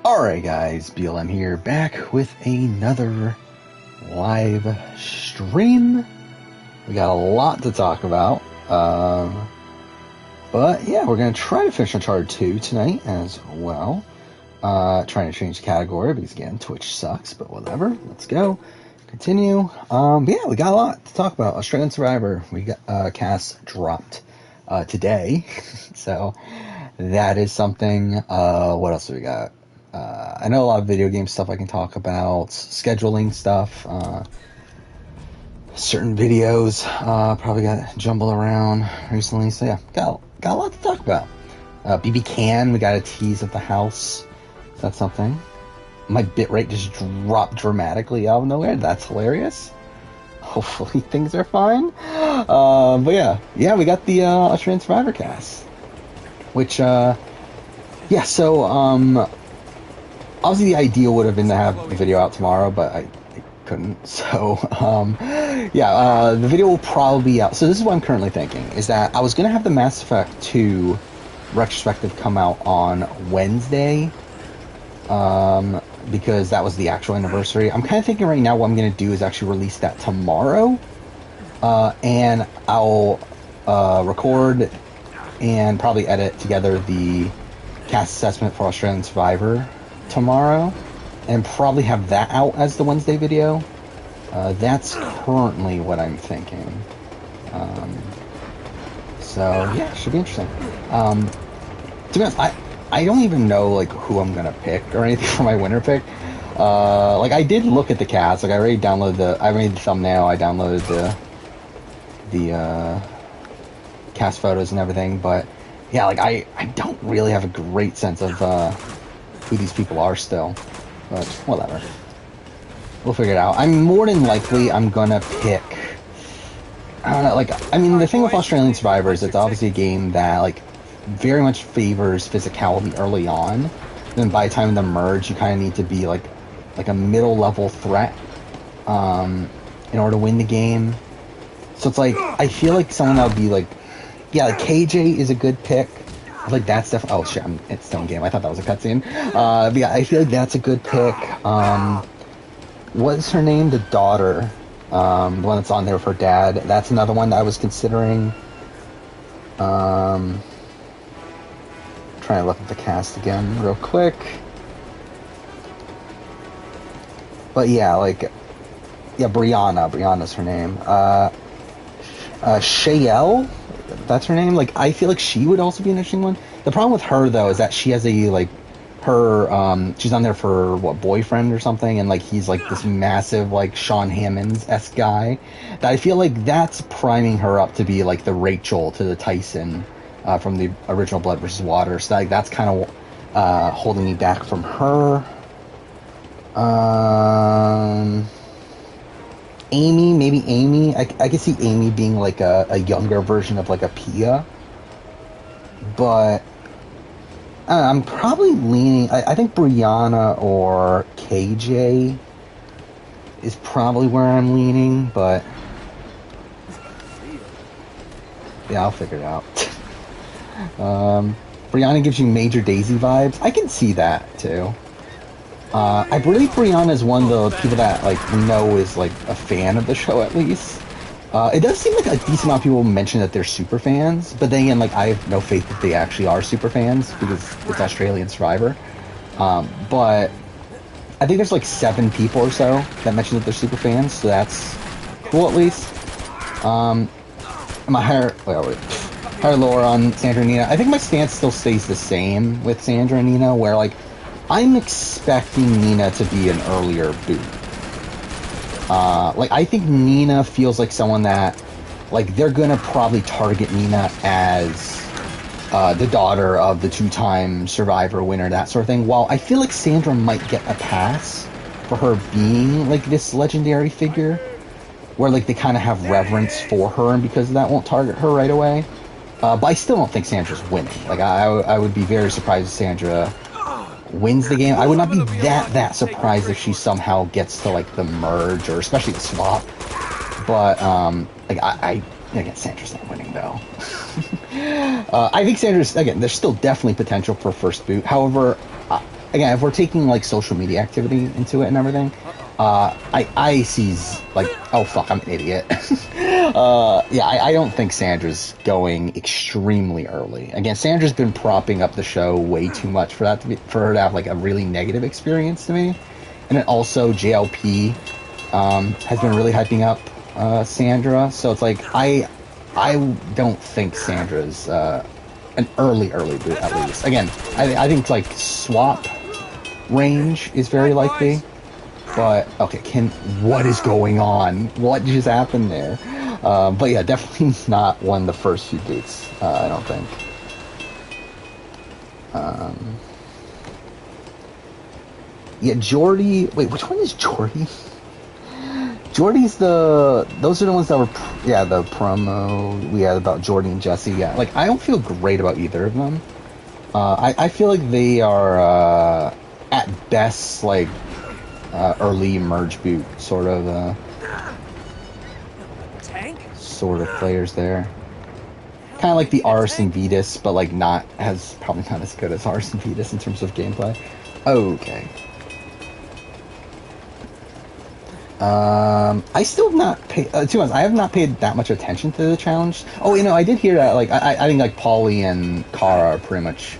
Alright guys, BLM here, back with another live stream. We got a lot to talk about, but yeah, we're going to try to finish Uncharted 2 tonight as well. Trying to change the category because again, Twitch sucks, but whatever, let's go. Continue. But yeah, we got a lot to talk about. Australian Survivor, we got cast dropped today, so that is something. What else do we got? I know a lot of video game stuff I can talk about, scheduling stuff, certain videos, probably got jumbled around recently, so yeah, got a lot to talk about. BB Can, we got a tease of the house, that's something. My bitrate just dropped dramatically out of nowhere, that's hilarious. Hopefully things are fine. But yeah, we got the Australian Survivor cast, which, yeah, so, obviously, the idea would have been to have the video out tomorrow, but I couldn't. So, the video will probably be out. So this is what I'm currently thinking, is that I was going to have the Mass Effect 2 retrospective come out on Wednesday, because that was the actual anniversary. I'm kind of thinking right now what I'm going to do is actually release that tomorrow, and I'll record and probably edit together the cast assessment for Australian Survivor tomorrow, and probably have that out as the Wednesday video. That's currently what I'm thinking. So yeah, should be interesting. To be honest, I don't even know like who I'm gonna pick or anything for my winner pick. Like I did look at the cast. Like I already downloaded I made the thumbnail. I downloaded the cast photos and everything. But yeah, like I don't really have a great sense of who these people are still, but whatever. We'll figure it out. I'm more than likely I'm gonna pick. I don't know. Like, I mean, the thing with Australian Survivor is it's obviously a game that like very much favors physicality early on. Then by the time of the merge, you kind of need to be like a middle level threat in order to win the game. So it's like I feel like someone that would be like, yeah, like KJ is a good pick. Like that's definitely. Oh shit! It's still in game. I thought that was a cutscene. But yeah, I feel like that's a good pick. What's her name? The daughter, the one that's on there with her dad. That's another one that I was considering. Trying to look at the cast again real quick. But yeah, like Brianna. Brianna's her name. Shayelle. That's her name. Like, I feel like she would also be an interesting one. The problem with her, though, is that she has she's on there for, boyfriend or something, and, like, he's, like, this massive, like, Sean Hammonds-esque guy, that I feel like that's priming her up to be, like, the Rachel to the Tyson, from the original Blood vs. Water, so, like, that's kind of, holding me back from her. Amy, maybe Amy. I could see Amy being like a younger version of like a Pia. But I'm probably leaning. I think Brianna or KJ is probably where I'm leaning. But yeah, I'll figure it out. Brianna gives you Major Daisy vibes. I can see that too. I believe Brianna is one of the people that, like, know is, like, a fan of the show, at least. It does seem like a decent amount of people mention that they're super fans, but then again, like, I have no faith that they actually are super fans, because it's Australian Survivor. But I think there's, like, 7 people or so that mention that they're super fans, so that's cool, at least. My higher lower on Sandra and Nina. I think my stance still stays the same with Sandra and Nina, where, like, I'm expecting Nina to be an earlier boot. Like, I think Nina feels like someone that, like, they're gonna probably target Nina as the daughter of the 2-time Survivor winner, that sort of thing, while I feel like Sandra might get a pass for her being, like, this legendary figure, where, like, they kind of have reverence for her, and because of that won't target her right away. But I still don't think Sandra's winning. Like, I would be very surprised if Sandra wins the game. I would not be that surprised if she somehow gets to like the merge or especially the swap. But like again, Sandra's not winning though. I think Sandra's, again, there's still definitely potential for first boot. However, again, if we're taking like social media activity into it and everything, I sees like, oh fuck, I'm an idiot. Yeah, I don't think Sandra's going extremely early. Again, Sandra's been propping up the show way too much for that to be for her to have like a really negative experience to me. And then also JLP has been really hyping up Sandra, so it's like I don't think Sandra's an early boot at least. Again, I think like swap range is very likely. But okay, what is going on? What just happened there? But yeah, definitely not one of the first few boots. I don't think. Yeah, Jordy. Wait, which one is Jordy? Jordy's those are the ones that were, the promo we had about Jordy and Jesse. Yeah, like I don't feel great about either of them. I feel like they are at best like early merge boot sort of players there. Kind of like the Ars and Vetus, but like probably not as good as Ars and Vetus in terms of gameplay. Okay. I still have not paid. To be honest, I have not paid that much attention to the challenge. Oh, I did hear that. Like, I think like Paulie and Kara are pretty much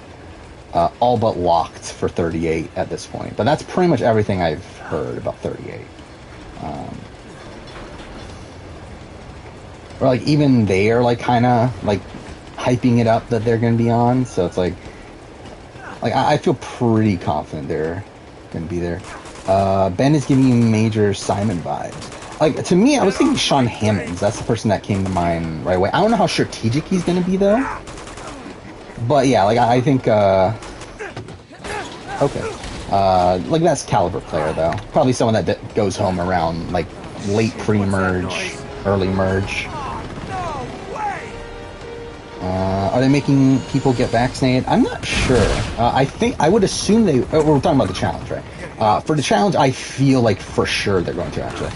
all but locked for 38 at this point. But that's pretty much everything I've heard about 38. Or like even they are like kind of like hyping it up that they're going to be on. So it's like I feel pretty confident they're going to be there. Ben is giving you major Simon vibes. Like, to me, I was thinking Sean Hammonds. That's the person that came to mind right away. I don't know how strategic he's going to be, though. But, yeah, like, I think, okay. Like, that's caliber player, though. Probably someone that goes home around, like, late pre-merge, early merge. Are they making people get vaccinated? I'm not sure. I would assume we're talking about the challenge, right? For the challenge, I feel like for sure they're going to, actually.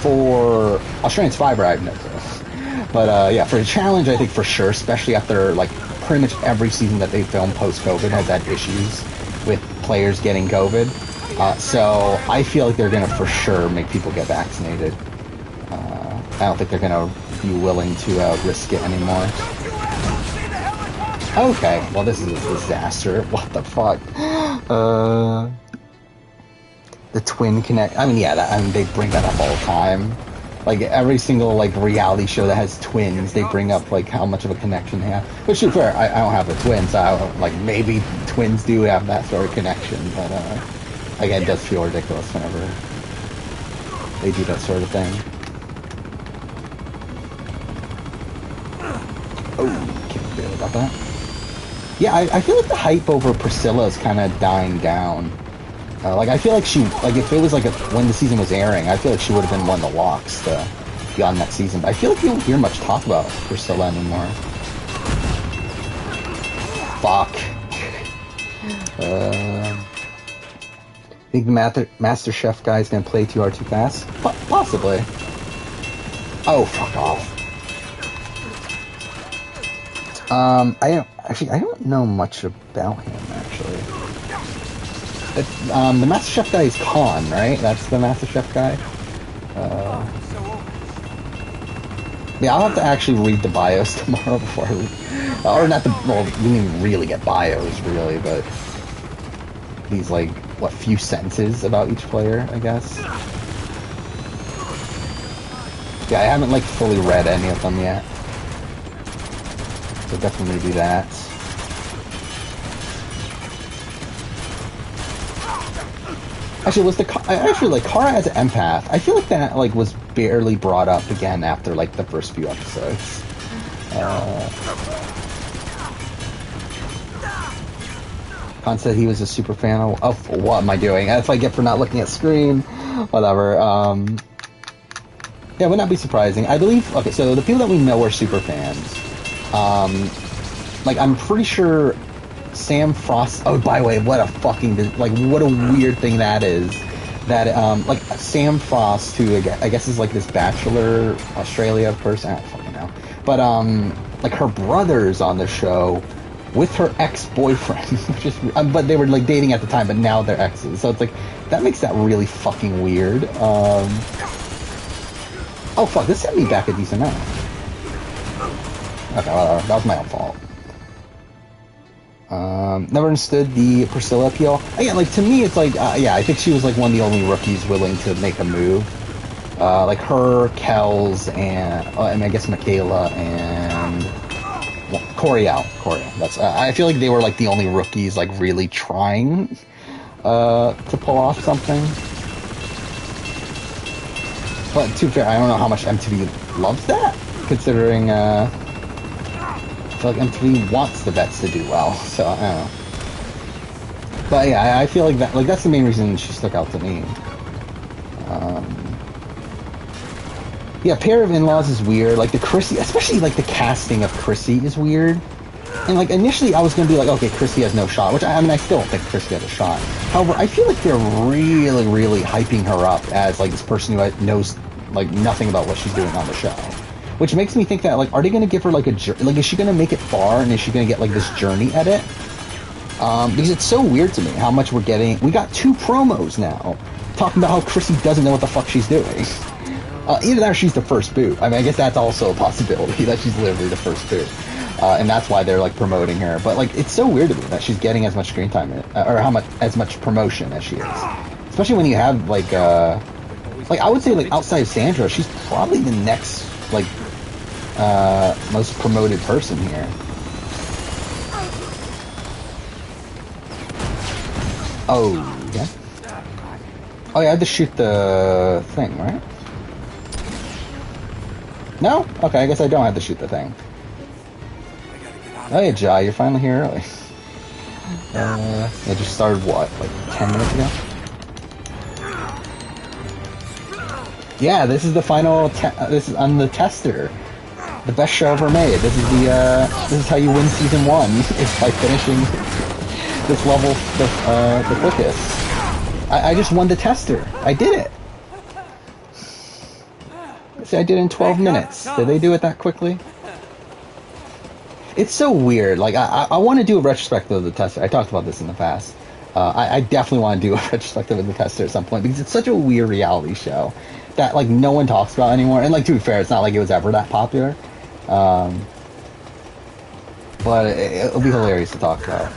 For Australian Survivor, I have no clue. But, yeah, for the challenge, I think for sure, especially after, like, pretty much every season that they filmed post-COVID has had issues with players getting COVID. So I feel like they're going to for sure make people get vaccinated. I don't think they're going to be willing to risk it anymore. Okay, well this is a disaster. What the fuck? The twin connect. I mean, yeah, they bring that up all the time. Like every single like reality show that has twins, they bring up like how much of a connection they have. Which is fair. I don't have a twin, so maybe twins do have that sort of connection. But again, it does feel ridiculous whenever they do that sort of thing. Oh, can't feel about that. Yeah, I feel like the hype over Priscilla is kind of dying down. Like, I feel like if it was like when the season was airing, I feel like she would have been one of the locks to be on that season. But I feel like you don't hear much talk about Priscilla anymore. Fuck. Think the Master Chef guy is gonna play too hard too fast? Possibly. Oh, fuck off. I don't know much about him, actually. The Master Chef guy is Khan, right? That's the Master Chef guy? Yeah, I'll have to actually read the bios tomorrow before I leave. Or not we didn't really get bios, really, but these, like, few sentences about each player, I guess. Yeah, I haven't, like, fully read any of them yet. So definitely do that. Actually, Kara as an empath, I feel like that, like, was barely brought up again after, like, the first few episodes. Khan said he was a super fan of what am I doing? That's what I get for not looking at screen. Whatever. Yeah, would not be surprising. I believe, okay, so the people that we know are super fans. Like, I'm pretty sure Sam Frost... Oh, by the way, what a weird thing that is. That, like, Sam Frost, who I guess is, like, this Bachelor Australia person, I don't fucking know. But, like, her brother's on the show, with her ex-boyfriend, which is, but they were like dating at the time, but now they're exes. So it's like that makes that really fucking weird. Oh fuck, this set me back a decent amount. Okay, whatever. That was my own fault. Never understood the Priscilla appeal. Again, like to me, it's like yeah, I think she was like one of the only rookies willing to make a move. Like her, Kells, and I guess Michaela and Coriel. That's I feel like they were like the only rookies like really trying to pull off something. But to be fair, I don't know how much MTV loves that, considering I feel like MTV wants the vets to do well. So I don't know. But yeah, I feel like that's the main reason she stuck out to me. Yeah, Pair of In-Laws is weird. Like the Chrissy, especially like the casting of Chrissy is weird. And like initially I was gonna be like, okay, Chrissy has no shot, which I mean I still don't think Chrissy has a shot. However, I feel like they're really, really hyping her up as like this person who knows like nothing about what she's doing on the show. Which makes me think that like, are they gonna give her like like is she gonna make it far and is she gonna get like this journey edit? Because it's so weird to me how much we're getting. We got 2 promos now talking about how Chrissy doesn't know what the fuck she's doing. Either that or she's the first boot. I mean, I guess that's also a possibility that she's literally the first boot. And that's why they're like promoting her. But like, it's so weird to me that she's getting as much screen time, or as much promotion as she is. Especially when you have like I would say like outside of Sandra, she's probably the next like most promoted person here. Oh yeah. Oh yeah, I had to shoot the thing, right? No? Okay, I guess I don't have to shoot the thing. Oh yeah, Jai, you're finally here early. It just started what, like 10 minutes ago? Yeah, this is the final. This is on the tester. The best show ever made. This is the. This is how you win season 1. It's by finishing this level the quickest. I just won the tester. I did it. See, I did it in 12 minutes. Did they do it that quickly? It's so weird. Like, I want to do a retrospective of the tester. I talked about this in the past. I definitely want to do a retrospective of the tester at some point because it's such a weird reality show that, like, no one talks about anymore. And, like, to be fair, it's not like it was ever that popular. But it'll be hilarious to talk about.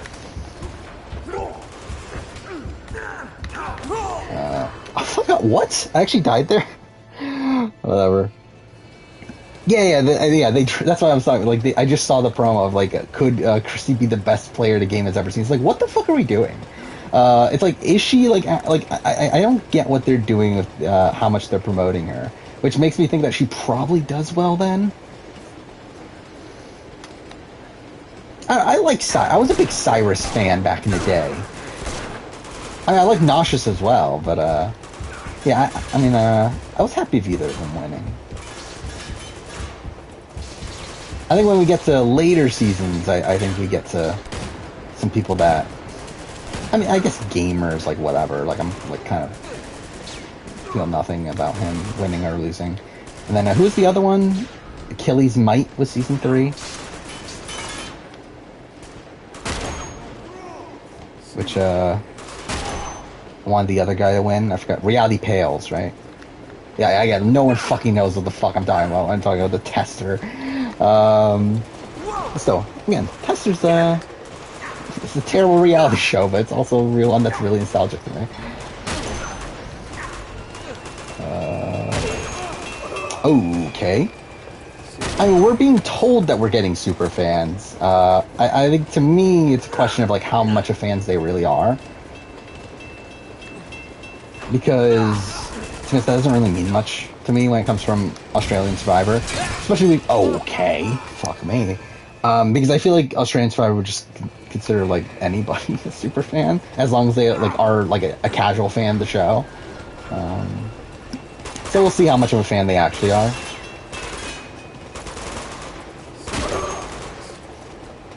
I forgot what? I actually died there? Whatever. Yeah. That's why I was talking. Like, I just saw the promo of like, could Christy be the best player the game has ever seen? It's like, what the fuck are we doing? It's like, is she like I don't get what they're doing with how much they're promoting her, which makes me think that she probably does well then. I was a big Cyrus fan back in the day. I mean, I like Nauseous as well, but yeah, I was happy with either of them winning. I think when we get to later seasons, I think we get to some people that, I mean, I guess gamers, like, whatever, like, I'm, like, kind of feel nothing about him winning or losing. And then, who's the other one? Achilles Might was season 3. Which, I wanted the other guy to win. I forgot. Reality Pales, right? Yeah, no one fucking knows what the fuck I'm talking about. I'm talking about the tester. So, again, Tester's, it's a terrible reality show, but it's also a real one that's really nostalgic to me. Okay. I mean, we're being told that we're getting super fans. I think, to me, it's a question of, like, how much of fans they really are. Because, to me, that doesn't really mean much to me when it comes from Australian Survivor. Especially, okay, fuck me. Because I feel like Australian Survivor would just consider, like, anybody a super fan, as long as they, like, are, like, a casual fan of the show. So we'll see how much of a fan they actually are.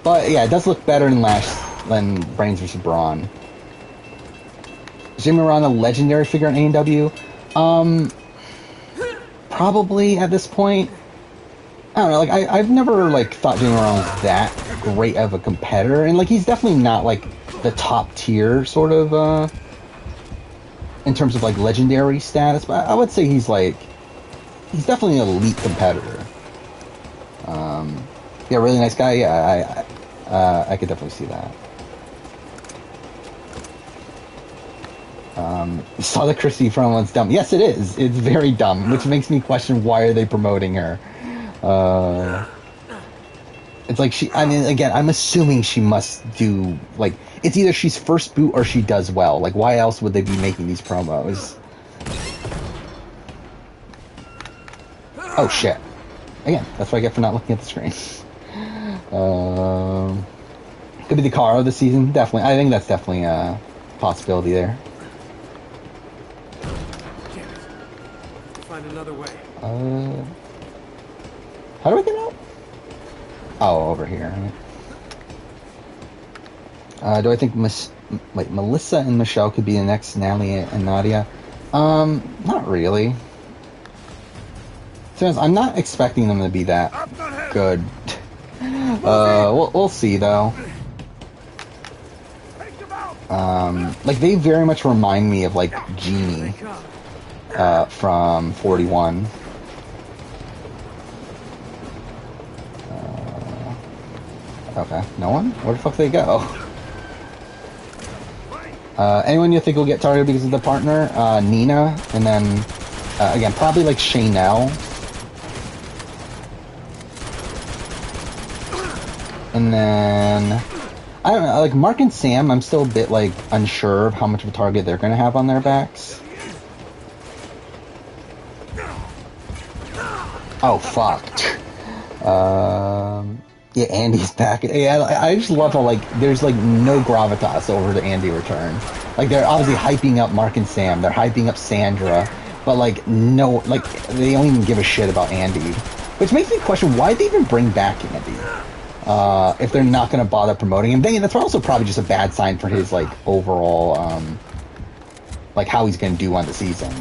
But, yeah, it does look better than Brains vs. Brawn. Is Jimmy Moran a legendary figure in AEW? Probably at this point. I don't know, like, I've never, like, thought Jimmy Moran was that great of a competitor, and like he's definitely not like the top tier sort of in terms of like legendary status, but I would say he's definitely an elite competitor. Yeah, really nice guy. Yeah, I could definitely see that. Saw the Chrissy promo. It's dumb. Yes, it is. It's very dumb, which makes me question why are they promoting her. It's like I mean, again, I'm assuming she must do, like, it's either she's first boot or she does well. Like, why else would they be making these promos? Oh, shit. Again, that's what I get for not looking at the screen. Could be the car of the season. Definitely. I think that's definitely a possibility there. Find another way. How do I get out? Oh, over here. Do I think Melissa and Michelle could be the next Natalie and Nadia? Not really. I'm not expecting them to be that good. We'll see though. Like they very much remind me of like Jeannie from 41. Okay, no one? Where the fuck did they go? Anyone you think will get targeted because of the partner? Nina, and then again probably like Shaynell. And then, I don't know, like Mark and Sam, I'm still a bit like unsure of how much of a target they're going to have on their backs. Oh, fuck. Yeah, Andy's back. Yeah, I just love how, like, there's, like, no gravitas over the Andy return. Like, they're obviously hyping up Mark and Sam, they're hyping up Sandra, but, like, no, like, they don't even give a shit about Andy. Which makes me question, why'd they even bring back Andy? If they're not going to bother promoting him. Then that's also probably just a bad sign for his, like, overall, like, how he's going to do on the season.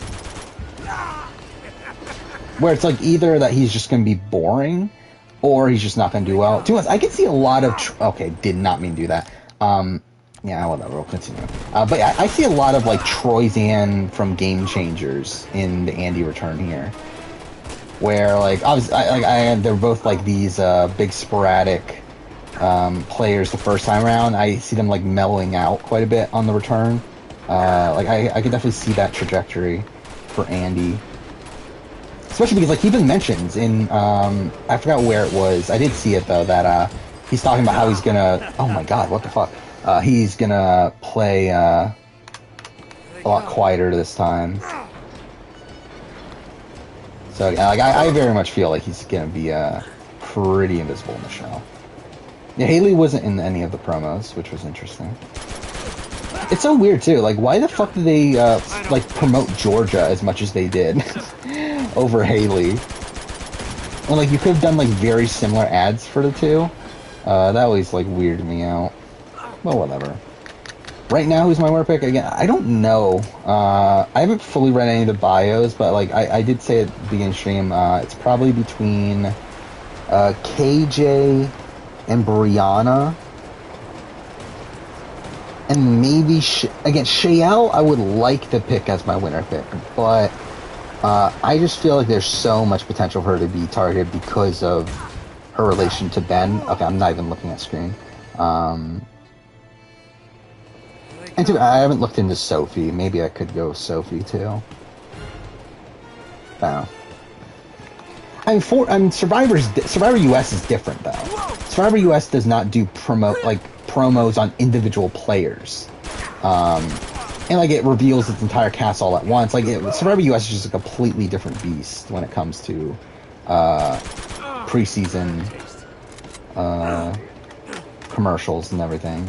Where it's, like, either that he's just going to be boring, or he's just not going to do well. To be honest, I can see a lot of... okay, did not mean to do that. Yeah, whatever, we'll continue. But yeah, I see a lot of, like, Troyzan from Game Changers in the Andy return here. Where, like, obviously, they're both, like, these big sporadic players the first time around. I see them, like, mellowing out quite a bit on the return. Like, I could definitely see that trajectory for Andy. Especially because, like, he even mentions in, I forgot where it was. I did see it, though, that he's talking about how he's gonna... oh, my God, what the fuck? He's gonna play a lot quieter this time. So, like, I very much feel like he's gonna be pretty invisible in the show. Yeah, Haley wasn't in any of the promos, which was interesting. It's so weird too. Like, why the fuck did they like promote Georgia as much as they did over Haley? Well, like, you could have done like very similar ads for the two. That always like weirded me out. Well, whatever. Right now, who's my winner pick? Again, I don't know. I haven't fully read any of the bios, but like I did say at the beginning of the stream, it's probably between KJ and Brianna. And maybe, again, Shayelle I would like to pick as my winner pick, but I just feel like there's so much potential for her to be targeted because of her relation to Ben. Okay, I'm not even looking at screen. And I haven't looked into Sophie. Maybe I could go Sophie too. I don't know. I mean, Survivor US is different though. Survivor US does not do promos on individual players, and like it reveals its entire cast all at once. Like Survivor US is just a completely different beast when it comes to preseason commercials and everything.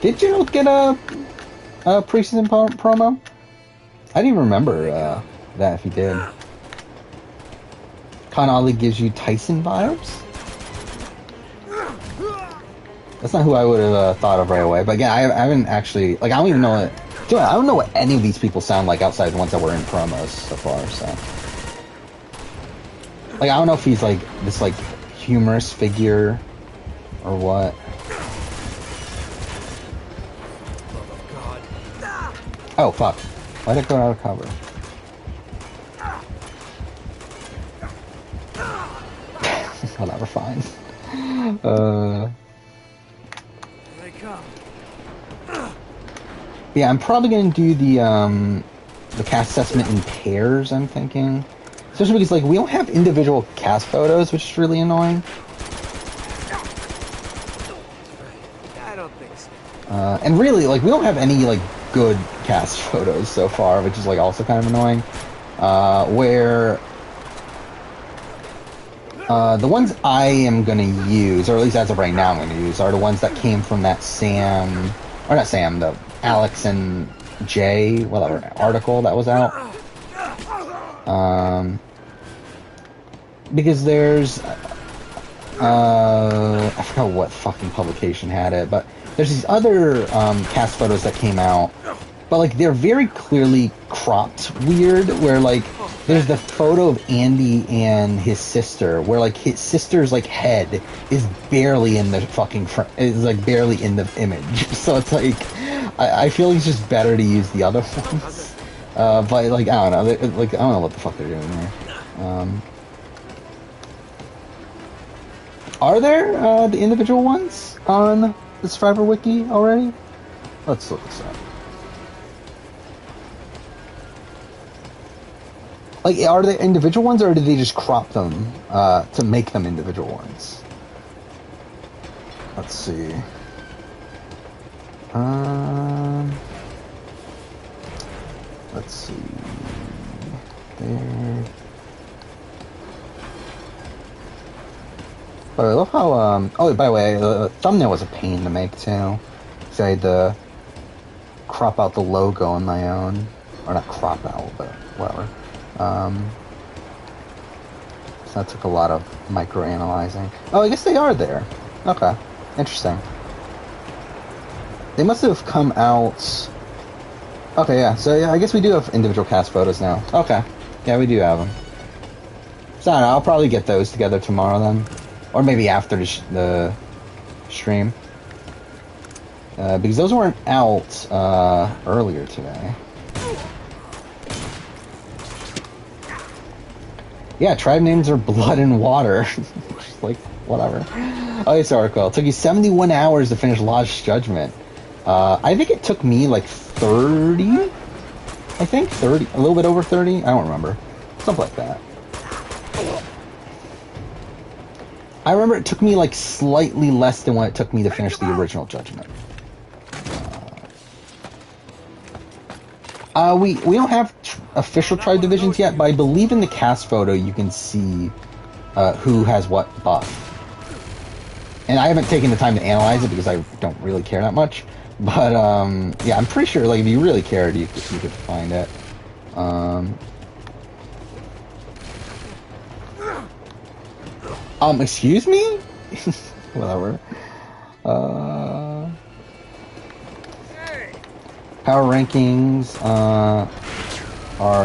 Did you get a preseason promo? I didn't even remember that if he did. Con Ollie gives you Tyson vibes? That's not who I would have thought of right away. But again, I haven't actually... like, I don't even know Dude, I don't know what any of these people sound like outside the ones that were in promos so far, so. Like, I don't know if he's, like, this, like, humorous figure or what. Oh, fuck. Why'd it go out of cover? Whatever, fine. Here they come. Yeah, I'm probably gonna do the cast assessment in pairs, I'm thinking. Especially because, like, we don't have individual cast photos, which is really annoying. I don't think so. And really, like, we don't have any, like, good cast photos so far, which is, like, also kind of annoying. Where the ones I am gonna use, or at least as of right now I'm gonna use, are the ones that came from that the Alex and Jay, whatever, article that was out. Because there's, I forgot what fucking publication had it, but there's these other cast photos that came out, but like they're very clearly cropped weird, where like there's the photo of Andy and his sister, where like his sister's like head is barely in the fucking is like barely in the image. So it's like I feel like it's just better to use the other ones. But like I don't know, like I don't know what the fuck they're doing there. Are there the individual ones on the Survivor Wiki already? Let's look this up. Like, are they individual ones, or did they just crop them to make them individual ones? Let's see. Let's see. There. But I love how, oh, by the way, the thumbnail was a pain to make, too. Because I had to crop out the logo on my own. Or not crop out, but whatever. So that took a lot of micro-analyzing. Oh, I guess they are there. Okay. Interesting. They must have come out... Okay, yeah. So, yeah, I guess we do have individual cast photos now. Okay. Yeah, we do have them. So, I don't know, I'll probably get those together tomorrow, then. Or maybe after the stream. Because those weren't out earlier today. Yeah, tribe names are blood and water. Like, whatever. Oh, it's article. It took you 71 hours to finish Lost Judgment. I think it took me like 30? I think 30. A little bit over 30? I don't remember. Something like that. I remember it took me like slightly less than what it took me to finish the original Judgment. We don't have official tribe divisions yet, but I believe in the cast photo you can see who has what buff. And I haven't taken the time to analyze it because I don't really care that much. But yeah, I'm pretty sure like if you really cared, you could find it. Excuse me? Whatever. Power rankings are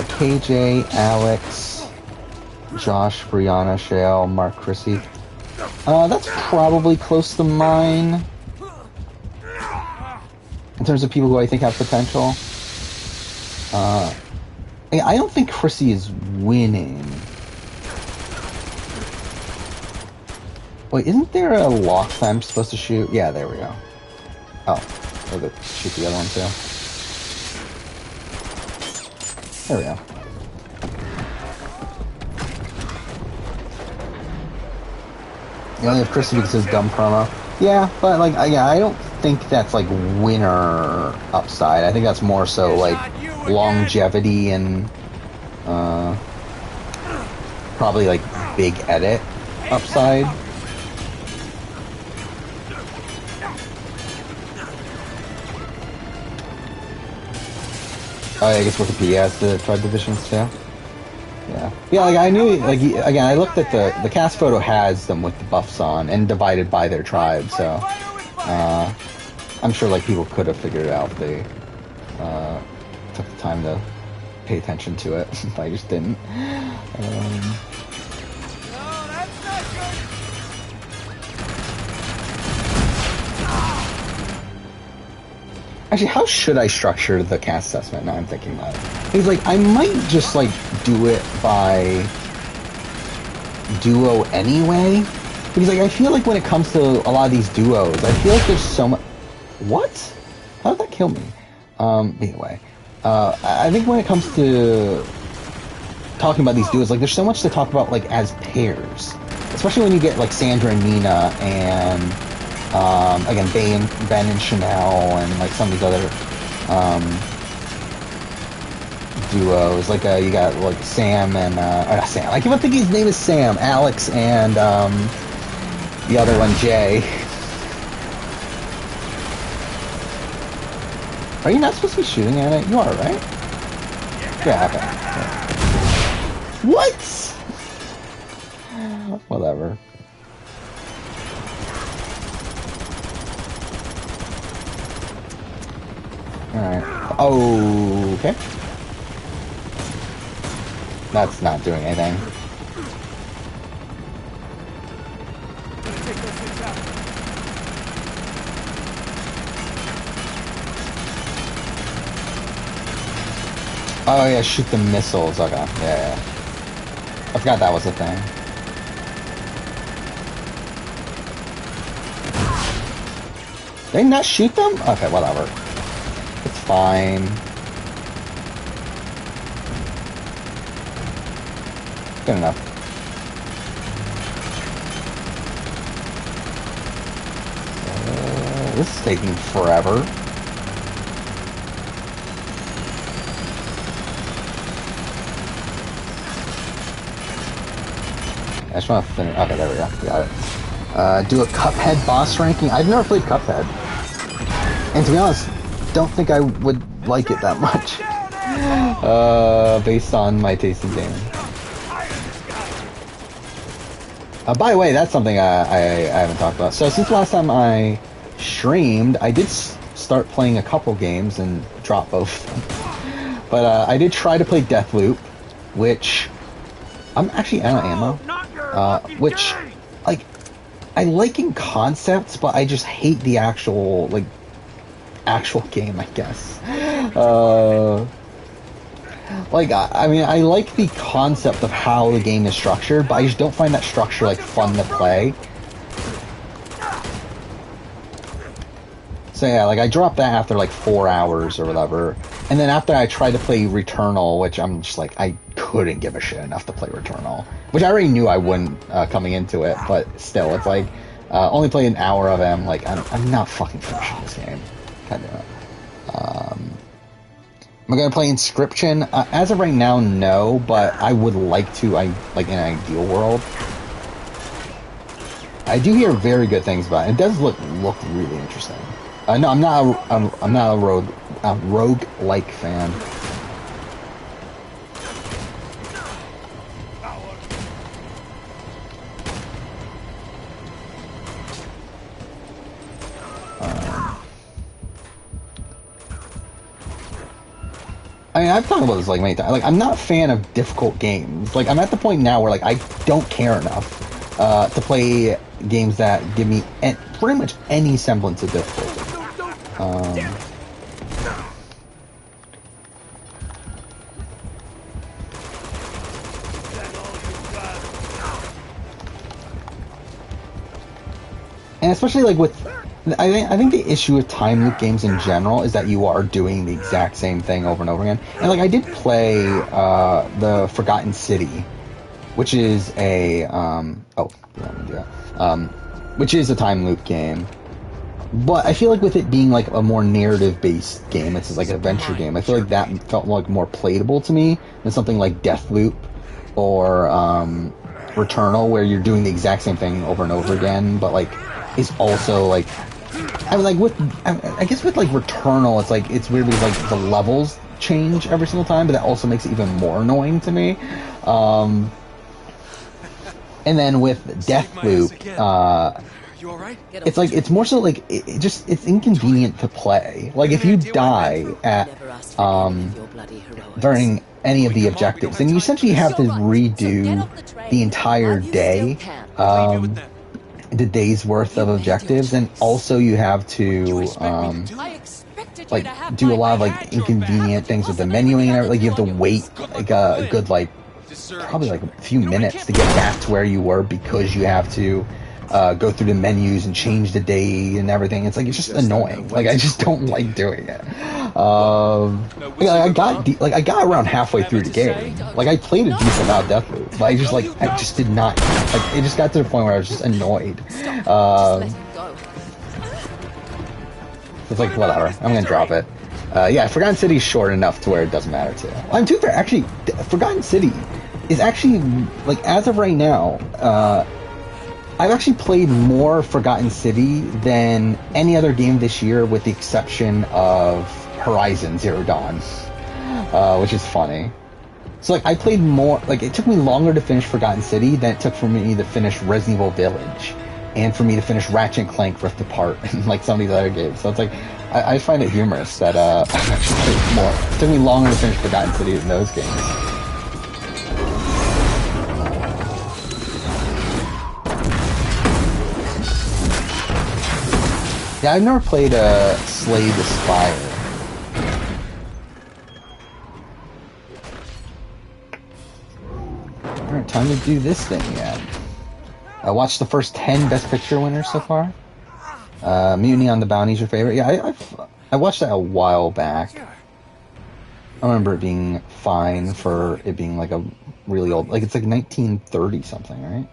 KJ, Alex, Josh, Brianna, Shale, Mark, Chrissy. That's probably close to mine. In terms of people who I think have potential. I don't think Chrissy is winning. Wait, isn't there a lock that I'm supposed to shoot? Yeah, there we go. Oh, I'll go shoot the other one too. There we go. You only have Chrissy because it's dumb promo. Yeah, but like, yeah, I don't think that's like winner upside. I think that's more so like longevity and probably like big edit upside. Oh, I guess Wikipedia has the tribe divisions too. Yeah, yeah. Like I knew, like again, I looked at the cast photo has them with the buffs on and divided by their tribe. So I'm sure like people could have figured it out if they took the time to pay attention to it, but I just didn't. That's not good. Actually, how should I structure the cast assessment? Now I'm thinking about it. He's like, I might just like do it by duo anyway. Because like I feel like when it comes to a lot of these duos, I feel like there's so much. What? How did that kill me? Anyway, I think when it comes to talking about these duos, like there's so much to talk about like as pairs, especially when you get like Sandra and Nina and again Ben and Chanel and like some of these other duos. Like you got like Sam and or not Sam. I can't think his name is Sam. Alex and the other one Jay. Are you not supposed to be shooting at it? You are, right? Yeah, okay. Yeah. What? Whatever. Alright. Okay. That's not doing anything. Oh yeah, shoot the missiles. Okay, yeah. I forgot that was a thing. Did they not shoot them? Okay, whatever. It's fine. Good enough. This is taking forever. I just want to finish. Okay, there we go. Got it. Do a Cuphead boss ranking. I've never played Cuphead, and to be honest, don't think I would like it that much. Based on my taste in gaming. By the way, that's something I haven't talked about. So since the last time I streamed, I did start playing a couple games and drop both of them. But I did try to play Deathloop, which I'm actually out of ammo. Which, like, I like in concepts, but I just hate the actual game, I guess. Like, I mean, I like the concept of how the game is structured, but I just don't find that structure, like, fun to play. So yeah, like, I dropped that after, like, 4 hours or whatever. And then after I tried to play Returnal, which I'm just like, I couldn't give a shit enough to play Returnal. Which I already knew I wouldn't coming into it, but still, it's like, only played an hour of it, I'm like, I'm not fucking finishing this game. God damn it. Am I going to play Inscription? As of right now, no, but I would like to, like, in an ideal world. I do hear very good things about it. It does look really interesting. No, I'm not a rogue-like fan. I mean, I've talked about this like many times. Like, I'm not a fan of difficult games. Like, I'm at the point now where like I don't care enough to play games that give me pretty much any semblance of difficulty. And especially like with, I think the issue with time loop games in general is that you are doing the exact same thing over and over again. And like I did play the Forgotten City, which is a which is a time loop game. But I feel like with it being like a more narrative based game, it's like an adventure game. I feel like that felt like more playable to me than something like Deathloop or Returnal, where you're doing the exact same thing over and over again, but like is also like I guess with like Returnal, it's like it's weird because like the levels change every single time, but that also makes it even more annoying to me. And then with Deathloop, You all right? it's like it's more so like it's inconvenient to play. Like if you die at during any of the objectives, then you essentially have to redo the entire day, the day's worth of objectives, and also you have to like do a lot of like inconvenient things with the menuing and everything. Like you have to wait like a good like probably like a few minutes to get back to where you were because you have to go through the menus and change the day and everything. It's like it's just annoying. Like I just don't like doing it. I got around halfway through the game. Like I played a decent amount of Deathloop, but I just did not like. It just got to the point where I was just annoyed. It's like whatever. I'm gonna drop it. Yeah, Forgotten City's short enough to where it doesn't matter too. I'm too fair. Actually, Forgotten City is actually like as of right now. I've actually played more Forgotten City than any other game this year, with the exception of Horizon Zero Dawn, which is funny. So like I played more. Like it took me longer to finish Forgotten City than it took for me to finish Resident Evil Village, and for me to finish Ratchet and Clank Rift Apart, and like some of these other games. So it's like I find it humorous that I've actually played more. It took me longer to finish Forgotten City than those games. Yeah, I've never played Slay the Spire. Alright, time to do this thing again. I watched the first 10 Best Picture winners so far. Mutiny on the Bounty's your favorite? Yeah, I watched that a while back. I remember it being fine for it being like a really old... Like, it's like 1930 something, right?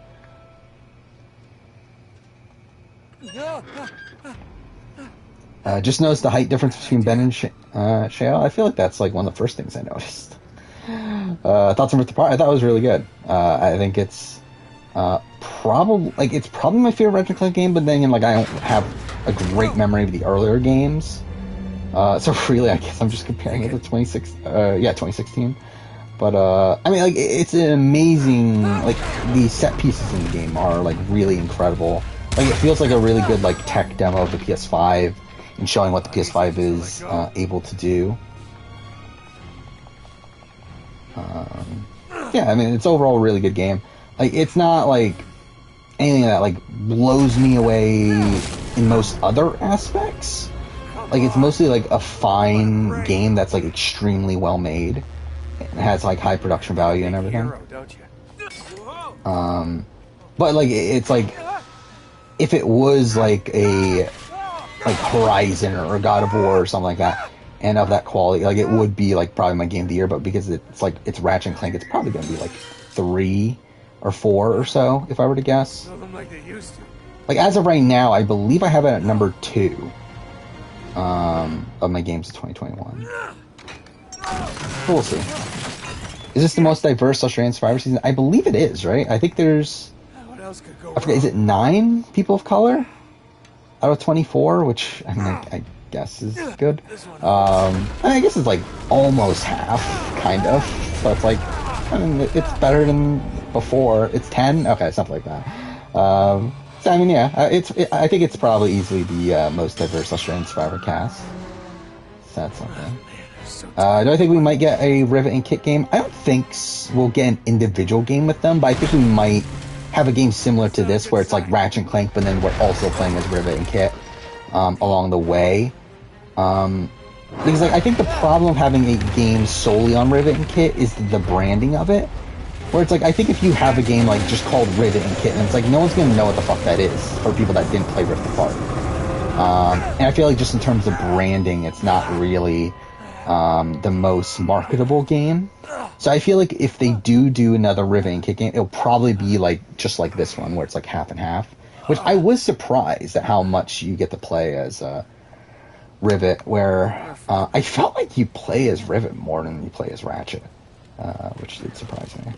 Just noticed the height difference between Ben and Shale. I feel like that's like one of the first things I noticed. Thoughts on Rift Apart? I thought it was really good. I think it's probably my favorite Ratchet & Clank game, but then again, like I don't have a great memory of the earlier games. So really, I guess I'm just comparing it to 2016. But I mean, like it's an amazing. Like the set pieces in the game are like really incredible. Like it feels like a really good like tech demo of the PS5 and showing what the PS5 is able to do. Yeah, I mean it's overall a really good game. Like it's not like anything that like blows me away in most other aspects. Like it's mostly like a fine game that's like extremely well made. It has like high production value and everything. But like it's like if it was like a Horizon or God of War or something like that, and of that quality, like it would be like probably my game of the year. But because it's Ratchet and Clank, it's probably going to be like 3 or 4 or so if I were to guess. Like as of right now, I believe I have it at number 2 of my games of 2021. But we'll see. Is this the most diverse Australian Survivor season? I believe it is, right? I think there's... I forget, is it 9 people of color out of 24? Which, I mean, I guess is good. I guess it's like almost half, kind of. So it's like, I mean, it's better than before. It's 10? Okay, something like that. So, I mean, yeah, I think it's probably easily the most diverse Australian Survivor cast. So that's something. Do I think we might get a Rivet and Kit game? I don't think we'll get an individual game with them, but I think we might have a game similar to this where it's like Ratchet and Clank, but then we're also playing as Rivet and Kit along the way. Because like I think the problem of having a game solely on Rivet and Kit is the branding of it. Where it's like, I think if you have a game like just called Rivet and Kit, and it's like no one's gonna know what the fuck that is for people that didn't play Rift Apart. And I feel like just in terms of branding, it's not really the most marketable game. So I feel like if they do another Rivet and Kit game, it'll probably be like just like this one, where it's like half and half. Which I was surprised at how much you get to play as Rivet, where I felt like you play as Rivet more than you play as Ratchet, which did surprise me.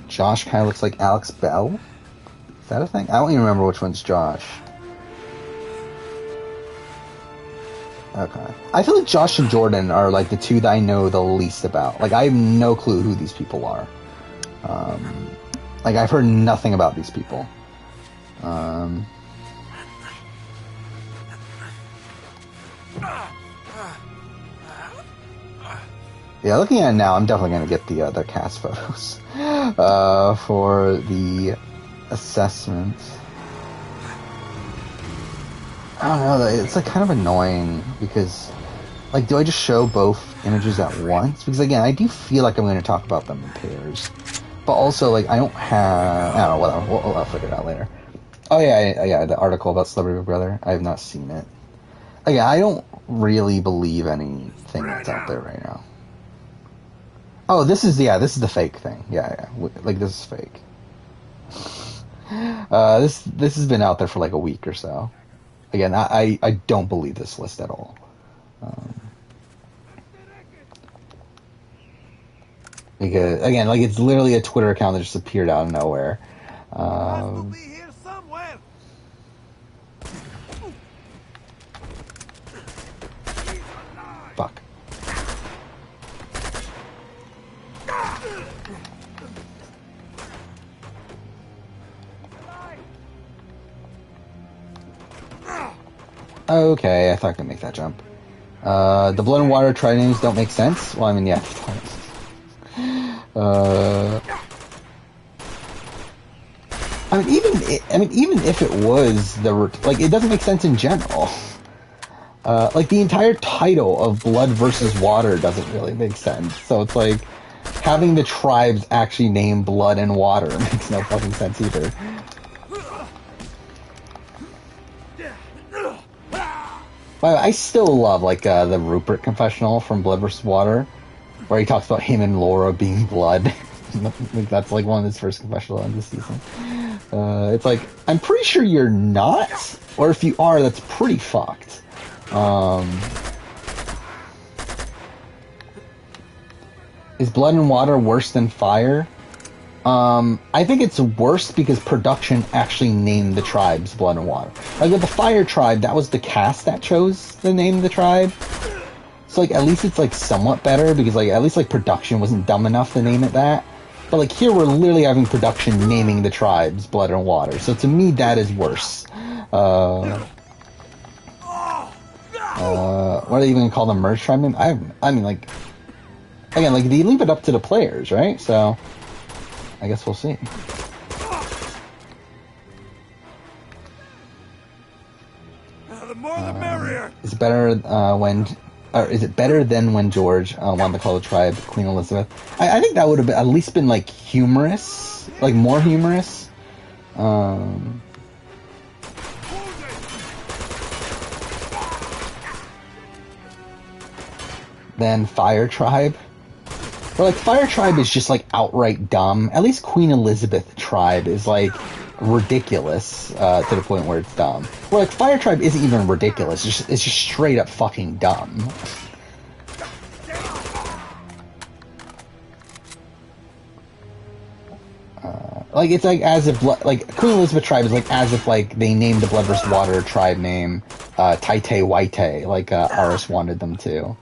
Josh kind of looks like Alex Bell. Is that a thing? I don't even remember which one's Josh. Okay. I feel like Josh and Jordan are like the two that I know the least about. Like I have no clue who these people are. Like I've heard nothing about these people. Yeah, looking at it now, I'm definitely gonna get the cast photos for the assessment. I don't know. It's like kind of annoying because, like, do I just show both images at once? Because again, I do feel like I'm going to talk about them in pairs, but also like I don't have. I don't know. Whatever. I'll figure it out later. Oh yeah. The article about Celebrity Big Brother. I have not seen it. Again, I don't really believe anything that's out there right now. Oh, this is the fake thing. Yeah. Like this is fake. This has been out there for like a week or so. Again, I don't believe this list at all. Because again, like it's literally a Twitter account that just appeared out of nowhere. Will be here somewhere. Fuck. Okay, I thought I could make that jump. The blood and water tribe names don't make sense. Well, I mean, yeah. Even if it was like, it doesn't make sense in general. Like the entire title of Blood versus Water doesn't really make sense. So it's like having the tribes actually name Blood and Water makes no fucking sense either. But I still love like the Rupert confessional from Blood vs. Water, where he talks about him and Laura being blood. Like, that's like one of his first confessionals of the season. It's like, I'm pretty sure you're not, or if you are, that's pretty fucked. Is Blood and Water worse than Fire? I think it's worse because production actually named the tribes Blood and Water. Like with the Fire tribe, that was the cast that chose to name the tribe. So like at least it's like somewhat better because like at least like production wasn't dumb enough to name it that. But like here we're literally having production naming the tribes Blood and Water. So to me that is worse. What are they even gonna call them, merge tribe name? I mean like, again, like they leave it up to the players, right? So I guess we'll see. The more the merrier. Is it better is it better than when George wanted to call the tribe Queen Elizabeth? I think that would have at least been like humorous, like more humorous. Than Fire Tribe. Or like Fire Tribe is just like outright dumb. At least Queen Elizabeth Tribe is like ridiculous to the point where it's dumb. Where like Fire Tribe isn't even ridiculous. It's just straight up fucking dumb. Like it's like as if like Queen Elizabeth Tribe is like as if like they named the Blood vs. Water tribe name Taite Waite like RS wanted them to.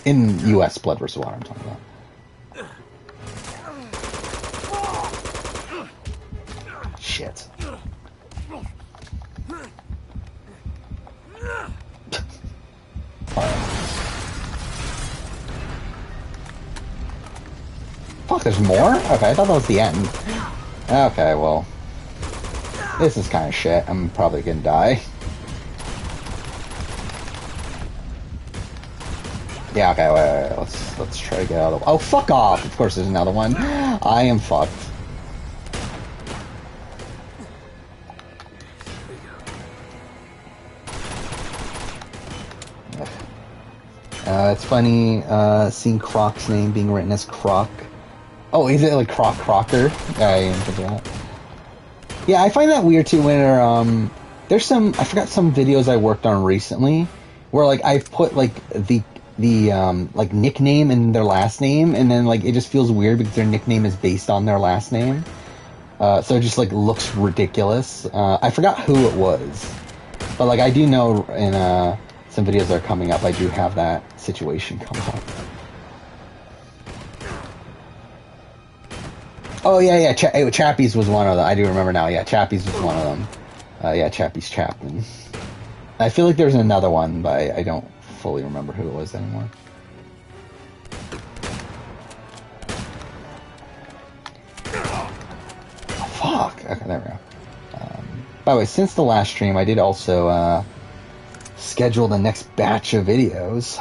In US Blood vs. Water I'm talking about. Shit. Fuck, there's more? Okay, I thought that was the end. Okay, well. This is kind of shit. I'm probably gonna die. Yeah, okay, wait. Let's try to get out of the... Oh, fuck off! Of course there's another one. I am fucked. It's funny seeing Croc's name being written as Croc. Oh, is it like Crocker? Yeah, I didn't think of that. Yeah, I find that weird too when there's some, I forgot some videos I worked on recently where like I've put like the like nickname and their last name, and then like it just feels weird because their nickname is based on their last name. So it just like looks ridiculous. I forgot who it was, but like I do know in some videos that are coming up, I do have that situation come up. Oh yeah, Chappie's was one of them. I do remember now. Yeah, Chappie's was one of them. Yeah, Chappie's Chapman. I feel like there's another one, but I don't fully remember who it was anymore. Oh, fuck. Okay, there we go. By the way, since the last stream, I did also schedule the next batch of videos,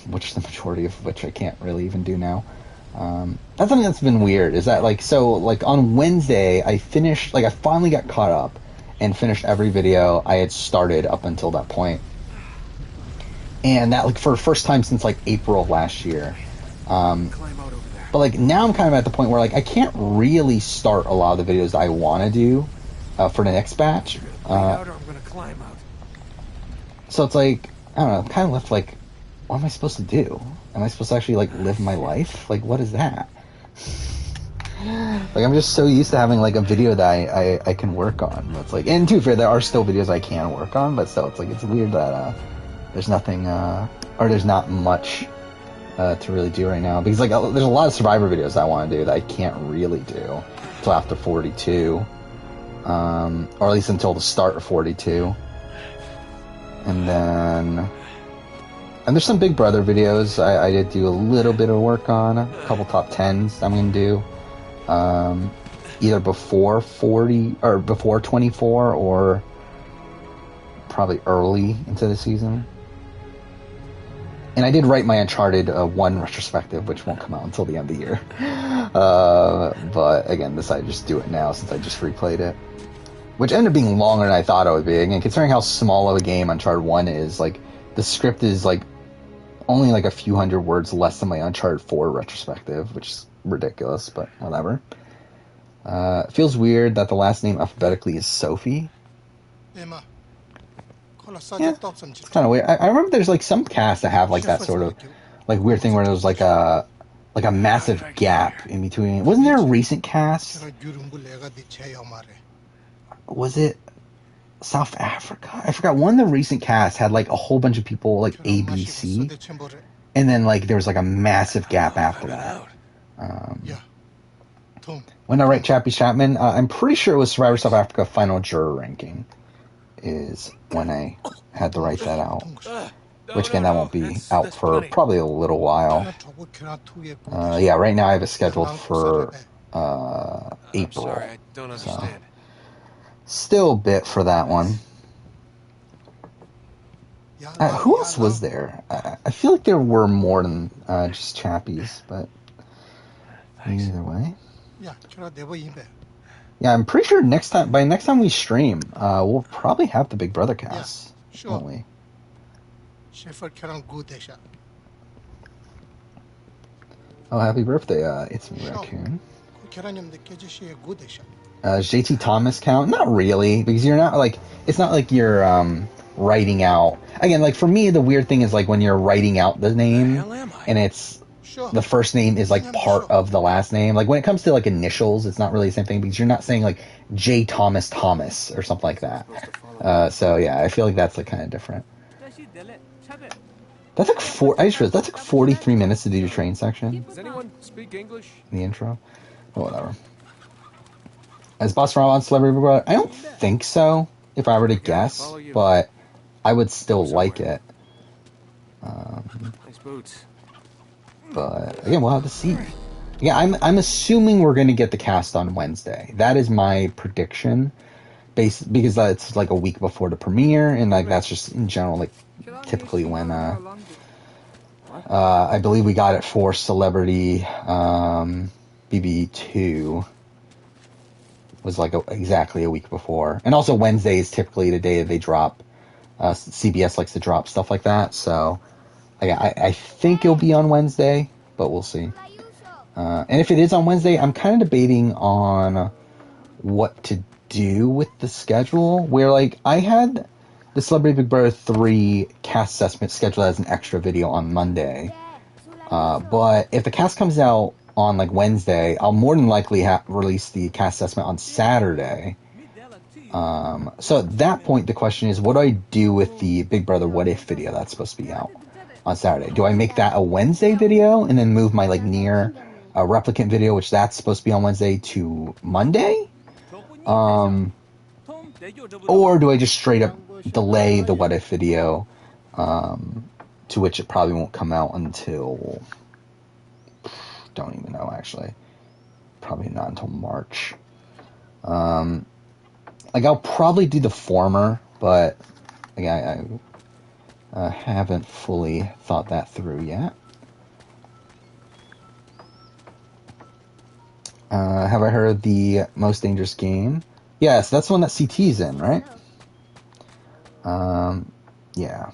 which the majority of which I can't really even do now. That's something that's been weird, is that, like, so, like, on Wednesday, I finally got caught up and finished every video I had started up until that point. And that, like, for the first time since, like, April of last year. But, like, now I'm kind of at the point where, like, I can't really start a lot of the videos that I want to do for the next batch. So it's like, I don't know, I'm kind of left, like, what am I supposed to do? Am I supposed to actually, like, live my life? Like, what is that? Like, I'm just so used to having, like, a video that I can work on. It's like, and to be fair, there are still videos I can work on, but still, it's like, it's weird that there's nothing, or there's not much to really do right now. Because, like, there's a lot of Survivor videos I want to do that I can't really do until after 42. Or at least until the start of 42. And then... And there's some Big Brother videos I did do a little bit of work on. A couple top 10s I'm going to do. Either before 40, or before 24, or probably early into the season. And I did write my Uncharted 1 retrospective, which won't come out until the end of the year. But again, decided to just do it now since I just replayed it. Which ended up being longer than I thought it would be. Again, considering how small of a game Uncharted 1 is, like, the script is, like, only like a few hundred words less than my Uncharted 4 retrospective, which is ridiculous, but whatever. It feels weird that the last name alphabetically is Sophie. Yeah, it's kind of weird. I remember there's like some casts that have like that sort of like weird thing where there's like a massive gap in between. Wasn't there a recent cast? Was it South Africa? I forgot. One of the recent casts had like a whole bunch of people like ABC, and then like there was like a massive gap after that. When I write Chappie Chapman, I'm pretty sure it was Survivor South Africa Final Juror Ranking is when I had to write that out. Which again, that won't be out for probably a little while. Yeah, right now I have it scheduled for April. Sorry, I don't understand. Still a bit for that one. Who else was there? I feel like there were more than just Chappies, but either way. Yeah, I'm pretty sure by next time we stream, we'll probably have the Big Brother cast, won't we? Oh, happy birthday, It's Me Raccoon. JT Thomas count? Not really, because you're not like, it's not like you're writing out. Again, like for me, the weird thing is like when you're writing out the name, and it's the first name is like part of the last name. Like when it comes to like initials, it's not really the same thing because you're not saying like J. Thomas or something like that. So yeah, I feel like that's like kind of different. That's like I just realized that's like 43 minutes to do your train section. Does anyone speak English? In the intro? Oh, whatever. As Boss Rob on Celebrity Big Brother? I don't think so, if I were to guess, but I would still like it. Nice boots. But again, we'll have to see. Yeah, I'm assuming we're going to get the cast on Wednesday. That is my prediction, because that's like a week before the premiere, and like that's just in general like typically when I believe we got it for Celebrity BB2 was like exactly a week before, and also Wednesday is typically the day that they drop. CBS likes to drop stuff like that, so. I think it'll be on Wednesday, but we'll see. And if it is on Wednesday, I'm kind of debating on what to do with the schedule. Where, like, I had the Celebrity Big Brother 3 cast assessment scheduled as an extra video on Monday. But if the cast comes out on, like, Wednesday, I'll more than likely release the cast assessment on Saturday. So at that point, the question is, what do I do with the Big Brother What If video that's supposed to be out on Saturday? Do I make that a Wednesday video and then move my like near replicant video, which that's supposed to be on Wednesday, to Monday? Or do I just straight up delay the What If video, to which it probably won't come out until, don't even know actually, probably not until March. Like I'll probably do the former, but again, I haven't fully thought that through yet. Have I heard the Most Dangerous Game? Yes, that's the one that CT's in, right? Yeah.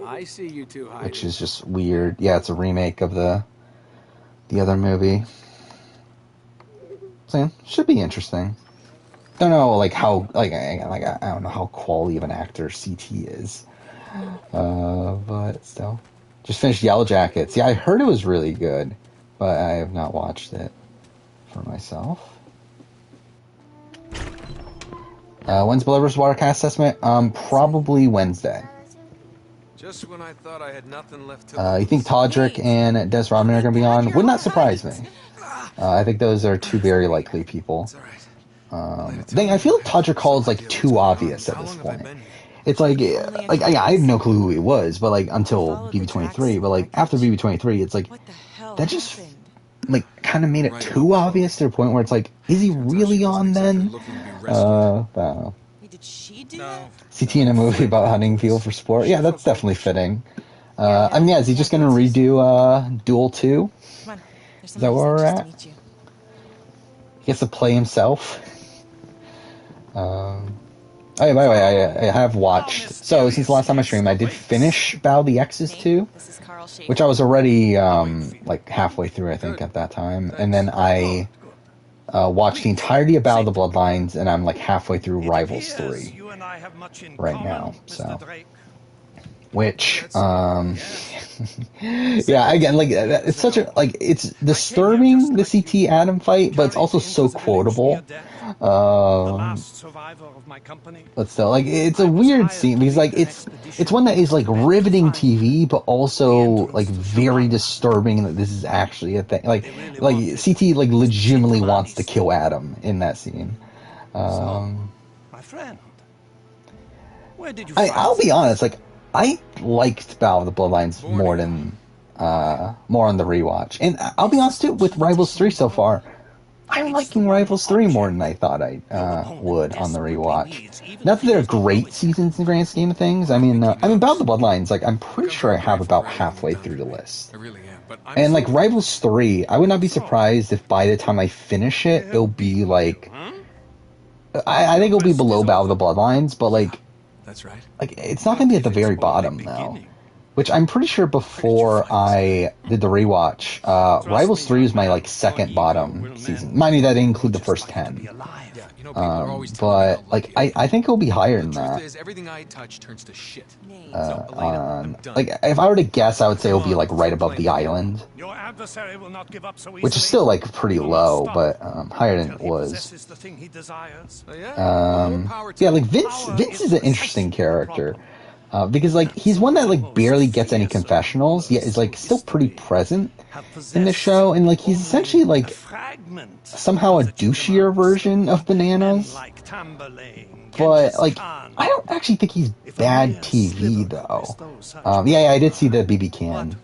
I see you two hiding. Which is just weird. Yeah, it's a remake of the other movie. So, should be interesting. Don't know like how I don't know how quality of an actor CT is. But still. Just finished Yellow Jackets. Yeah, I heard it was really good, but I have not watched it for myself. When's Blood vs. Water cast assessment? Probably Wednesday. Just when I thought I had nothing left to You think Todrick and Des Rodman are going to be on? Would not surprise me. I think those are two very likely people. I feel like Todrick Hall is like too obvious at this point. It's like I have no clue who he was, but like until BB23, but like after BB23, it's like that just like kind of made it too obvious to the point where it's like, is he really on then? I don't know. Did she do that? CT in a movie about hunting field for sport? Yeah, that's definitely fitting. I mean, yeah, is he just going to redo Duel 2? Come on. Is that where we're at? He gets to play himself. Oh, yeah, by the way, I have watched. So, since the last time I streamed, I did finish Battle of the X's 2, which I was already like halfway through, I think, at that time. And then I watched the entirety of Battle of the Bloodlines, and I'm like halfway through Rivals 3 right now. So, which, yeah, again, like it's such a it's disturbing, the CT Adam fight, but it's also so quotable. But still, like it's a weird scene because like it's one that is like riveting TV, but also like very disturbing that this is actually a thing. Like CT like legitimately wants to kill Adam in that scene. My friend, where did you I'll be honest, like I liked Battle of the Bloodlines more than more on the rewatch, and I'll be honest too with Rivals 3 so far. I'm liking Rivals 3 more than I thought I would on the rewatch. Not that they're great seasons in the grand scheme of things. I mean, Battle of the Bloodlines, like I'm pretty sure I have about halfway through the list. I really am, but And like Rivals 3, I would not be surprised if by the time I finish it, it'll be like, I think it'll be below Battle of the Bloodlines, but like, that's right. Like it's not gonna be at the very bottom though. Which I'm pretty sure before I did the rewatch, Rivals 3 is my like second bottom season. Mind you, that didn't include the first 10. But like I think it'll be higher than that. Everything I touch turns to shit. Like if I were to guess, I would say it'll be like right above the island, which is still like pretty low, but higher than it was. Yeah, like Vince is an interesting character. Because like he's one that like barely gets any confessionals, yet is like still pretty present in the show, and like he's essentially like somehow a douchier version of Bananas. But like I don't actually think he's bad TV though. Yeah, I did see the BB Can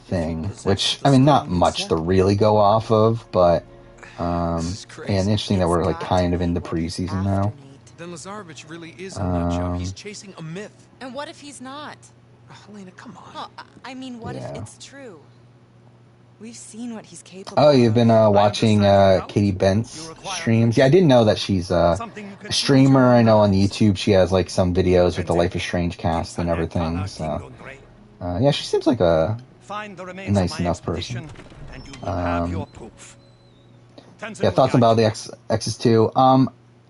thing, which I mean not much to really go off of, but and interesting that we're like kind of in the preseason now. Then Lazarevich really is a nut job. He's chasing a myth. And what if he's not? Helena, come on. Well, I mean, what if it's true? We've seen what he's capable Oh, you've of. been watching Katie Bent's streams? Yeah, I didn't know that she's a streamer. I know on YouTube she has like some videos with the Life is Strange cast and everything. So, yeah, she seems like a nice enough person. Yeah, thoughts about the X's 2.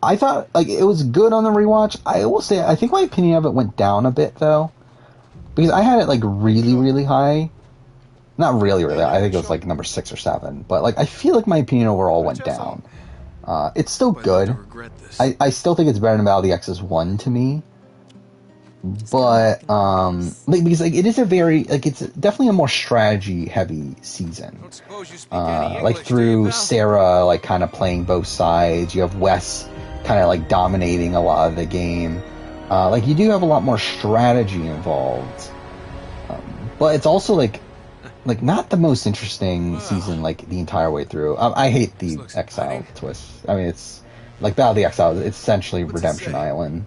I thought like it was good on the rewatch. I will say I think my opinion of it went down a bit though, because I had it like really, really high. Not really, really. I think it was like number 6 or 7. But like I feel like my opinion overall went down. It's still But I good. regret this. I still think it's better than Battle of the Exes 1 to me. But because like it is a very like it's definitely a more strategy heavy season. Don't suppose you speak any Like English, do you, through pal? Sarah like kind of playing both sides. You have Wes kind of like dominating a lot of the game. Like you do have a lot more strategy involved. But it's also like not the most interesting season like the entire way through. I hate the looks Exile exciting. twist. I mean it's like Battle of the Exile. It's essentially What's it Redemption say? Island.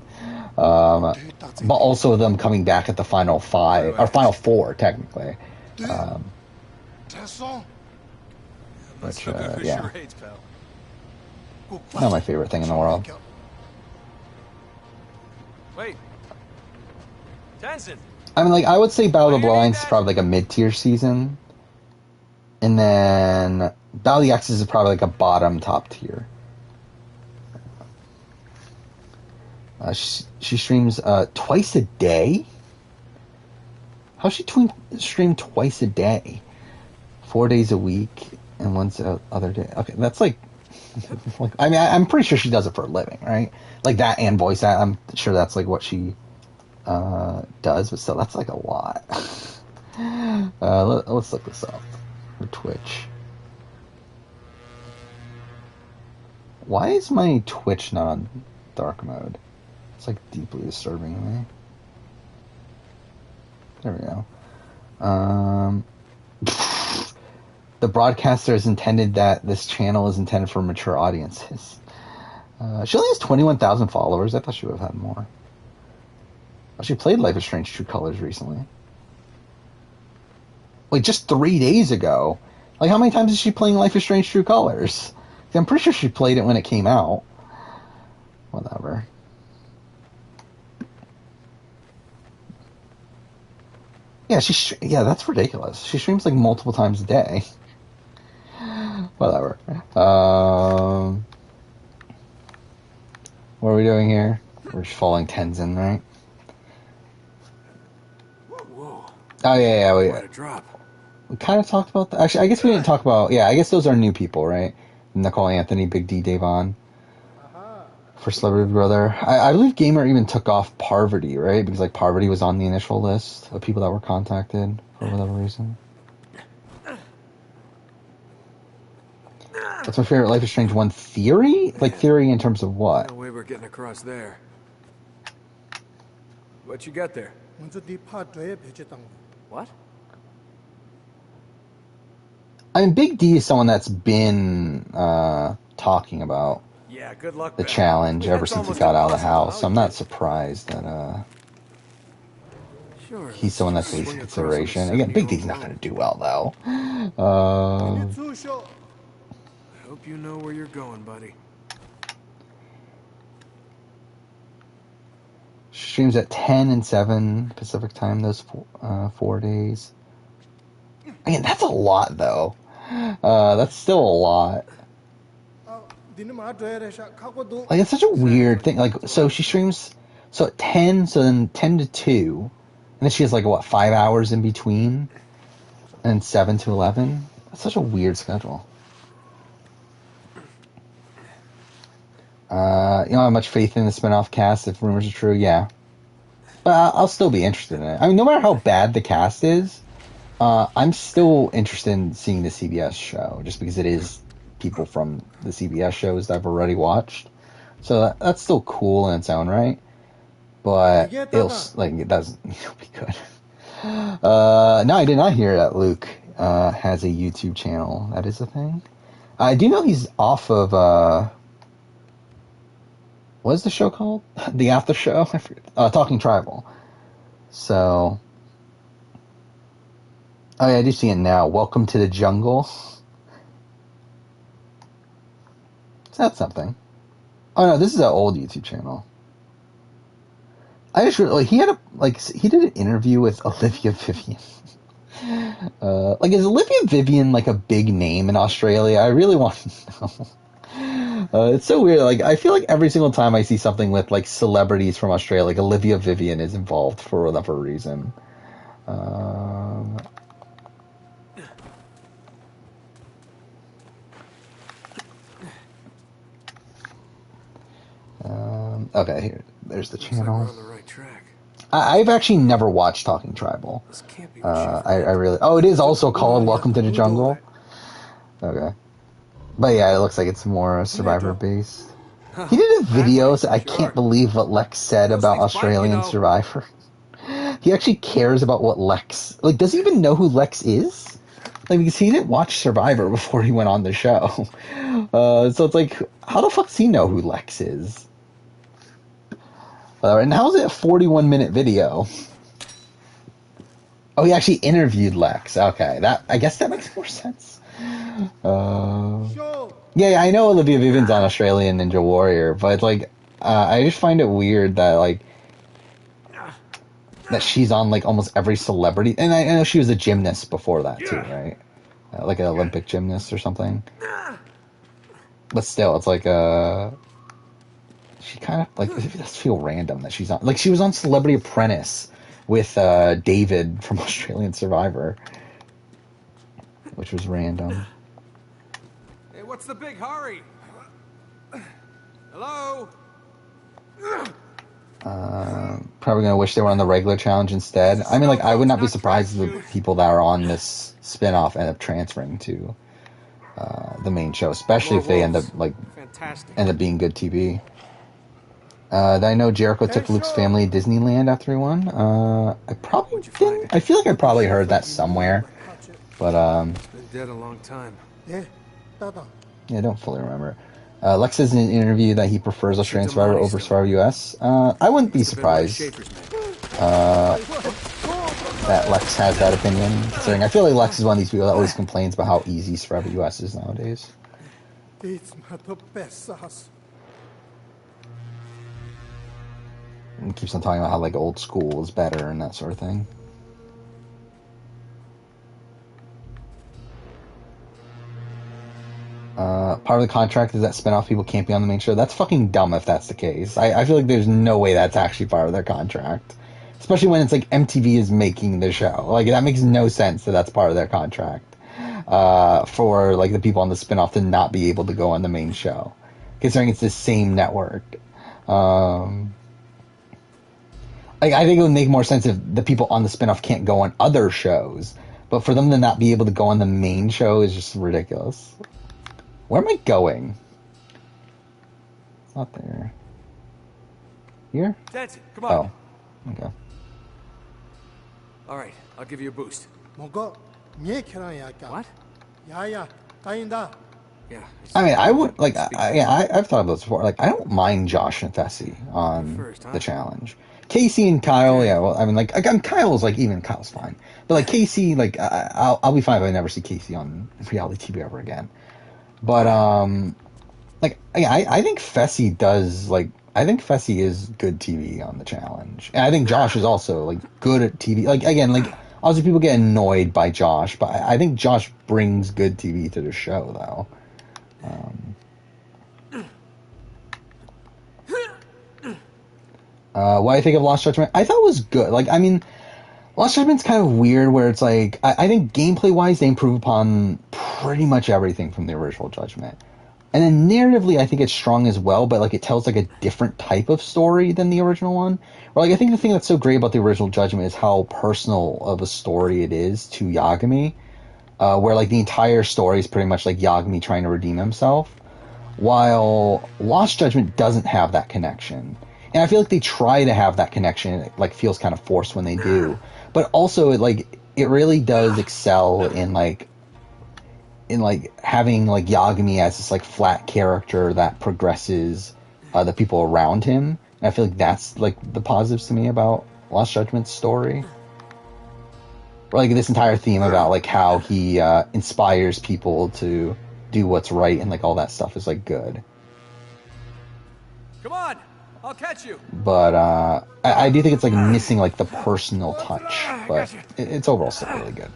But also them coming back at the final five or final four technically. Not Which so good with yeah, charades, pal. not my favorite thing in the world. Wait. Tenzin! I mean, like I would say Battle of the Blinds is probably like a mid-tier season, and then Battle of the X's is probably like a bottom top tier. She streams twice a day. How's she stream twice a day? 4 days a week and once the other day. Okay, that's like I mean, I'm pretty sure she does it for a living, right? Like that and voice act. I'm sure that's like what she does, but still, that's like a lot. Let's look this up for Twitch. Why is my Twitch not on dark mode? It's like deeply disturbing me. There we go. The broadcaster has intended that this channel is intended for mature audiences. She only has 21,000 followers. I thought she would have had more. She played Life is Strange True Colors recently. Like, just 3 days ago. Like, how many times is she playing Life is Strange True Colors? I'm pretty sure she played it when it came out. Whatever. Yeah, yeah, that's ridiculous. She streams like multiple times a day. Whatever. What are we doing here? We're just following Tenzin, right? Whoa. Oh yeah. What a drop. We kind of talked about that. Actually, I guess we didn't talk about. Yeah, I guess those are new people, right? Nicole Anthony, Big D, Davon. For Celebrity Brother. I believe Gamer even took off Parvati, right? Because like Parvati was on the initial list of people that were contacted for whatever reason. What's my favorite Life is Strange 1 theory? Like theory in terms of what? No way we're getting across there. What you got there? What? I mean, Big D is someone that's been talking about Yeah, good luck. the challenge ever since he got out of the house. So I'm not surprised that he's someone that's facing consideration. Again, Big D's not going to do well though. I hope you know where you're going, buddy. Streams at 10 and 7 Pacific time those 4 days. Again, that's a lot though. That's still a lot. Like it's such a weird thing. Like so she streams so at 10, so then 10 to 2, and then she has like what 5 hours in between, and 7 to 11. That's such a weird schedule. You don't have much faith in the spinoff cast if rumors are true, yeah. But I'll still be interested in it. I mean, no matter how bad the cast is, I'm still interested in seeing the CBS show, just because it is people from the CBS shows that I've already watched. So that's still cool in its own right. But it'll be good. No, I did not hear that Luke has a YouTube channel. That is a thing. I do know he's off of what is the show called? The After Show? I forget. Talking Tribal. So, oh yeah, I do see it now. Welcome to the Jungle. Is that something? Oh no, this is an old YouTube channel. I just really, he did an interview with Olivia Vivian. Is Olivia Vivian like a big name in Australia? I really want to know. It's so weird. Like, I feel like every single time I see something with like celebrities from Australia, like Olivia Vivian is involved for whatever reason. Okay, here. There's the channel. We're on the right track. I've actually never watched Talking Tribal. This can't be I really... Oh, it is also called Welcome to the Jungle? Okay. But yeah, it looks like it's more Survivor-based. He did a video, so I can't believe what Lex said about Australian Survivor. He actually cares about what Lex... Like, does he even know who Lex is? Like, because he didn't watch Survivor before he went on the show. So it's like, how the fuck does he know who Lex is? And how is it a 41-minute video? Oh, he actually interviewed Lex. Okay, I guess that makes more sense. Yeah, I know Olivia Vivian's on Australian Ninja Warrior, but like, I just find it weird that like that she's on like almost every celebrity, and I know she was a gymnast before that too, right? Like an Olympic gymnast or something. But still, it's like she kind of like it does feel random that she's on. Like she was on Celebrity Apprentice with David from Australian Survivor, which was random. What's the big hurry? Hello? Probably gonna wish they were on the regular challenge instead. I mean, like, I would not be surprised if the people that are on this spin-off end up transferring to the main show, especially if they end up being good TV. I know Jericho took Luke's family to Disneyland after he won. I probably didn't. I feel like I probably heard that somewhere, but been dead a long time. Yeah, I don't fully remember. Lex says in an interview that he prefers Australian Survivor over Survivor US. I wouldn't be surprised that Lex has that opinion, considering I feel like Lex is one of these people that always complains about how easy Survivor US is nowadays. And keeps on talking about how like old school is better and that sort of thing. Part of the contract is that spinoff people can't be on the main show. That's fucking dumb if that's the case. I feel like there's no way that's actually part of their contract. Especially when it's like MTV is making the show. Like, that makes no sense that that's part of their contract. For like the people on the spinoff to not be able to go on the main show. Considering it's the same network. I think it would make more sense if the people on the spinoff can't go on other shows. But for them to not be able to go on the main show is just ridiculous. Where am I going? It's not there. Here? That's it. Come on. Oh, okay. All right, I'll give you a boost. What? What? Yeah. Yeah. I mean, I would like. I've thought about this before. Like, I don't mind Josh and Fessy on the challenge. Casey and Kyle, yeah. Well, I mean, like, Kyle's like even Kyle's fine, but like Casey, like I'll be fine if I never see Casey on reality TV ever again. But like, I think Fessy does like. I think Fessy is good TV on the challenge, and I think Josh is also like good at TV. Like, again, like obviously people get annoyed by Josh, but I think Josh brings good TV to the show, though. What I think of Lost Judgment, I thought it was good. Like, I mean, Lost Judgment's kind of weird, where it's like I think gameplay-wise they improve upon pretty much everything from the original Judgment. And then narratively, I think it's strong as well, but like it tells like a different type of story than the original one. Or like I think the thing that's so great about the original Judgment is how personal of a story it is to Yagami, where like the entire story is pretty much like Yagami trying to redeem himself, while Lost Judgment doesn't have that connection. And I feel like they try to have that connection, and it like feels kind of forced when they do. But also, it really does excel in having like Yagami as this like flat character that progresses the people around him. And I feel like that's like the positives to me about Lost Judgment's story. Or like this entire theme about like how he inspires people to do what's right and like all that stuff is like good. Come on, I'll catch you. But I do think it's like missing like the personal touch, but it's overall still really good.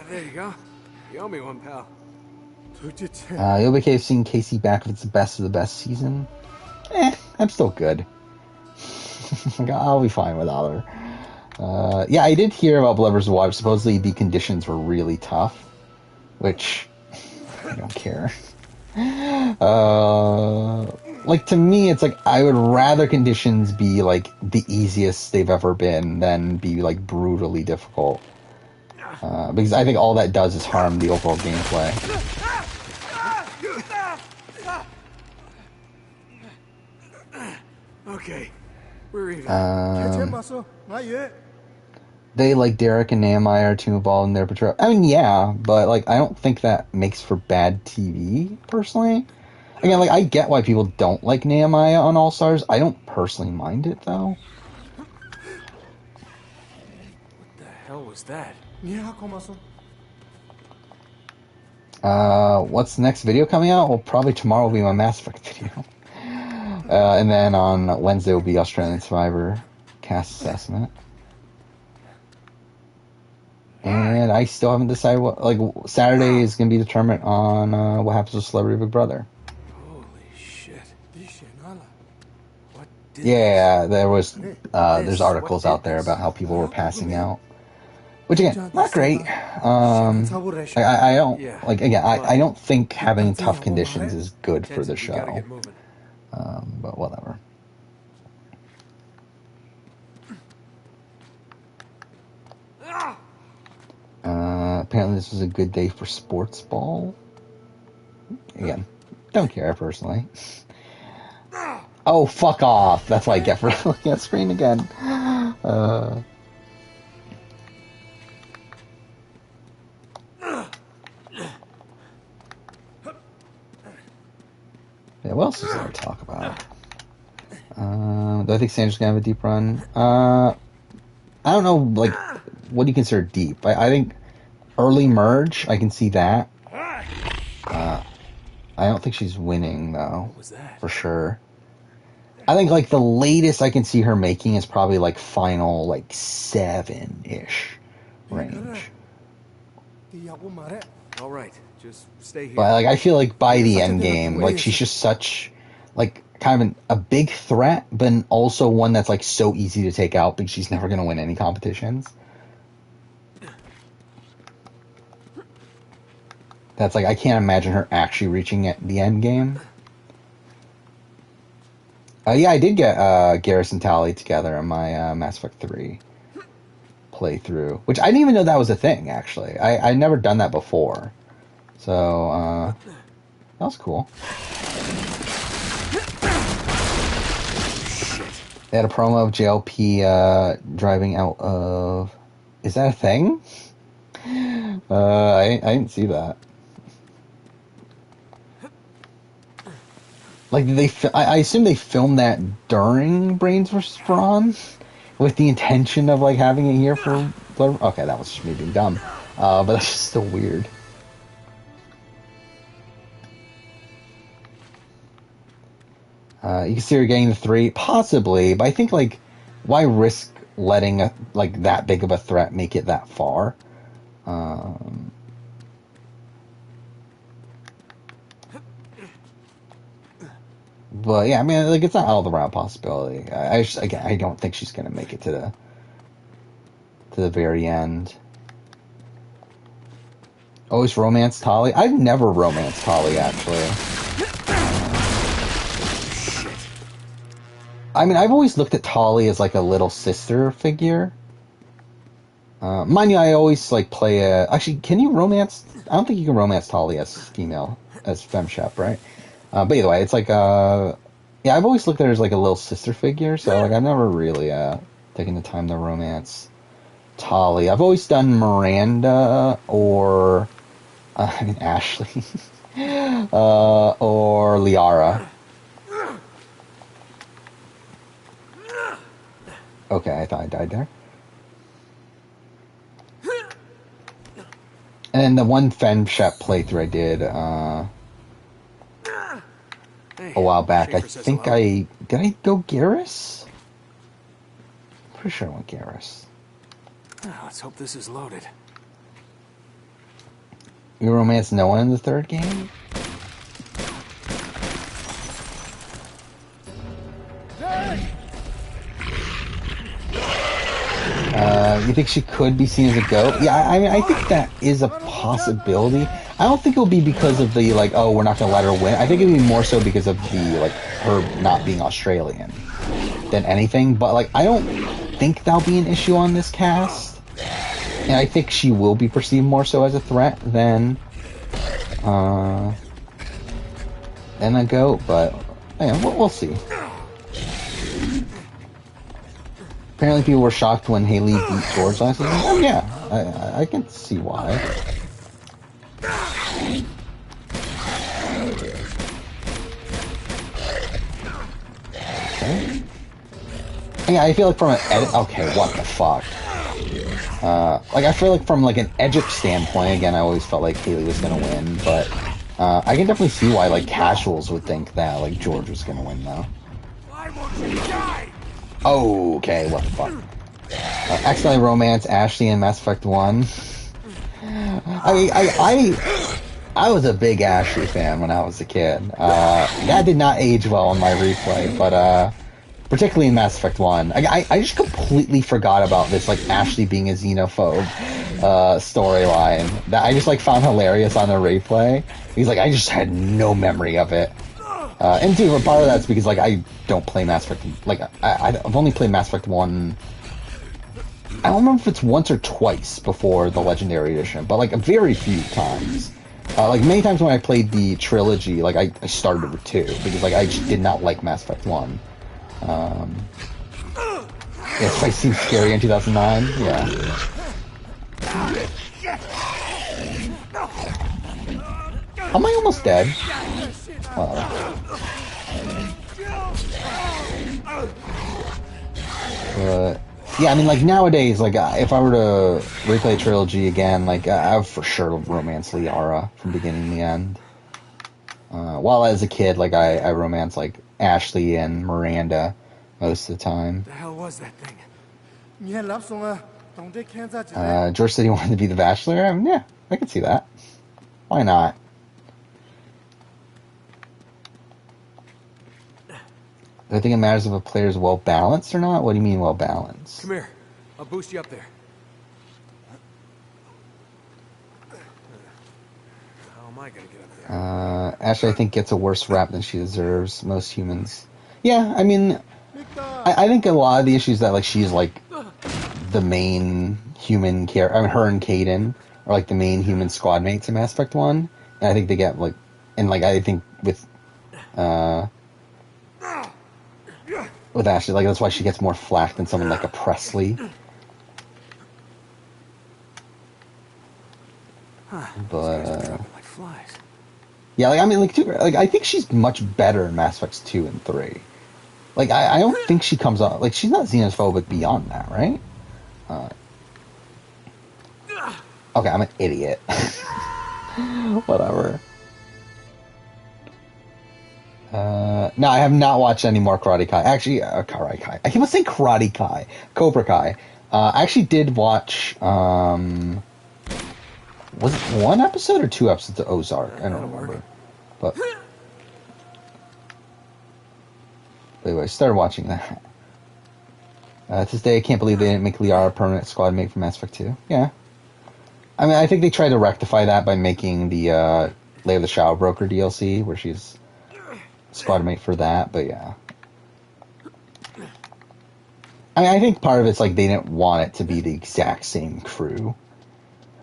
There you go. You owe me one, pal. You'll be okay seeing Casey back if it's the best of the best season. I'm still good. I'll be fine without her. Yeah, I did hear about Blood vs. Wild. Supposedly the conditions were really tough, which I don't care. like, to me, it's like, I would rather conditions be, like, the easiest they've ever been than be, like, brutally difficult. Because I think all that does is harm the overall gameplay. Okay, we're even. Not yet. They, like, Derek and Nehemiah are too involved in their patrol. I mean, yeah, but, like, I don't think that makes for bad TV, personally. Again, like, I get why people don't like Nehemiah on All Stars. I don't personally mind it, though. What the hell was that? What's the next video coming out? Well, probably tomorrow will be my Mass Effect video. And then on Wednesday will be Australian Survivor cast assessment. And I still haven't decided what, like, Saturday is going to be determined on what happens with Celebrity Big Brother. Holy shit. What did Yeah, there was, there's articles out there about how people were passing out. Which, again, not great. I don't, like, again, I don't think having tough conditions is good for the show. But whatever. Apparently this was a good day for sports ball. Again, don't care personally. Oh, fuck off. That's what I get for looking at the screen again. Yeah, what else is there to talk about? Do I think Sandra's gonna have a deep run? I don't know, like, what do you consider deep? I think early merge, I can see that. I don't think she's winning, though. What was that? For sure. I think, like, the latest I can see her making is probably, like, final, like, 7-ish range. All right, just stay here. But, like, I feel like by the end game, like, she's just such, like, kind of a big threat, but also one that's, like, so easy to take out because she's never going to win any competitions. That's, like, I can't imagine her actually reaching at the end game. Yeah, I did get Garrus and Tali together in my Mass Effect 3 playthrough, which I didn't even know that was a thing, actually. I'd never done that before. So, that was cool. They had a promo of JLP driving out of... Is that a thing? I didn't see that. Like, I assume they filmed that during Brains vs. Brawn? With the intention of, like, having it here for... Okay, that was just me being dumb. But that's just still weird. You can see her getting the 3, possibly, but I think, like, why risk letting, like, that big of a threat make it that far? But, yeah, I mean, like, it's not out of the realm of possibility. I don't think she's going to make it to the very end. Always romance Tali? I've never romanced Tali, actually. I mean, I've always looked at Tali as, like, a little sister figure. Mind you, I always, like, play a... Actually, can you romance... I don't think you can romance Tali as female, as femshep, right? But either way, it's like, yeah, I've always looked at her as, like, a little sister figure, so, like, I've never really, taken the time to romance Tali. I've always done Miranda, or... I mean, Ashley. Or Liara. Okay, I thought I died there. And then the one femshep playthrough I did a while back, I think did I go Garrus? Pretty sure I went Garrus. Let's hope this is loaded. You romance no one in the third game? You think she could be seen as a goat? Yeah, I mean, I think that is a possibility. I don't think it'll be because of the, like, oh, we're not gonna let her win. I think it'll be more so because of the, like, her not being Australian than anything. But, like, I don't think that'll be an issue on this cast. And I think she will be perceived more so as a threat than a goat. But, yeah, we'll see. Apparently people were shocked when Haley beat George last season. Oh, yeah, I can see why. Okay. Yeah, I feel like from an okay, what the fuck? Like, I feel like from, like, an Edgic standpoint, again, I always felt like Haley was gonna win, but, I can definitely see why, like, casuals would think that, like, George was gonna win, though. Why won't you die? Oh, okay, what the fuck? Accidentally romance Ashley in Mass Effect 1. I was a big Ashley fan when I was a kid. That did not age well on my replay, but, particularly in Mass Effect 1. I just completely forgot about this, like, Ashley being a xenophobe, storyline. That I just, like, found hilarious on the replay. He's like, I just had no memory of it. And dude, part of that's because, like, I don't play Mass Effect, like, I've only played Mass Effect 1, I don't remember if it's once or twice before the Legendary Edition, but, like, very few times. Like, many times when I played the trilogy, like, I started with 2, because, like, I just did not like Mass Effect 1. Yeah, this fight seemed scary in 2009, yeah. Am I almost dead? Yeah, I mean, like, nowadays, like, if I were to replay Trilogy again, like, I would for sure romance Liara from beginning to end. While as a kid, like, I romanced, like, Ashley and Miranda most of the time. The hell was that thing? George said he wanted to be the Bachelor. Yeah, I can see that. Why not? Do I think it matters if a player is well balanced or not? What do you mean well balanced? Come here. I'll boost you up there. How am I gonna get up there? Ashley, I think, gets a worse rap than she deserves. Most humans. Yeah, I mean, I think a lot of the issues that, like, she's, like, the main human character. I mean, her and Caden are, like, the main human squad mates in Mass Effect 1. And I think they get, like, and, like, I think with Ashley, like, that's why she gets more flack than someone like a Presley. But, yeah, like, I mean, like, I think she's much better in Mass Effects 2 and 3. Like, I don't think she comes off, like, she's not xenophobic beyond that, right? Okay, I'm an idiot. Whatever. No, I have not watched any more Karate Kai. Actually, Karate Kai. I keep on saying Karate Kai. Cobra Kai. I actually did watch, was it 1 episode or 2 episodes of Ozark? I don't remember. But anyway, I started watching that. To this day, I can't believe they didn't make Liara a permanent squad mate for Mass Effect 2. Yeah. I mean, I think they tried to rectify that by making the Leia the Shadow Broker DLC, where she's squad mate for that, but yeah. I mean, I think part of it's, like, they didn't want it to be the exact same crew.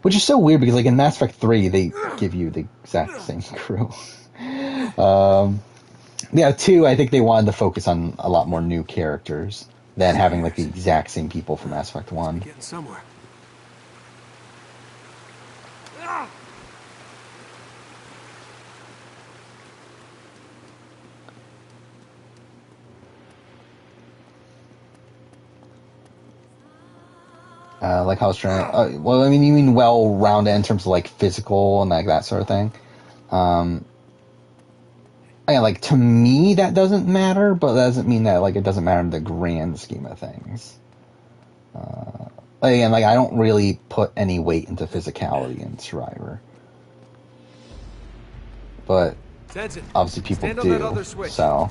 Which is so weird, because, like, in Mass Effect 3, they give you the exact same crew. Yeah, 2, I think they wanted to focus on a lot more new characters than having, like, the exact same people from Mass Effect 1. Getting somewhere. Like how it's trying. Well, I mean, you mean well-rounded in terms of, like, physical and, like, that sort of thing. Yeah, like, to me, that doesn't matter, but that doesn't mean that, like, it doesn't matter in the grand scheme of things. Again, like, I don't really put any weight into physicality in Survivor. But obviously people do, so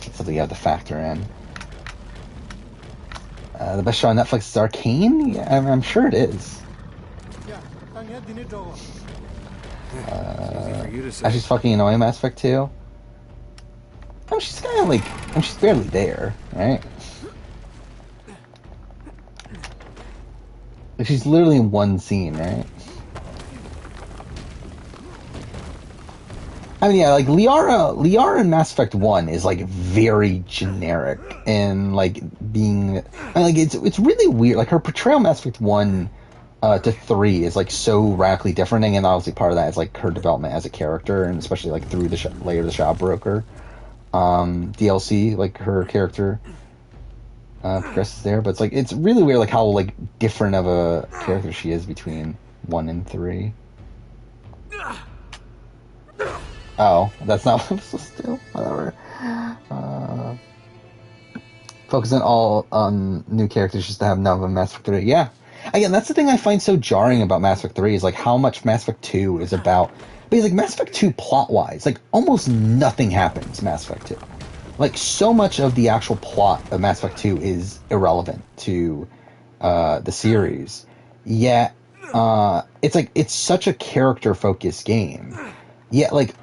it's something you have to factor in. The best show on Netflix is Arcane? Yeah, I'm sure it is. Easy for you to say. She's fucking annoying in Mass Effect 2. Oh, she's kind of like, she's barely there, right? Like, she's literally in one scene, right? I mean, yeah, like Liara in Mass Effect 1 is like very generic and like being, I mean, like it's really weird. Like her portrayal in Mass Effect 1 to 3 is like so radically different, and obviously part of that is like her development as a character, and especially like through the later the Shop Broker DLC, like her character progresses there. But it's like it's really weird, like how like different of a character she is between 1 and 3. Oh, that's not what I'm supposed to do. Whatever. Focusing all on new characters just to have none of them Mass Effect 3. Yeah. Again, that's the thing I find so jarring about Mass Effect 3 is like how much Mass Effect 2 is about. Because like Mass Effect 2 plot-wise, like almost nothing happens in Mass Effect 2. Like so much of the actual plot of Mass Effect 2 is irrelevant to the series. Yet, it's like it's such a character-focused game. Yet, like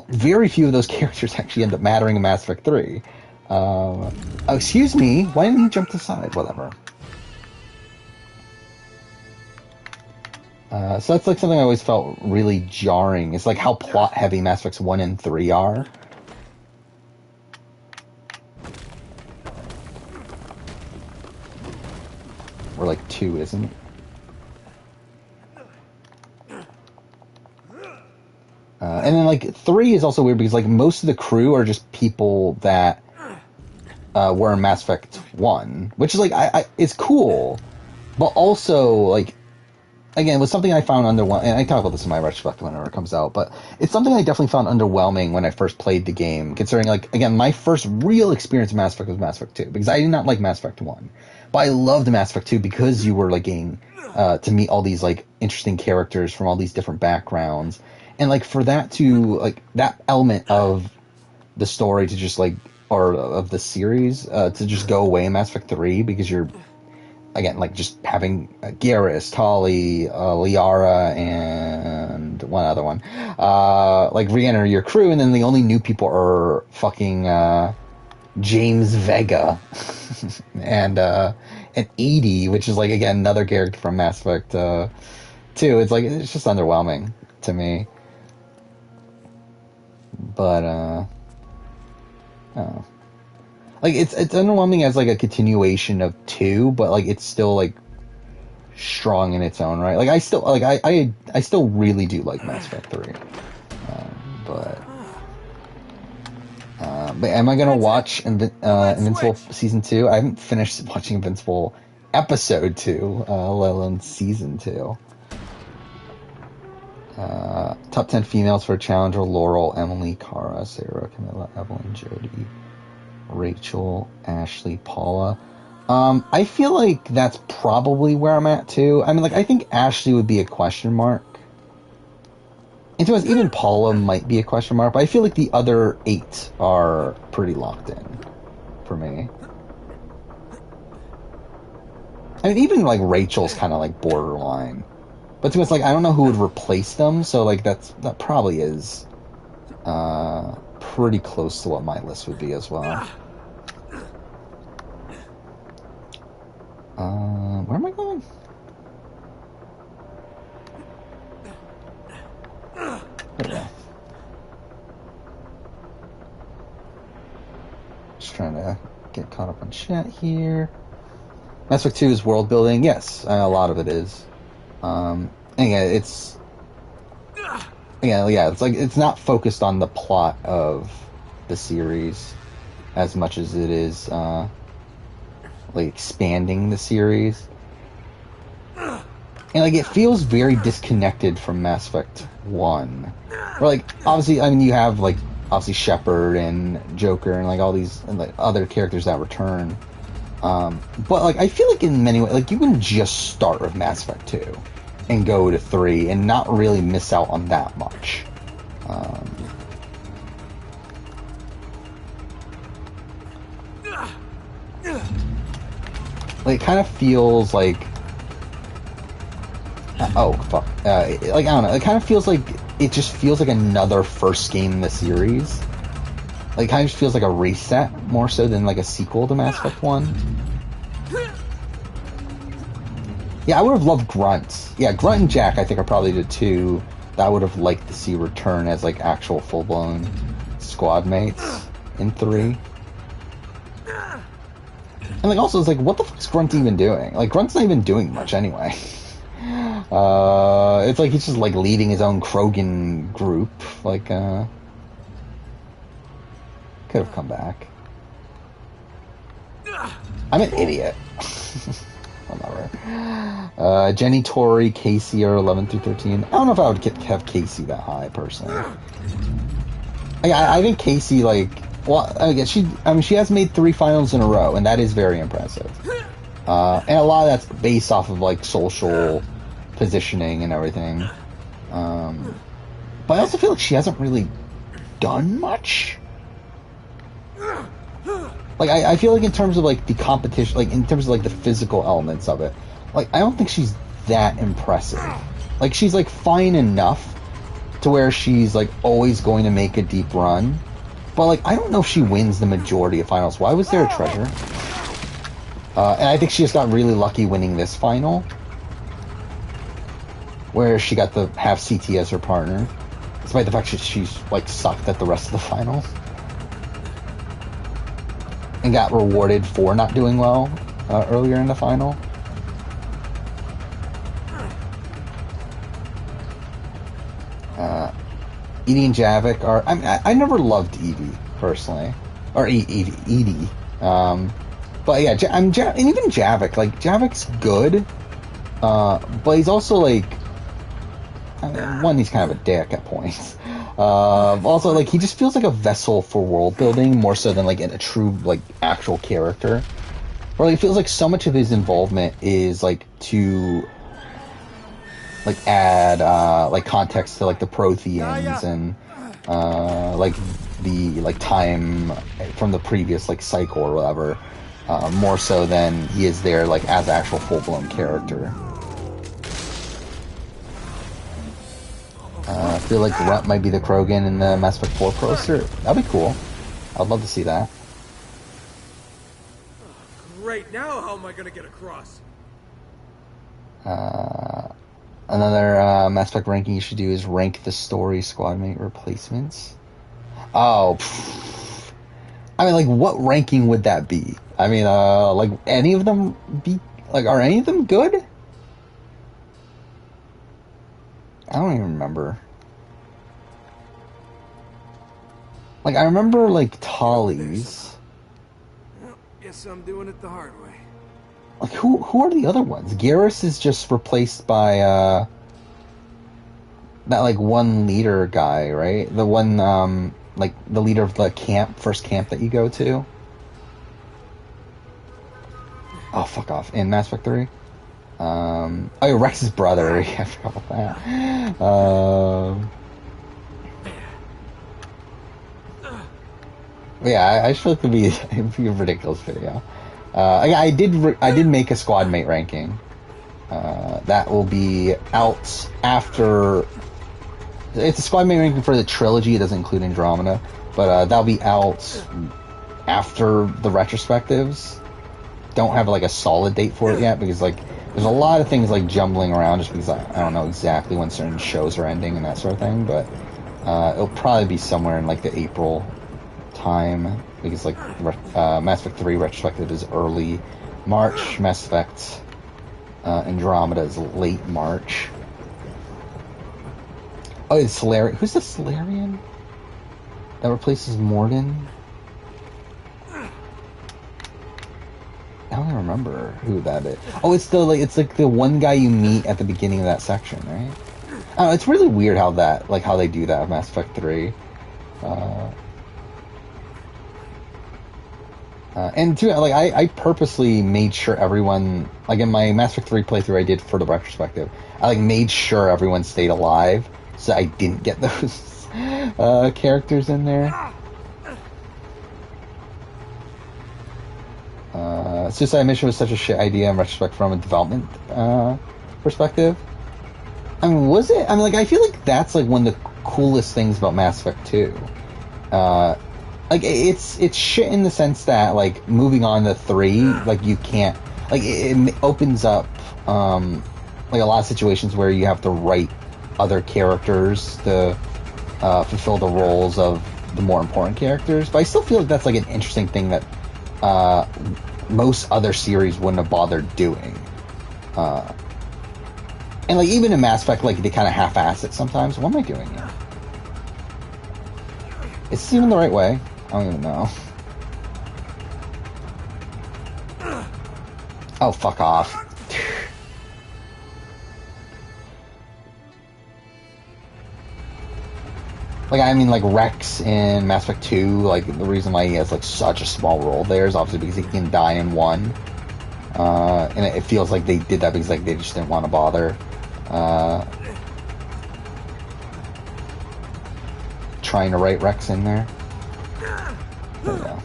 very few of those characters actually end up mattering in Mass Effect 3. Oh, excuse me, why didn't you jump to the side? Whatever. So that's like something I always felt really jarring. It's like how plot heavy Mass Effects 1 and 3 are. Or like 2 isn't. And then like 3 is also weird because like most of the crew are just people that were in Mass Effect 1, which is like it's cool, but also like again, it was something I found underwhelming, and I talk about this in my retrospective whenever it comes out, but it's something I definitely found underwhelming when I first played the game, considering like again my first real experience with Mass Effect was Mass Effect 2, because I did not like Mass Effect 1, but I loved Mass Effect 2 because you were like getting to meet all these like interesting characters from all these different backgrounds. And like for that to like that element of the story to just like or of the series to just go away in Mass Effect 3 because you're again like just having Garrus, Tali, Liara, and one other one like re-enter your crew, and then the only new people are fucking James Vega and Edie, which is like again another character from Mass Effect 2. It's like it's just underwhelming to me. But oh. Like it's underwhelming as like a continuation of 2, but like it's still like strong in its own right. Like I still like I still really do like Mass Effect 3. But am I gonna watch Invincible season 2? I haven't finished watching Invincible episode 2, let alone season 2. Top 10 females for Challenger: Laurel, Emily, Cara, Sarah, Camilla, Evelyn, Jody, Rachel, Ashley, Paula. I feel like that's probably where I'm at too. I mean, like I think Ashley would be a question mark. And to us, even Paula might be a question mark, but I feel like the other 8 are pretty locked in for me. I mean, even like Rachel's kind of like borderline. But to us, like, I don't know who would replace them, so, like, that probably is pretty close to what my list would be as well. Where am I going? Okay. Just trying to get caught up on chat here. Mass Effect 2 is world building. Yes, a lot of it is. And yeah, it's like it's not focused on the plot of the series as much as it is like expanding the series. And like it feels very disconnected from Mass Effect 1. Where like obviously I mean you have like obviously Shepard and Joker and like all these and like other characters that return. But like I feel like in many ways like you can just start with Mass Effect 2 and go to 3 and not really miss out on that much. Like it kind of feels like like I don't know, it kind of feels like it just feels like another first game in the series. Like, it kind of just feels like a reset more so than like a sequel to Mass Effect 1. Yeah, I would have loved Grunt. Yeah, Grunt and Jack, I think, are probably the two that I would have liked to see return as like actual full-blown squad mates in 3. And like also, it's like, what the fuck is Grunt even doing? Like, Grunt's not even doing much anyway. It's like he's just like leading his own Krogan group. Like, could have come back. I'm an idiot. Whatever. Jenny, Tori, Casey are 11 through 13. I don't know if I would have Casey that high personally. I think Casey, like, well, I guess she has made 3 finals in a row, and that is very impressive. And a lot of that's based off of like social positioning and everything. But I also feel like she hasn't really done much. Like, I feel like in terms of like the competition, like in terms of like the physical elements of it, like I don't think she's that impressive. Like, she's like fine enough to where she's like always going to make a deep run, but like I don't know if she wins the majority of finals. Why was there a treasure? And I think she just got really lucky winning this final, where she got to have CT as her partner, despite the fact that she's like sucked at the rest of the final. And got rewarded for not doing well earlier in the final. Edie and Javik are... I never loved Evie, personally. Or Edie. But yeah, and even Javik. Like, Javik's good. But he's also, like... one, he's kind of a dick at points. Also, like, he just feels like a vessel for world building more so than like a true like actual character. Or like, it feels like so much of his involvement is like to like add like context to like the Protheans and like the like time from the previous like cycle or whatever, more so than he is there like as actual full blown character. I feel like Grunt might be the Krogan in the Mass Effect 4 poster. That'd be cool. I'd love to see that. Great, now how am I gonna get across? Another Mass Effect ranking you should do is rank the story squad mate replacements. Oh, I mean, like, what ranking would that be? I mean, like, any of them be, like, are any of them good? I don't even remember. Like, I remember, like, Tali's. Well, guess I'm doing it the hard way. Like, who are the other ones? Garrus is just replaced by, that, like, one leader guy, right? The one, like, the leader of the camp, first camp that you go to. Oh, fuck off. In Mass Effect 3? Oh, yeah, Rex's brother. Yeah, I forgot about that. Yeah, I just feel like it'd be a ridiculous video. I did make a squad mate ranking. That will be out after. It's a squad mate ranking for the trilogy. It doesn't include Andromeda, but that'll be out after the retrospectives. Don't have like a solid date for it yet because like there's a lot of things like jumbling around just because I don't know exactly when certain shows are ending and that sort of thing. But it'll probably be somewhere in like the April time because like Mass Effect 3 retrospective is early March. Mass Effect Andromeda is late March. Oh, it's Solarian. Who's the Solarian that replaces Morden? I don't even remember who that is. Oh, it's like the one guy you meet at the beginning of that section, right? I don't know, it's really weird how they do that with Mass Effect 3. And too, like I purposely made sure everyone, like in my Mass Effect 3 playthrough I did for the retrospective, I like made sure everyone stayed alive so I didn't get those characters in there. Suicide Mission was such a shit idea in retrospect from a development perspective. I mean, was it? I mean, like, I feel like that's like one of the coolest things about Mass Effect 2. Like, it's shit in the sense that, like, moving on to 3, like, you can't... Like, it opens up, like, a lot of situations where you have to write other characters to fulfill the roles of the more important characters. But I still feel like that's, like, an interesting thing that most other series wouldn't have bothered doing. And, like, even in Mass Effect, like, they kind of half-ass it sometimes. What am I doing here? Is this even the right way? I don't even know. Oh, fuck off. Like, I mean, like, Rex in Mass Effect 2, like, the reason why he has, like, such a small role there is obviously because he can die in 1. And it feels like they did that because, like, they just didn't want to bother trying to write Rex in there. There we go.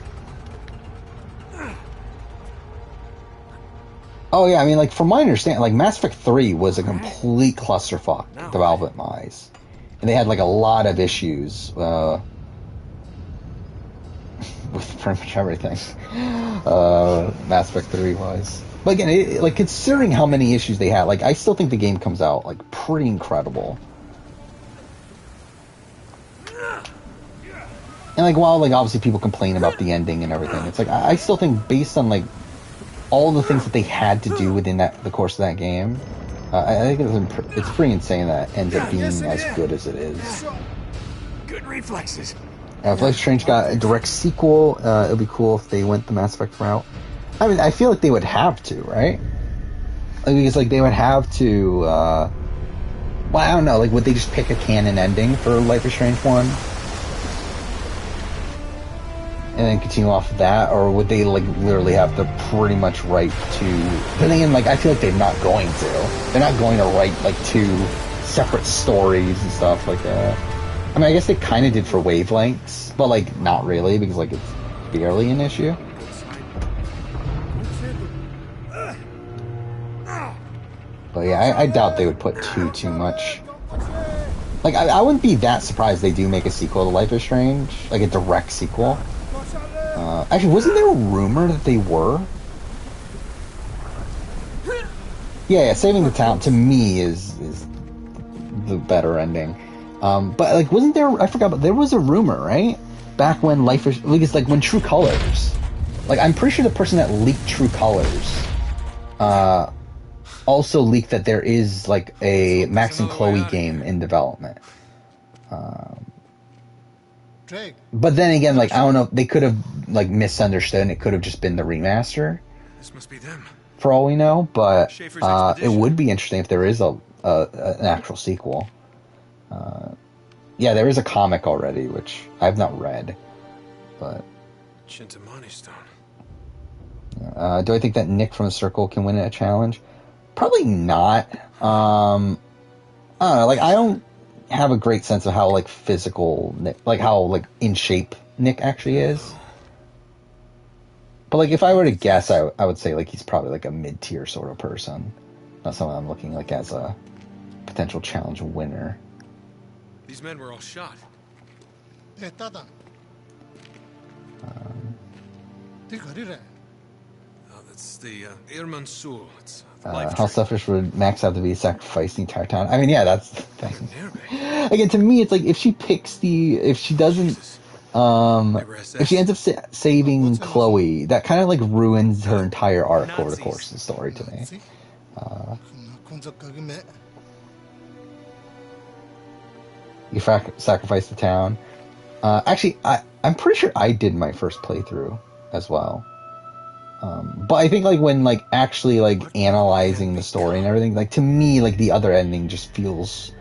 Oh yeah, I mean, like, from my understanding, like, Mass Effect 3 was a complete clusterfuck development-wise. And they had, like, a lot of issues with pretty much everything. Mass Effect 3 was. But again, like, considering how many issues they had, like, I still think the game comes out, like, pretty incredible. And, like, while, like, obviously people complain about the ending and everything, it's like, I still think based on, like, all the things that they had to do within the course of that game, I think it's pretty insane that it ends up being as good as it is. Good reflexes. If Life is Strange got a direct sequel, it would be cool if they went the Mass Effect route. I mean, I feel like they would have to, right? Like, because, like, they would have to, well, I don't know, like, would they just pick a canon ending for Life is Strange 1? And then continue off of that? Or would they, like, literally have to pretty much write two... But then again, like, I feel like they're not going to. They're not going to write, like, two separate stories and stuff like that. I mean, I guess they kind of did for Wavelengths, but, like, not really, because, like, it's barely an issue. But yeah, I doubt they would put too much. Like, I wouldn't be that surprised they do make a sequel to Life is Strange, like a direct sequel. Actually, wasn't there a rumor that they were? Yeah, Saving the Town to me is the better ending. But like, wasn't there? I forgot, but there was a rumor, right? Back when Life is, like when True Colors, like I'm pretty sure the person that leaked True Colors, also leaked that there is like a Max and Chloe game in development. But then again, like I don't know, they could have like misunderstood, and it could have just been the remaster. This must be them. For all we know, but it would be interesting if there is an actual sequel. Yeah, there is a comic already, which I've not read, but. Chintamani Stone. Do I think that Nick from the Circle can win a challenge? Probably not. I don't know. Like, I don't have a great sense of how like physical Nick, like how like in shape Nick actually is. But like, if I were to guess, I would say like he's probably like a mid-tier sort of person, not someone I'm looking like as a potential challenge winner. These men were all shot. That's the Irman Sul. It's how selfish would Max have to be sacrificed the entire town? I mean, yeah, that's the thing. Again, to me, it's like if she doesn't, if she ends up saving Chloe, that kind of like ruins her entire arc over the course of the story to me. You sacrifice the town. Actually, I'm pretty sure I did my first playthrough as well. But I think like when like actually like analyzing the story and everything, like to me like the other ending just feels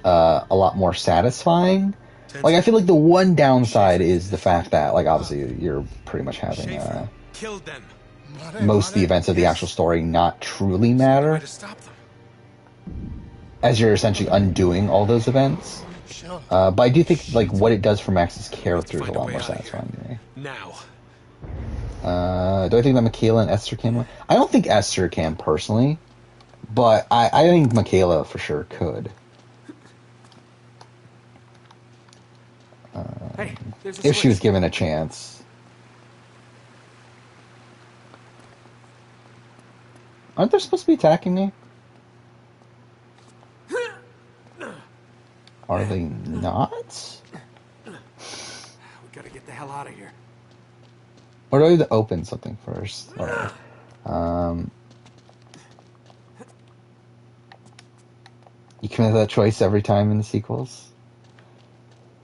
a lot more satisfying. Like I feel like the one downside is the fact that like obviously you're pretty much having most of the events of the actual story not truly matter, as you're essentially undoing all those events. But I do think like what it does for Max's character is a lot more satisfying to me. Now. Do I think that Michaela and Esther can win? I don't think Esther can personally, but I think Michaela for sure could. if she was given a chance. Aren't they supposed to be attacking me? Are they not? We gotta get the hell out of here. Or do I need to open something first? Alright. You can make that choice every time in the sequels?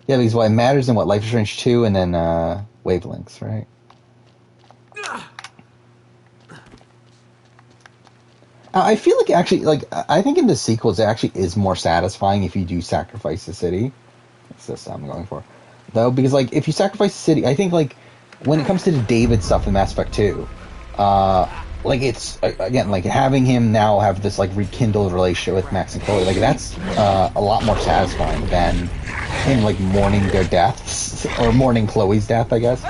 Yeah, because what matters in what Life is Strange 2 and then Wavelengths, right? I feel like actually, like, I think in the sequels it actually is more satisfying if you do sacrifice the city. That's this I'm going for. Though, because, like, if you sacrifice the city, I think, like, when it comes to the David stuff in Mass Effect 2, like, it's, again, like, having him now have this, like, rekindled relationship with Max and Chloe, like, that's a lot more satisfying than him, like, mourning their deaths, or mourning Chloe's death, I guess.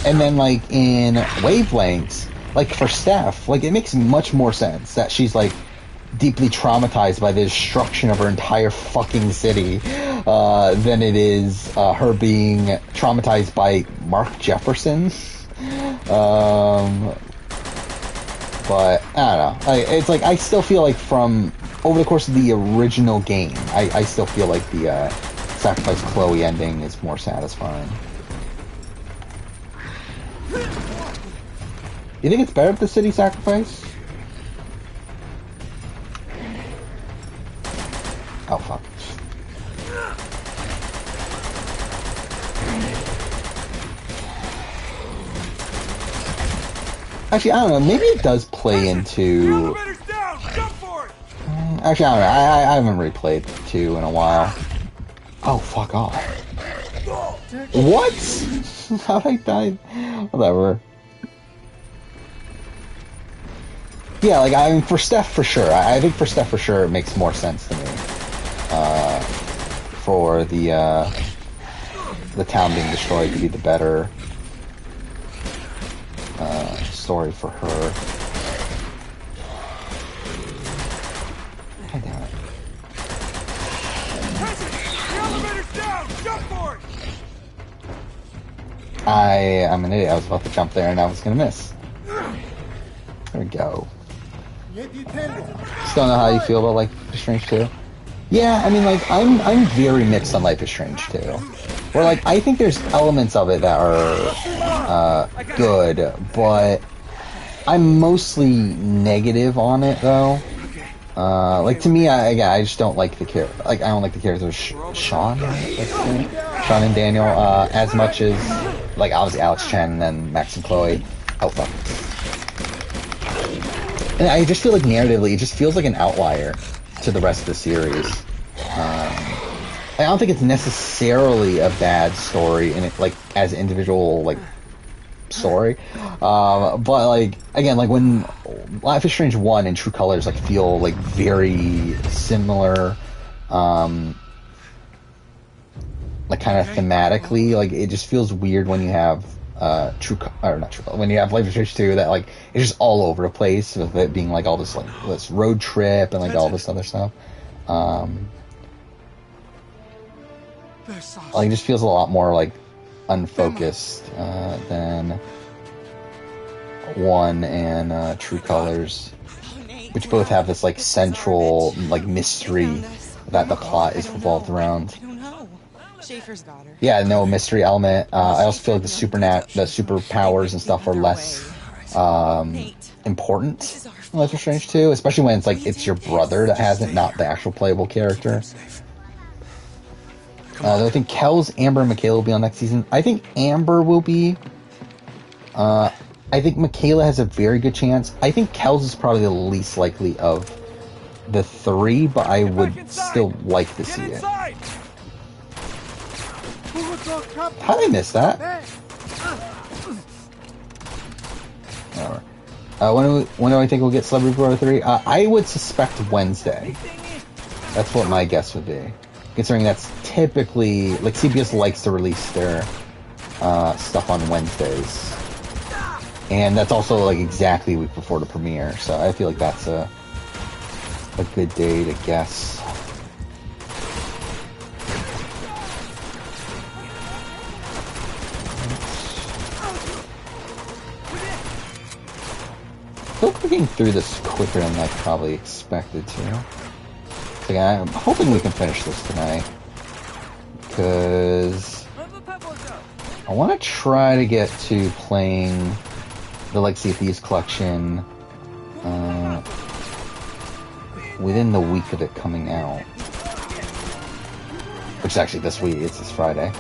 And then, like, in Wavelengths, like, for Steph, like, it makes much more sense that she's, like, deeply traumatized by the destruction of her entire fucking city than it is her being traumatized by Mark Jefferson. But, I don't know. It's like, I still feel like from, over the course of the original game, I still feel like the Sacrifice Chloe ending is more satisfying. You think it's better if the city sacrifice? Oh, fuck. Actually, I don't know. Maybe it does play into... Actually, I don't know. I haven't really played 2 in a while. Oh, fuck off. What? How'd I die? Whatever. Yeah, like, I mean, for Steph, for sure. I think for Steph, for sure, it makes more sense to me. For the town being destroyed to be the better story for her. God damn it. The elevator's down! Jump for it! I'm an idiot. I was about to jump there and I was gonna miss. There we go. Still know how you feel about Life is Strange 2? Yeah, I mean, like, I'm very mixed on Life is Strange 2. Where, like, I think there's elements of it that are good, but I'm mostly negative on it, though. Like, to me, I just don't like the character. Like, I don't like the characters of Sean, Sean and Daniel, as much as, like, obviously Alex Chen and then Max and Chloe. Oh, fuck. And I just feel like narratively, it just feels like an outlier to the rest of the series. I don't think it's necessarily a bad story in it, like, as an individual, like, story. But, like, again, like, when Life is Strange 1 and True Colors, like, feel, like, very similar, like, kind of thematically, like, it just feels weird when you have when you have Life is Strange 2 that, like, it's just all over the place with it being, like, all this, like, this road trip and, like, all this other stuff. Like, it just feels a lot more, like, unfocused than 1 and True Colors, which both have this, like, central, like, mystery that the plot is revolved around. Schaefer's got her. Yeah, no mystery element. I also feel like the superpowers and stuff are less important in Life is Strange 2, especially when it's like it's your brother that has it, not the actual playable character. I think Kel's, Amber, and Michaela will be on next season. I think Amber will be. I think Michaela has a very good chance. I think Kel's is probably the least likely of the 3, but I would still like to see it. How did I miss that? When do I think we'll get Celebrity Bro 3? I would suspect Wednesday. That's what my guess would be. Considering that's typically, like, CBS likes to release their stuff on Wednesdays. And that's also, like, exactly a week before the premiere. So I feel like that's a good day to guess. getting through this quicker than I probably expected to. So again, I'm hoping we can finish this tonight. Because I want to try to get to playing the Legacy of Thieves collection within the week of it coming out. Which is actually this week, it's this Friday.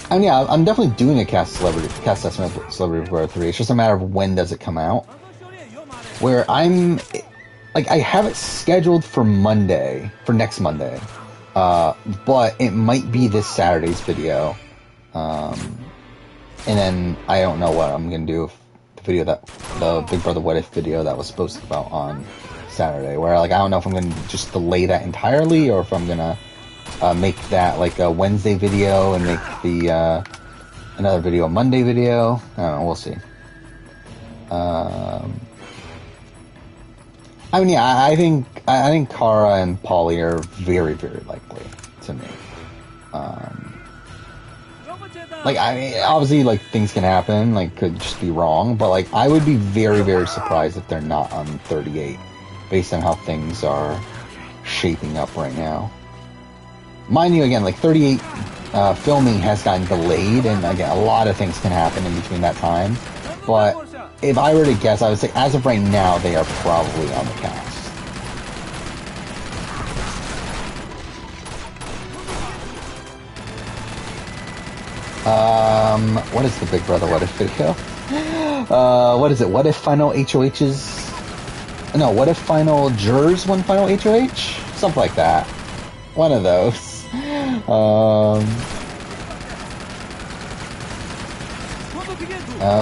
I mean, yeah, I'm definitely doing a cast estimate of Celebrity Bro 3. It's just a matter of when does it come out. Where I'm, like, I have it scheduled for Monday, for next Monday. But it might be this Saturday's video. And then I don't know what I'm gonna do with the video the Big Brother What If video that was supposed to come out on Saturday. Where, like, I don't know if I'm gonna just delay that entirely or if I'm gonna make that like a Wednesday video and make the another video a Monday video. I don't know, we'll see. I mean, yeah, I think Kara and Polly are very, very likely to me. Like, I mean, obviously, like, things can happen, like, could just be wrong, but, like, I would be very, very surprised if they're not on 38, based on how things are shaping up right now. Mind you, again, like, 38 filming has gotten delayed, and again, a lot of things can happen in between that time. But if I were to guess, I would say, as of right now, they are probably on the cast. What is the Big Brother What If video? What is it? What if final HOHs? No, what if final jurors won final HOH? Something like that. One of those.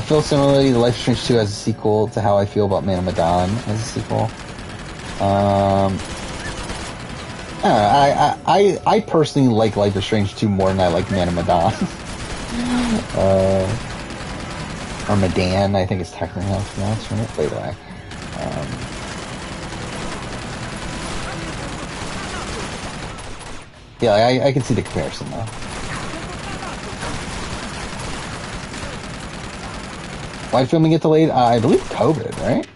Feel similarly, The Life is Strange 2 as a sequel to how I feel about Man of Medan as a sequel. I personally like Life is Strange 2 more than I like Man of Medan. Or Medan, I think it's technically how it's pronounced, right? But either way. Yeah, I can see the comparison though. Why did filming get delayed? I believe COVID, right?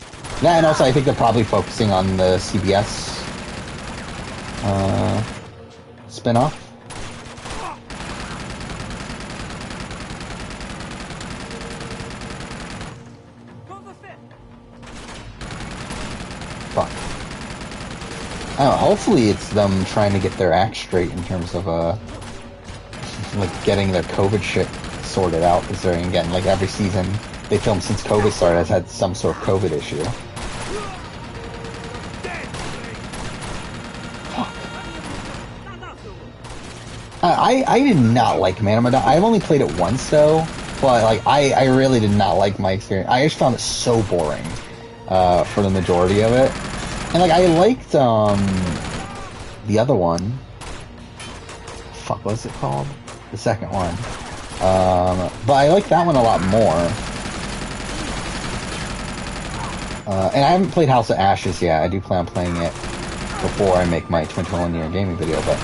Yeah, and also I think they're probably focusing on the CBS spinoff. Fuck. I don't know, hopefully it's them trying to get their act straight in terms of, like, getting their COVID shit sorted out, because they're, again, like, every season they filmed since COVID started has had some sort of COVID issue. I did not like Man of Medan. I've only played it once, though, but, like, I really did not like my experience. I just found it so boring, for the majority of it. And, like, I liked, the other one. Fuck, what's it called? The second one. But I like that one a lot more. And I haven't played House of Ashes yet. I do plan on playing it before I make my 21 year gaming video, but...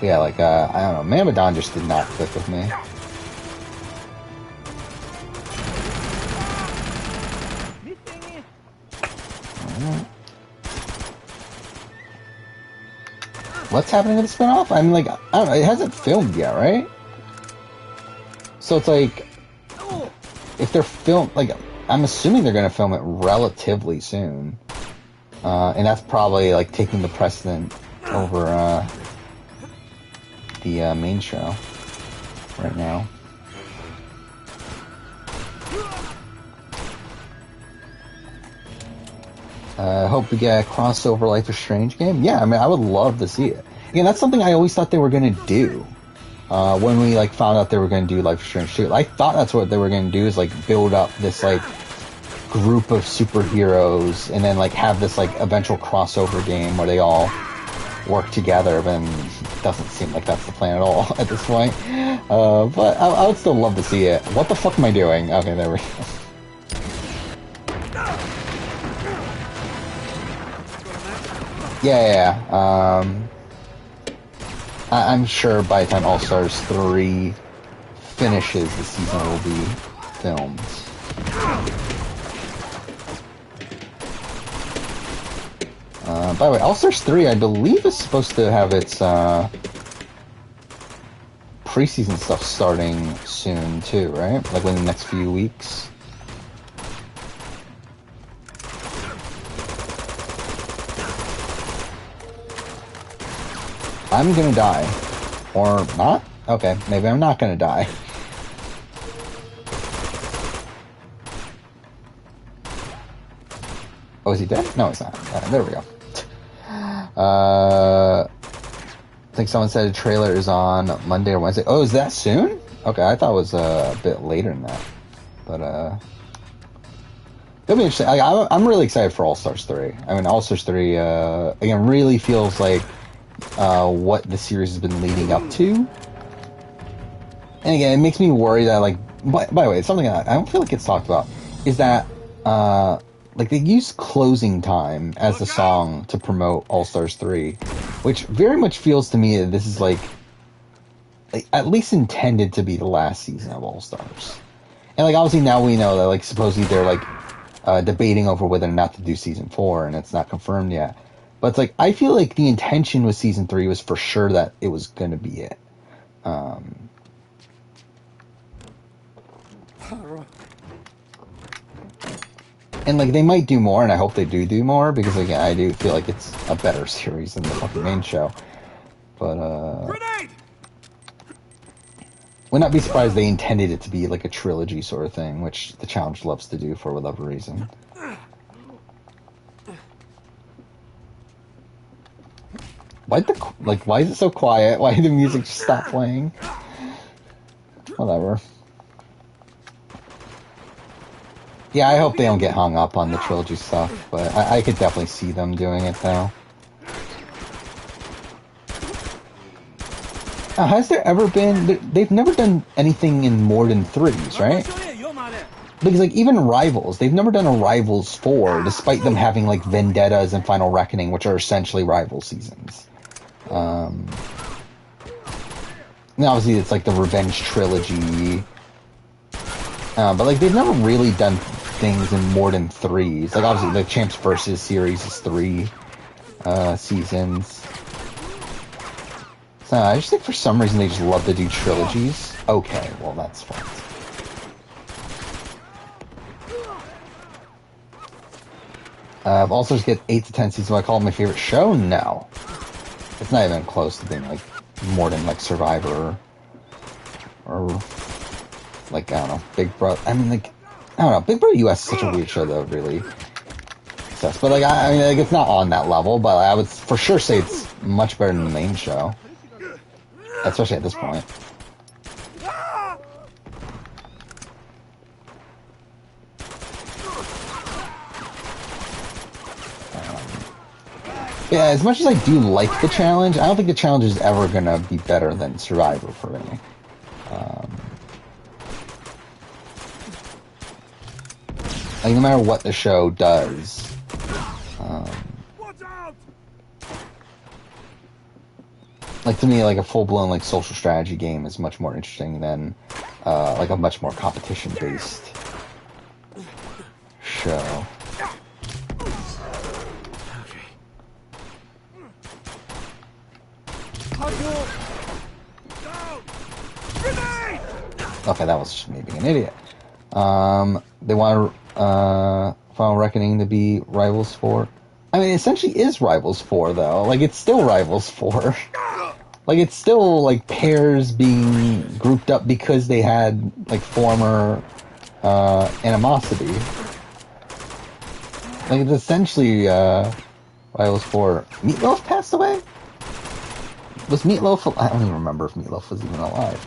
yeah, like, I don't know. Man of Medan just did not click with me. What's happening with the spinoff? I mean, like, I don't know, it hasn't filmed yet, right? So it's like, if they're like, I'm assuming they're gonna film it relatively soon. And that's probably, like, taking the precedent over, the, main show right now. I hope we get a crossover Life is Strange game. Yeah, I mean, I would love to see it. Again, that's something I always thought they were going to do. When we, like, found out they were going to do Life is Strange 2. I thought that's what they were going to do, is, like, build up this, like, group of superheroes and then, like, have this, like, eventual crossover game where they all work together, but it doesn't seem like that's the plan at all at this point. But I would still love to see it. What the fuck am I doing? Okay, there we go. Yeah. I'm sure by the time All-Stars 3 finishes, the season will be filmed. By the way, All-Stars 3, I believe, is supposed to have its preseason stuff starting soon, too, right? Like, within the next few weeks. I'm gonna die. Or not? Okay, maybe I'm not gonna die. Oh, is he dead? No, he's not. There we go. I think someone said a trailer is on Monday or Wednesday. Oh, is that soon? Okay, I thought it was a bit later than that. But, it'll be interesting. I'm really excited for All-Stars 3. I mean, All-Stars 3, again, really feels like what the series has been leading up to. And again, it makes me worry that, like, by the way, it's something I don't feel like it's talked about, is that, like, they use Closing Time as the song to promote All-Stars 3, which very much feels to me that this is, like at least intended to be the last season of All-Stars. And, like, obviously now we know that, like, supposedly they're, like, debating over whether or not to do Season 4, and it's not confirmed yet. But it's like, I feel like the intention with Season 3 was for sure that it was going to be it. And, like, they might do more, and I hope they do more, because, again, I do feel like it's a better series than the fucking main show. But, would not be surprised they intended it to be, like, a trilogy sort of thing, which the Challenge loves to do for whatever reason. Why is it so quiet? Why did the music just stop playing? Whatever. Yeah, I hope they don't get hung up on the trilogy stuff, but I could definitely see them doing it, though. Has there ever been... They've never done anything in more than 3s, right? Because, like, even Rivals, they've never done a Rivals 4, despite them having, like, Vendettas and Final Reckoning, which are essentially rival seasons. And obviously, it's, like, the Revenge Trilogy. But, like, they've never really done things in more than 3s. Like, obviously, the Champs vs. series is 3 seasons. So, I just think for some reason they just love to do trilogies. Okay, well, that's fine. I've also just get 8 to 10 seasons. Do I call it my favorite show? No. It's not even close to being, like, more than, like, Survivor or like, I don't know, Big Brother. I mean, like, I don't know. Big Brother US is such a weird show, though, really. But, like, I mean, like, it's not on that level, but I would for sure say it's much better than the main show. Especially at this point. Yeah, as much as I do like the challenge, I don't think the challenge is ever gonna be better than Survivor for me. Like, no matter what the show does, like, to me, like, a full-blown, like, social strategy game is much more interesting than, like, a much more competition-based show. Okay, that was just me being an idiot. They want Final Reckoning to be Rivals 4. I mean, it essentially is Rivals 4, though. Like, it's still Rivals 4. Like, it's still, like, pairs being grouped up because they had, like, former animosity. Like, it's essentially Rivals 4. Meatloaf passed away? Was Meatloaf... I don't even remember if Meatloaf was even alive.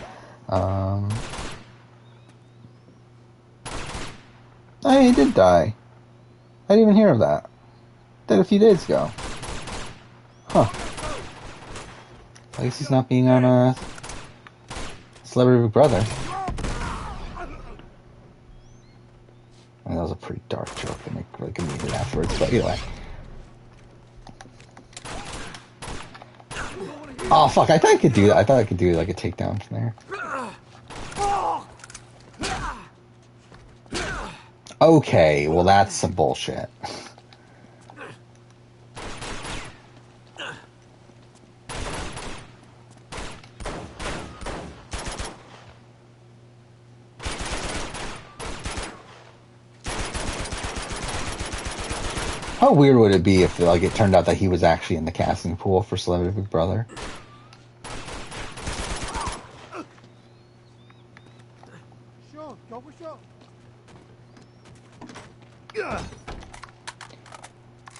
Oh, he did die. I didn't even hear of that. Died a few days ago. Huh. I guess he's not being on a Celebrity Big Brother. I mean, that was a pretty dark joke to make, like, immediately afterwards, but either way. Oh, fuck, I thought I could do that. I thought I could do, like, a takedown from there. Okay, well that's some bullshit. How weird would it be if like it turned out that he was actually in the casting pool for Celebrity Big Brother?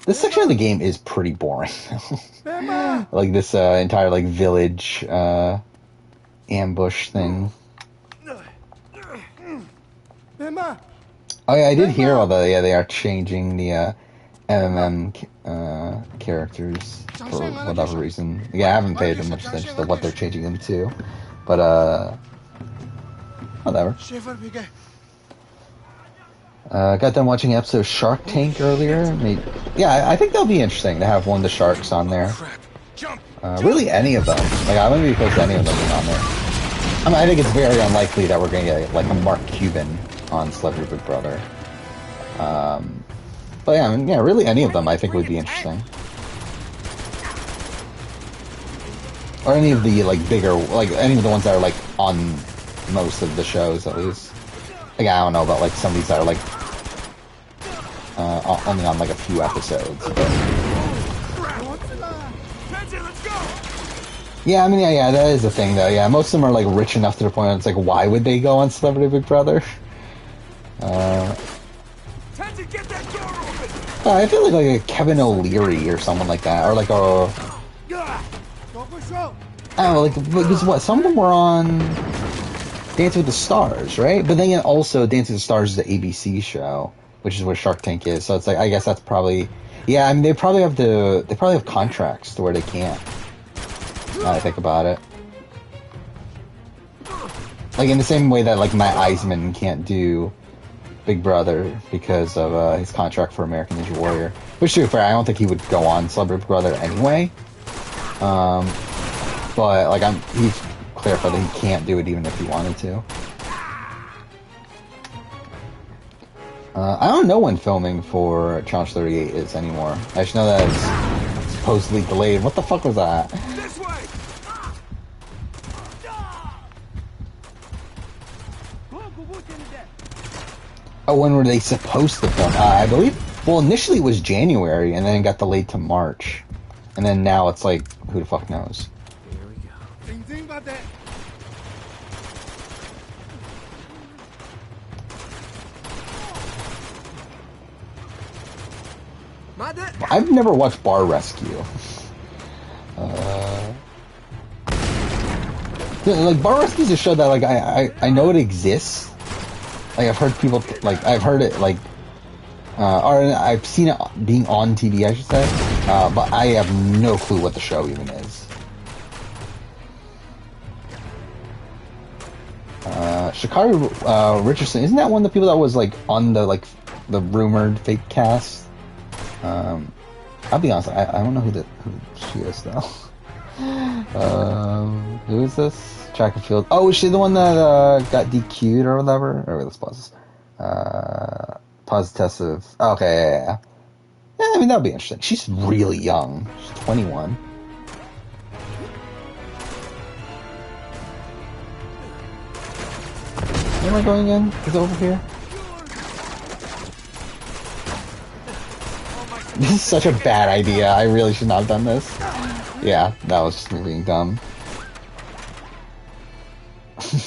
This section of the game is pretty boring. Like this entire like village ambush thing. Oh yeah, I did hear all the they are changing the MMM characters for whatever reason. Yeah, I haven't paid much attention to what they're changing them to, but whatever. Got done watching an episode of Shark Tank earlier. Yeah, I think that'll be interesting to have one of the sharks on there. Really, any of them. Like, I wouldn't be opposed to any of them being on there. I mean, I think it's very unlikely that we're going to get like a Mark Cuban on Celebrity Big Brother. But yeah, I mean, yeah, really any of them I think would be interesting. Or any of the like bigger, like any of the ones that are like on most of the shows at least. Like, I don't know about like some of these that are like only on like a few episodes. But... Yeah, I mean, yeah, that is a thing though. Yeah, most of them are like rich enough to the point where it's like, why would they go on Celebrity Big Brother? I feel like a Kevin O'Leary or someone like that, or like a. I don't know, like because what some of them were on Dance with the Stars, right? But then also Dance with the Stars is the ABC show, which is where Shark Tank is. So it's like I guess that's probably I mean they probably have contracts to where they can't. Now I think about it, like in the same way that like Matt Eisman can't do Big Brother because of his contract for American Ninja Warrior. Which to be fair, I don't think he would go on Celebrity Big Brother anyway. But like he's clarified that he can't do it even if he wanted to. I don't know when filming for Challenge 38 is anymore. I just know that it's supposedly delayed. What the fuck was that? This way. Oh, when were they supposed to film? I believe, well, initially it was January, and then it got delayed to March. And then now it's like, who the fuck knows? Here we go. I've never watched Bar Rescue. Like, Bar Rescue is a show that, like, I know it exists. Like, I've heard people, like, I've heard it, like, or I've seen it being on TV, I should say, but I have no clue what the show even is. Sha'Carri Richardson, isn't that one of the people that was, like, on the, like, the rumored fake cast? I'll be honest, I don't know who she is, though. Who is this? Track and field. Oh, is she the one that got DQ'd or whatever? Or wait, let's pause. Positive. Okay, yeah. Yeah, I mean, that would be interesting. She's really young. She's 21. Where am I going again? Is it over here? This is such a bad idea. I really should not have done this. Yeah, that was just me being dumb.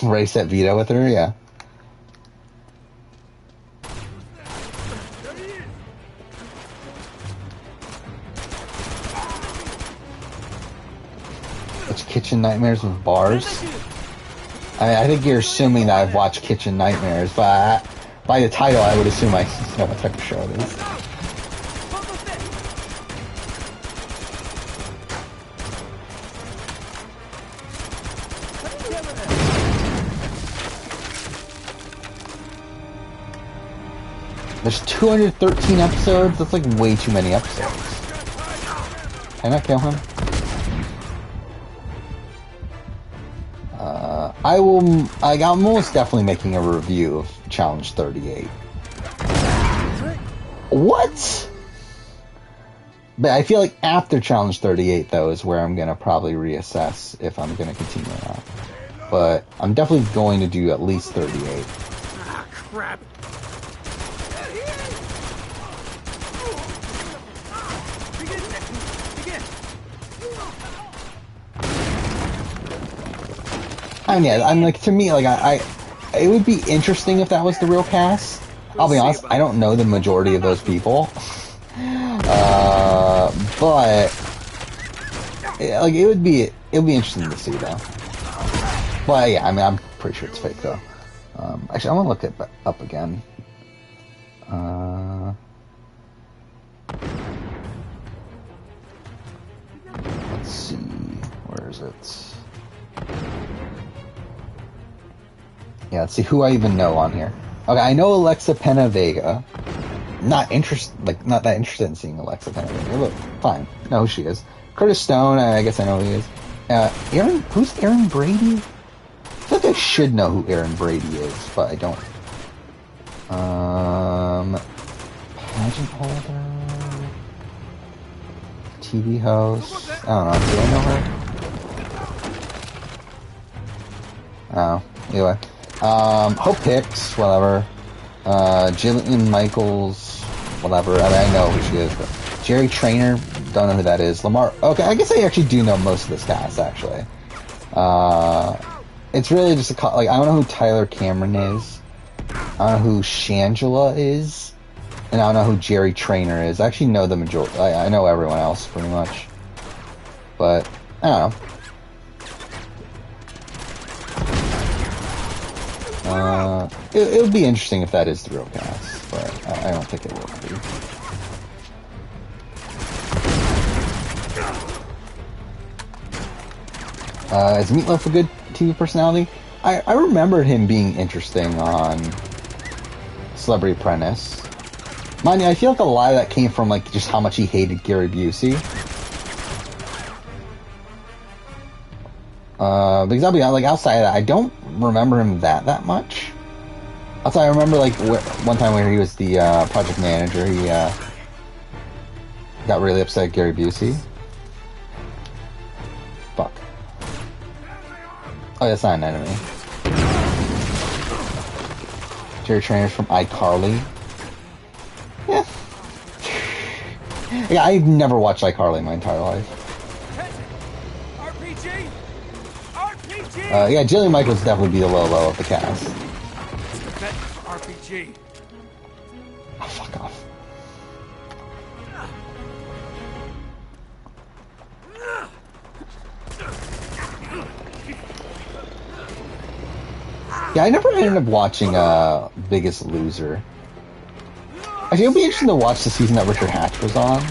Race at Vito with her, yeah. It's Kitchen Nightmares with bars. I mean, I think you're assuming that I've watched Kitchen Nightmares, but by the title, I would assume I know what type of show it is. There's 213 episodes? That's like way too many episodes. Can I kill him? I'm most definitely making a review of Challenge 38. What? But I feel like after Challenge 38, though, is where I'm going to probably reassess if I'm going to continue or not. But I'm definitely going to do at least 38. Ah, crap. I mean, yeah, I'm like, to me, like, it would be interesting if that was the real cast. I'll be honest, I don't know the majority of those people. But like, it would be interesting to see, though. But yeah, I mean, I'm pretty sure it's fake, though. Actually, I want to look it up again. Let's see, where is it? Yeah, let's see who I even know on here. Okay, I know Alexa Pena Vega. Not that interested in seeing Alexa Pena Vega, but fine. Know who she is. Curtis Stone, I guess I know who he is. Who's Aaron Brady? I feel like I should know who Aaron Brady is, but I don't. Pageant holder, TV host. I don't know. Do I know her? Oh, anyway. Hope Hicks, whatever. Jillian Michaels, whatever. I mean, I know who she is, but Jerry Trainer, don't know who that is. Lamar, okay, I guess I actually do know most of this cast, actually. It's really just like, I don't know who Tyler Cameron is. I don't know who Shangela is. And I don't know who Jerry Trainer is. I actually know the majority. I know everyone else, pretty much. But, I don't know. It would be interesting if that is the real cast, but I don't think it will be. Is Meatloaf a good TV personality? I remembered him being interesting on Celebrity Apprentice. Mind you, I feel like a lot of that came from like just how much he hated Gary Busey. Because I'll be honest, like, outside of that, I don't remember him that much. Also, I remember like one time where he was the project manager, he got really upset at Gary Busey. Fuck. Oh, that's not an enemy. Jerry Trainer's from iCarly. Yeah. Yeah, I've never watched iCarly in my entire life. Yeah, Jillian Michaels definitely be the low of the cast. RPG. Oh, fuck off. Yeah, I never ended up watching Biggest Loser. Actually, it'll be interesting to watch the season that Richard Hatch was on.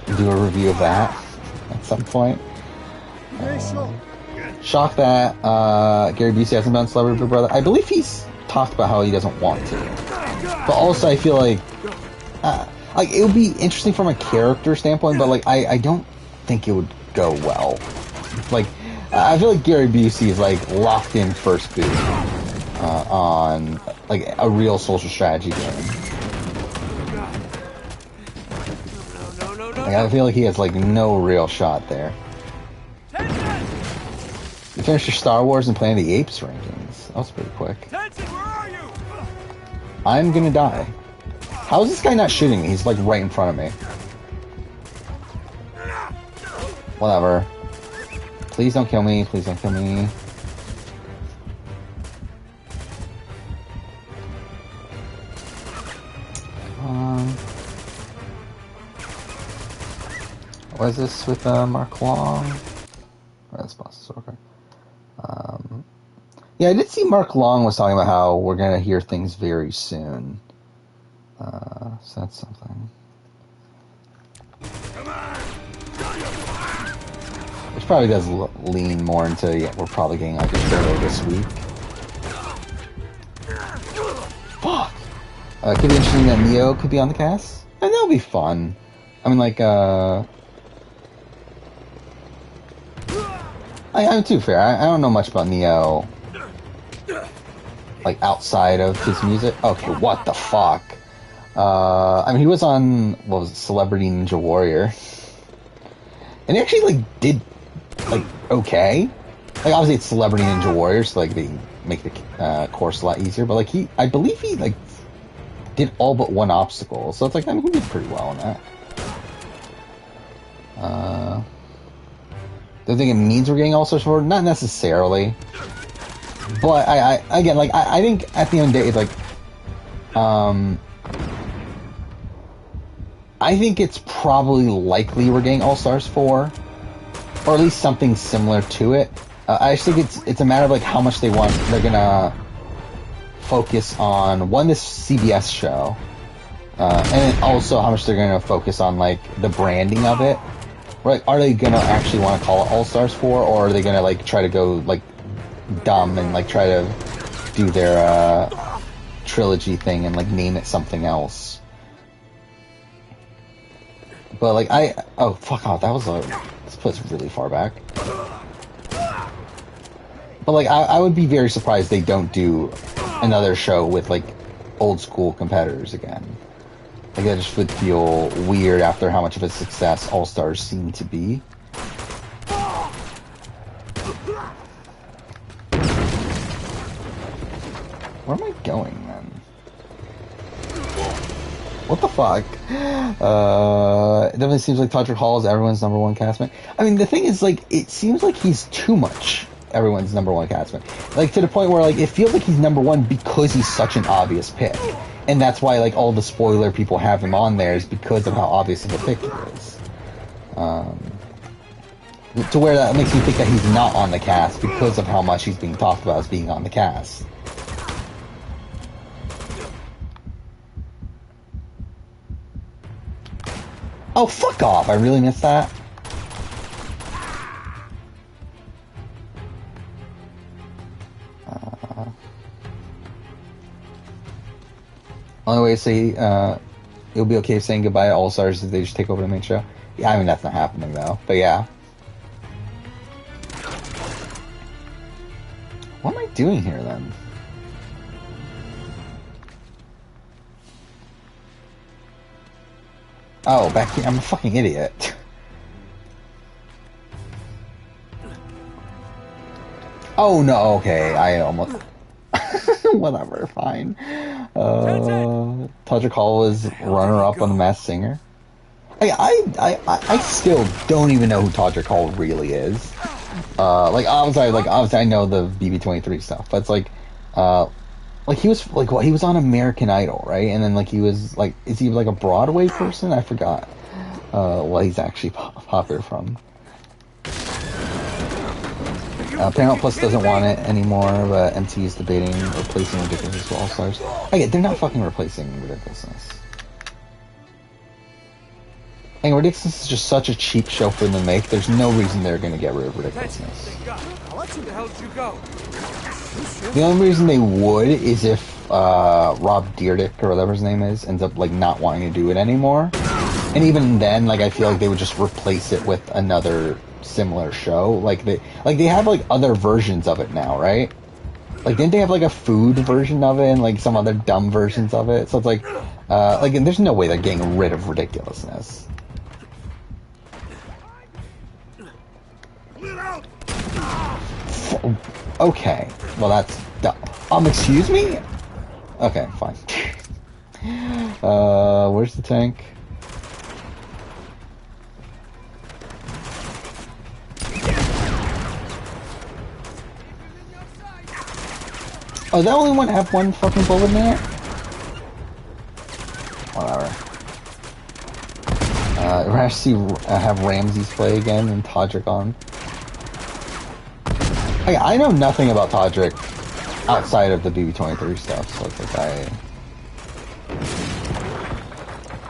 And do a review of that at some point. Shocked that Gary Busey hasn't done Celebrity Big Brother. I believe he's talked about how he doesn't want to. But also, I feel like it would be interesting from a character standpoint, but like I don't think it would go well. Like, I feel like Gary Busey is like locked in first boot on like a real social strategy game. Like, I feel like he has like no real shot there. You finished your Star Wars and Planet of the Apes rankings. That was pretty quick. I'm gonna die. How is this guy not shooting me? He's like right in front of me. Whatever. Please don't kill me. Please don't kill me. What is this with Mark Long? Oh, that's Boston Soccer. Yeah, I did see Mark Long was talking about how we're going to hear things very soon. So that's something. Which probably does lean more into, yeah, we're probably getting like a trailer this week. Fuck! Could be interesting that Neo could be on the cast. And that'll be fun. I mean, like, I'm too fair. I don't know much about Neo, like, outside of his music. Okay, what the fuck? I mean, he was on, what was it, Celebrity Ninja Warrior. And he actually, like, did, like, okay. Like, obviously it's Celebrity Ninja Warrior, so, like, they make the course a lot easier. But, like, I believe he, like, did all but one obstacle. So it's like, I mean, he did pretty well on that. Do I think it means we're getting All-Stars 4? Not necessarily. But, again, like, I think at the end of the day, it's like, I think it's probably likely we're getting All-Stars 4. Or at least something similar to it. I just think it's a matter of, like, how much they're gonna focus on, one, this CBS show, and then also how much they're gonna focus on, like, the branding of it. Like, are they gonna actually want to call it All-Stars 4, or are they gonna, like, try to go, like, dumb and, like, try to do their, trilogy thing and, like, name it something else? But, like, oh, fuck off, this puts really far back. But, like, I would be very surprised they don't do another show with, like, old school competitors again. Like, that just would feel weird after how much of a success All-Stars seem to be. Where am I going, then? What the fuck? It definitely seems like Todrick Hall is everyone's number one castmate. I mean, the thing is, like, it seems like he's too much everyone's number one castmate. Like, to the point where, like, it feels like he's number one because he's such an obvious pick. And that's why, like, all the spoiler people have him on there is because of how obvious of a pick he is. To where that makes me think that he's not on the cast because of how much he's being talked about as being on the cast. Oh, fuck off! I really missed that. Only way to say it'll be okay saying goodbye to All-Stars is they just take over the main show. Yeah, I mean, that's not happening, though. But yeah. What am I doing here, then? Oh, back here. I'm a fucking idiot. Oh, no, okay. I almost... Whatever, fine. Todrick Hall was runner-up on The Masked Singer. I still don't even know who Todrick Hall really is. Obviously I know the BB23 stuff, but it's like he was, like, what, he was on American Idol, right? And then, like, he was, like, is he, like, a Broadway person? I forgot, what he's actually popular from. Paramount Plus doesn't want it anymore, but MTV is debating replacing Ridiculousness with All-Stars. Okay, they're not fucking replacing Ridiculousness. And Ridiculousness is just such a cheap show for them to make, there's no reason they're gonna get rid of Ridiculousness. The only reason they would is if Rob Dyrdek, or whatever his name is, ends up, like, not wanting to do it anymore. And even then, like, I feel like they would just replace it with another similar show. Like, they have, like, other versions of it now, right? Like, didn't they have, like, a food version of it and, like, some other dumb versions of it? So it's like, there's no way they're getting rid of Ridiculousness. Okay, well, that's dumb. Excuse me? Okay, fine. Where's the tank? Oh, that only one have one fucking bullet in it? Whatever. We're actually have Ramses play again and Todrick on. I know nothing about Todrick outside of the BB23 stuff, so it's like I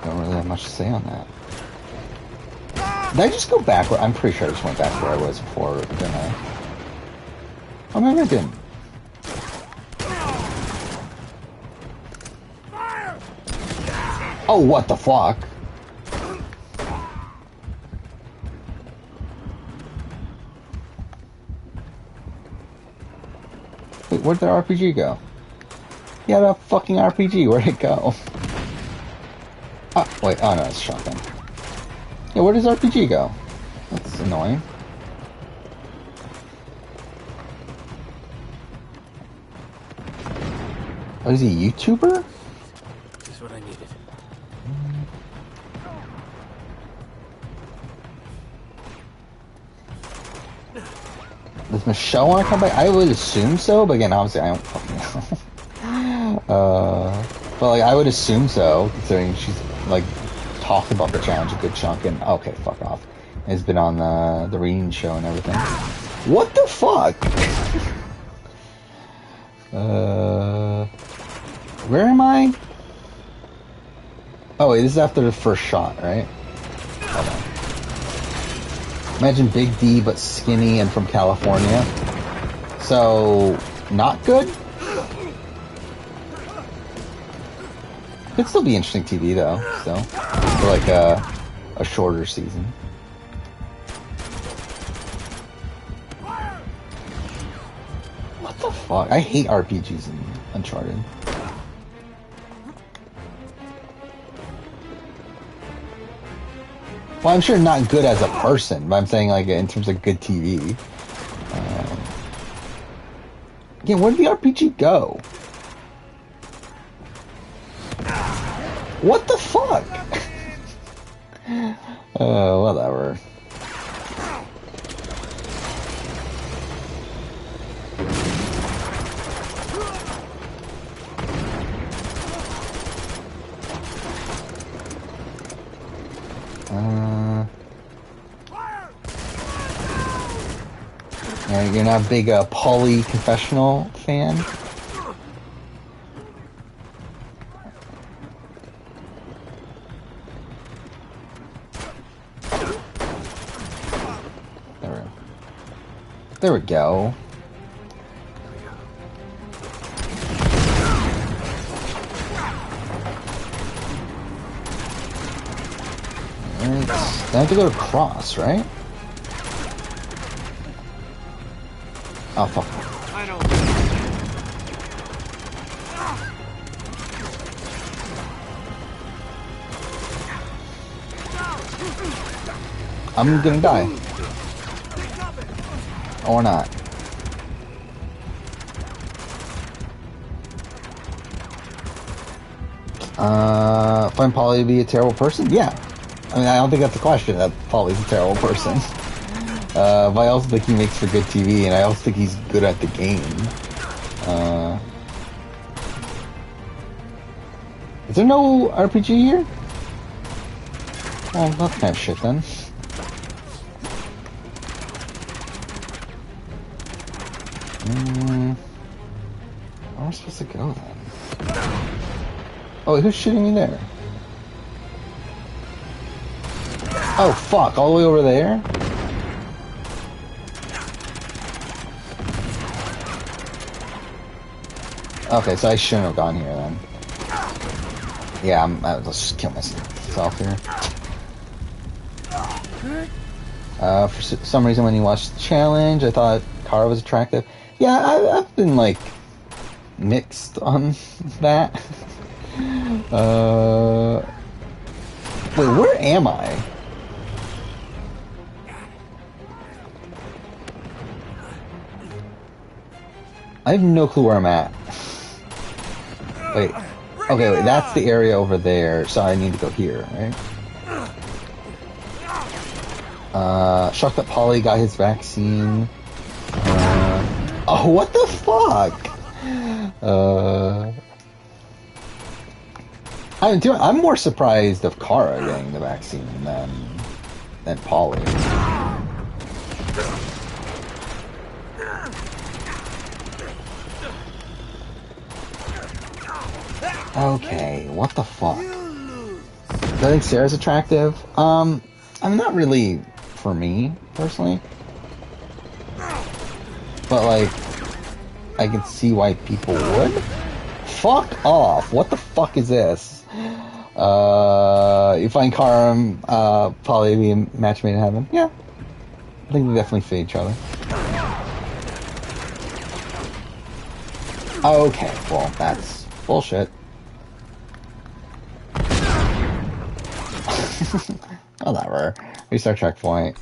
don't really have much to say on that. Did I just go backward? I'm pretty sure I just went back where I was before, didn't I? Oh, maybe I didn't. Oh, what the fuck? Wait, where'd the RPG go? Yeah, that fucking RPG, where'd it go? Oh, wait, oh no, it's shotgun. Yeah, where does RPG go? That's annoying. Oh, is he a YouTuber? This is what I needed. Does Michelle want to come back? I would assume so, but again, obviously I don't fucking know. But like, I would assume so, considering she's like talked about the challenge a good chunk. And okay, fuck off. Has been on the reading show and everything. What the fuck? Where am I? Oh wait, this is after the first shot, right? Hold on. Imagine Big D but skinny and from California. So, not good? Could still be interesting TV though, still. For like a shorter season. What the fuck? I hate RPGs in Uncharted. Well, I'm sure not good as a person, but I'm saying like in terms of good TV. Again, where did the RPG go? What the fuck? Whatever. Yeah, you're not a big Pauly confessional fan? There we go. Alright, I have to go to cross, right? Oh, fuck. I know. I'm gonna die. Or not. Find Polly to be a terrible person? Yeah. I mean, I don't think that's a question, that Polly's a terrible person. But I also think he makes for good TV, and I also think he's good at the game. Is there no RPG here? Well, that's kind of shit then. Where am I supposed to go then? Oh, who's shooting me there? Oh, fuck, all the way over there? Okay, so I shouldn't have gone here then. Yeah, I'll just kill myself here. For some reason when you watched the challenge, I thought Kara was attractive. Yeah, I've been like mixed on that. Wait, where am I? I have no clue where I'm at. Wait. Okay, wait, that's the area over there, so I need to go here, right? Shocked that Polly got his vaccine. Oh, what the fuck? I'm more surprised of Kara getting the vaccine than Polly. Okay, what the fuck? I think Sarah's attractive. I mean, not really for me, personally. But, like, I can see why people would. Fuck off. What the fuck is this? You find Karam, probably be a match made in heaven. Yeah. I think they definitely fit each other. Okay, well, that's bullshit. Whatever. Restart checkpoint.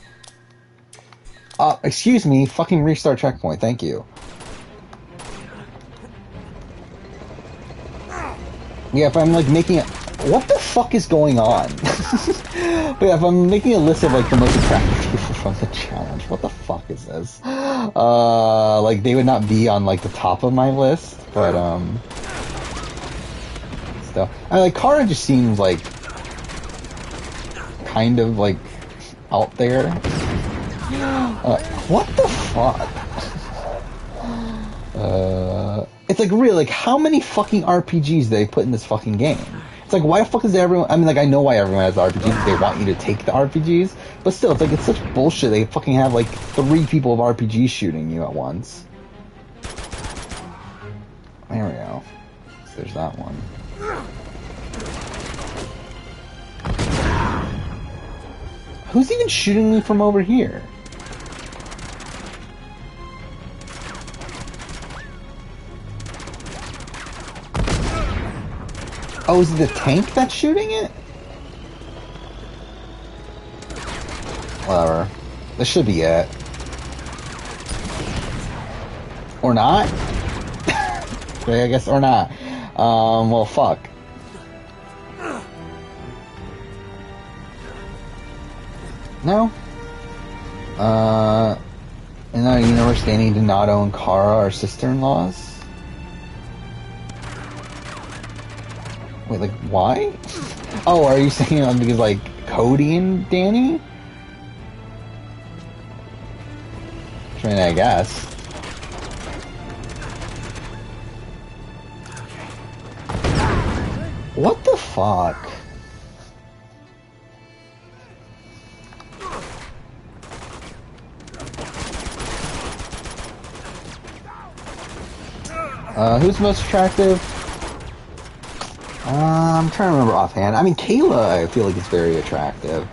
Excuse me, fucking restart checkpoint, thank you. Yeah, if I'm like making a... What the fuck is going on? But yeah, if I'm making a list of like the most attractive people from the challenge, what the fuck is this? Like they would not be on like the top of my list, but still. I mean, like Kara just seems like kind of like out there. What the fuck? It's like really, like how many fucking RPGs do they put in this fucking game? It's like, why the fuck is everyone... I mean, like, I know why everyone has RPGs. They want you to take the RPGs. But still, it's like, it's such bullshit. They fucking have, like, 3 people of RPGs shooting you at once. There we go. So there's that one. Who's even shooting me from over here? Oh, is it the tank that's shooting it? Whatever. This should be it. Or not? Okay, I guess, or not. Well, fuck. No? In our universe, Danny, Donato, and Kara are sister-in-laws? Wait, like, why? Oh, are you saying because, like, Cody and Danny? I mean, I guess. What the fuck? Who's most attractive? I'm trying to remember offhand. I mean, Kayla, I feel like is very attractive.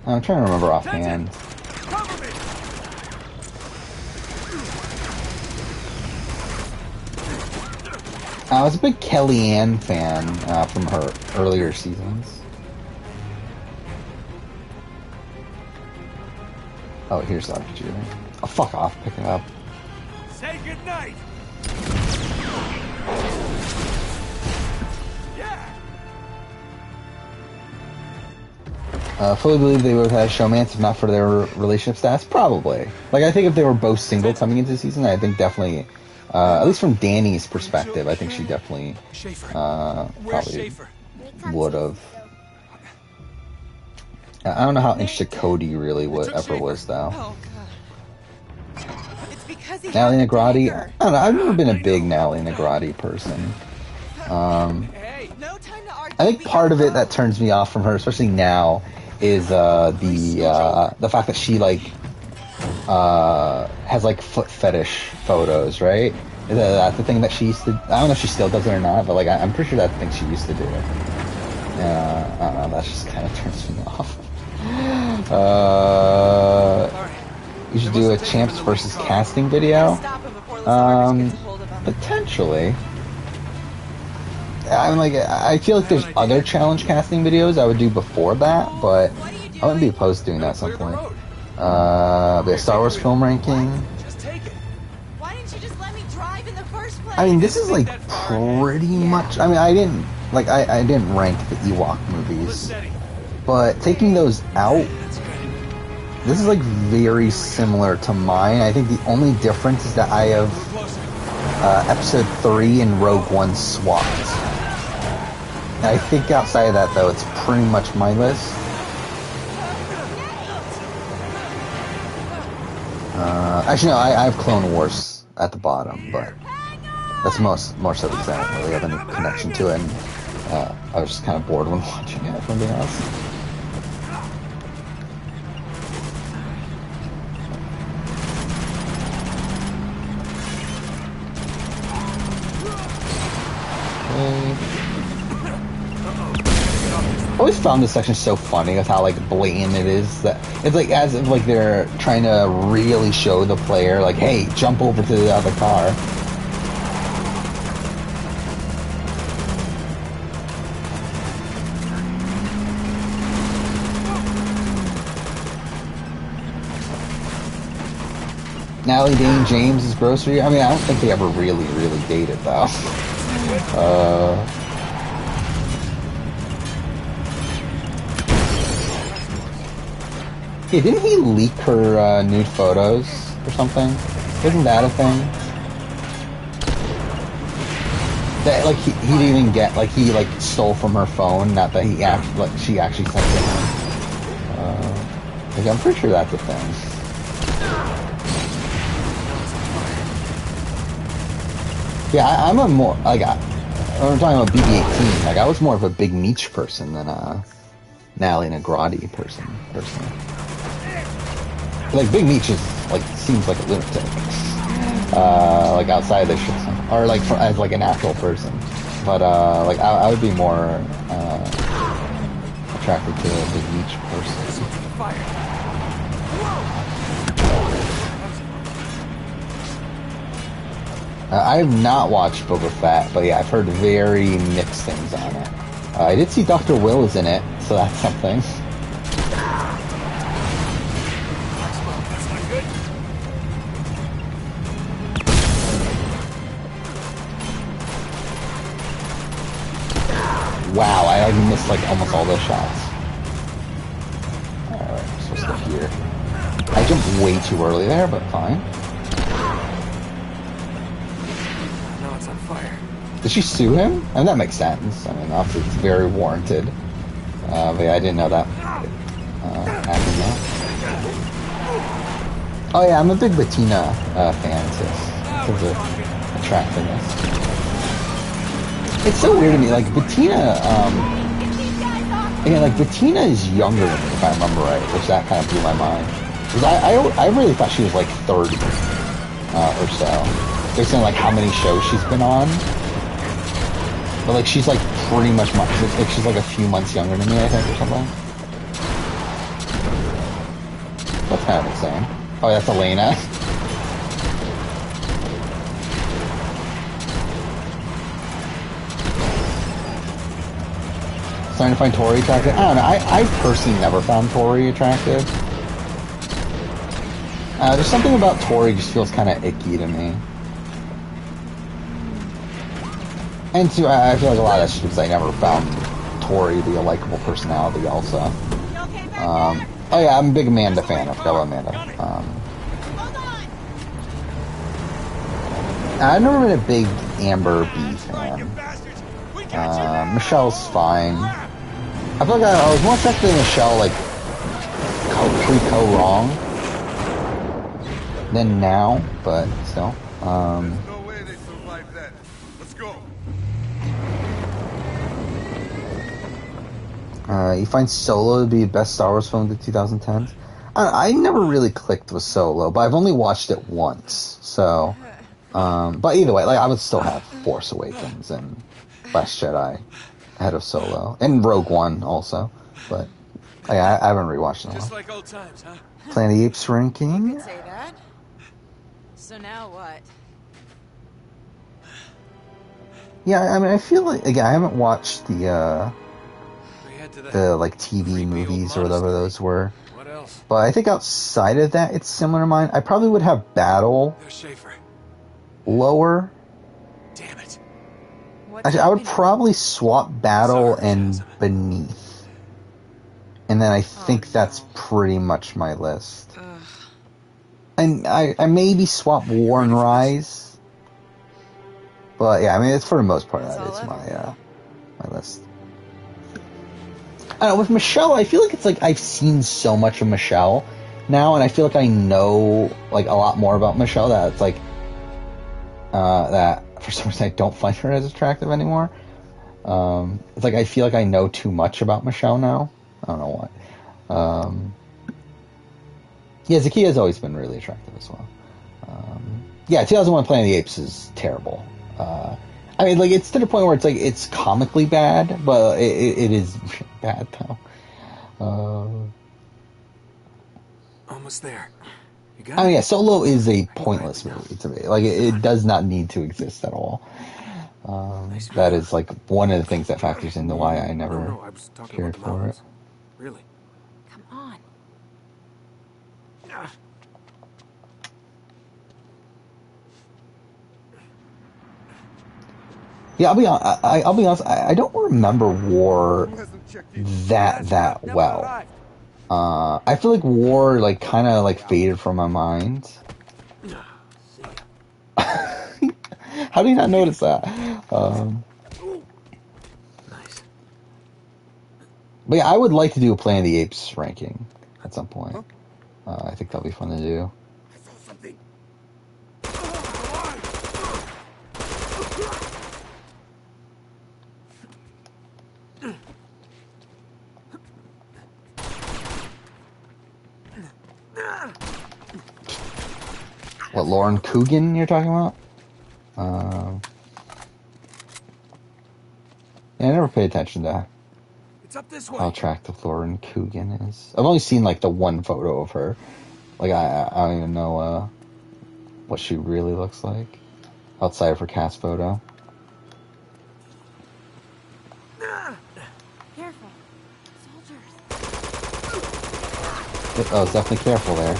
I'm trying to remember offhand. I was a big Kellyanne fan from her earlier seasons. Oh, here's the RPG. Oh, fuck off. Pick it up. Say goodnight. Fully believe they would have had a showmance if not for their relationship status? Probably. Like, I think if they were both single coming into the season, I think definitely, at least from Danny's perspective, I think she definitely, probably would have. I don't know how interested Cody really ever was, though. Oh, God. It's because he Natalie Negrotti? I don't know, I've never been a big Natalie Negrotti person. I think part of it that turns me off from her, especially now, is the fact that she like has like foot fetish photos, right? That's the thing that she used to. I don't know if she still does it or not, but like I'm pretty sure that's the thing she used to do. I don't know. That just kind of turns me off. You should do a champs versus casting video. Potentially. I mean, like, I feel like there's other challenge casting videos I would do before that, but I wouldn't be opposed to doing that at some point. The Star Wars film ranking. Why didn't you just let me drive in the first place? I mean, this is like pretty much. I mean, I didn't rank the Ewok movies, but taking those out, this is like very similar to mine. I think the only difference is that I have Episode 3 and Rogue One swapped. I think outside of that, though, it's pretty much my list. Actually, no, I have Clone Wars at the bottom, but that's more so because I don't really have any connection to it, and I was just kind of bored when watching it, if I'm being honest. Oh always found this section so funny with how like blatant it is that it's like as if like they're trying to really show the player like, hey, jump over to the other car. Natalie Dane James' grocery. I mean, I don't think they ever really dated though. Yeah, didn't he leak her nude photos or something? Isn't that a thing? That like he didn't even get like he like stole from her phone, not that he actually like she actually sent it him. Like I'm pretty sure that's a thing. Yeah, I'm a more like I'm talking about BB-18. Like I was more of a Big Meech person than a Natalie Negrati person personally. Like Big Meech is like seems like a lunatic, like outside of this shit, or like as like an actual person. But like I would be more attracted to a Big Meech person. I have not watched Boba Fett, but yeah, I've heard very mixed things on it. I did see Dr. Will is in it, so that's something. Wow, I already missed like almost all those shots. Alright, I'm supposed to go here. I jumped way too early there, but fine. Now it's on fire. Did she sue him? I mean, that makes sense. I mean, obviously it's very warranted. But yeah, I didn't know that happened though. Oh yeah, I'm a big Bettina fan too. Because of attractiveness. It's so weird to me, like Bettina, again, like Bettina is younger than me, if I remember right, which that kind of blew my mind. Because I really thought she was like 30 or so. They're saying like how many shows she's been on, but like she's like pretty much like she's like a few months younger than me, I think, or something. That's kind of insane. Oh, that's Elena. Starting to find Tori attractive? I don't know. I personally never found Tori attractive. There's something about Tori just feels kind of icky to me. And too, I feel like a lot of that's because I never found Tori to be a likable personality also. Oh yeah, I'm a big Amanda fan. I forgot about Amanda. I've never been a big Amber B fan. Michelle's fine. I feel like I was more attracted to Michelle, like, pre-co wrong than now, but still. There's no way they survived that. Let's go. You find Solo to be the best Star Wars film of the 2010s? I never really clicked with Solo, but I've only watched it once, so... but either way, like, I would still have Force Awakens and Last Jedi ahead of Solo, and Rogue One also, but I haven't rewatched it in a while. Just like old times, huh? Planet of the Apes ranking. You could say that. So now what? Yeah, I mean, I feel like again, I haven't watched the like TV movies or whatever those were. What else? But I think outside of that, it's similar to mine. I probably would have Battle lower. Damn it. Actually, I would probably swap Battle and Beneath. And then I think that's pretty much my list. And I maybe swap War and Rise. But yeah, I mean, it's for the most part that is my list. I don't know, with Michelle, I feel like it's like I've seen so much of Michelle now, and I feel like I know like a lot more about Michelle that it's like that for some reason I don't find her as attractive anymore. It's like I feel like I know too much about Michelle now. I don't know why. Yeah, Zakiya's always been really attractive as well. Yeah, 2001 Planet of the Apes is terrible. I mean, like, it's to the point where it's like it's comically bad, but it is bad though. Almost there. You got I mean, it? yeah, Solo is a pointless movie to me. Like, it does not need to exist at all. Nice That view. is like one of the things that factors into why I never No, I was talking about cared the for it. mountains. Really. Come on. Yeah, I'll be honest. I don't remember War Who hasn't checked in? that well. I feel like War like kind of like faded from my mind. How do you not notice that? Nice. But yeah, I would like to do a Planet of the Apes ranking at some point. Huh? I think that'll be fun to do. I saw something. What, Lauren Coogan you're talking about? Yeah, I never paid attention to It's up this way. how attractive Lauren Coogan is. I've only seen like the one photo of her. Like I don't even know what she really looks like outside of her cast photo. Careful. Soldiers. Oh, it's definitely careful there.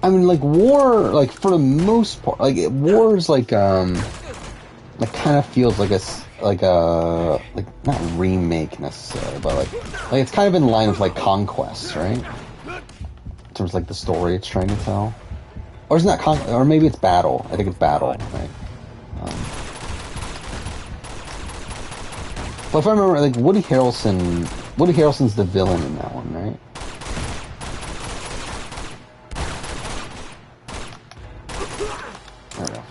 I mean, like War, like for the most part, like War's like kind of feels like like not remake necessarily, but like it's kind of in line with like Conquest, right? In terms of like the story it's trying to tell, or isn't that or maybe it's Battle? I think it's Battle, right? But if I remember, like Woody Harrelson's the villain in that one, right? There we go.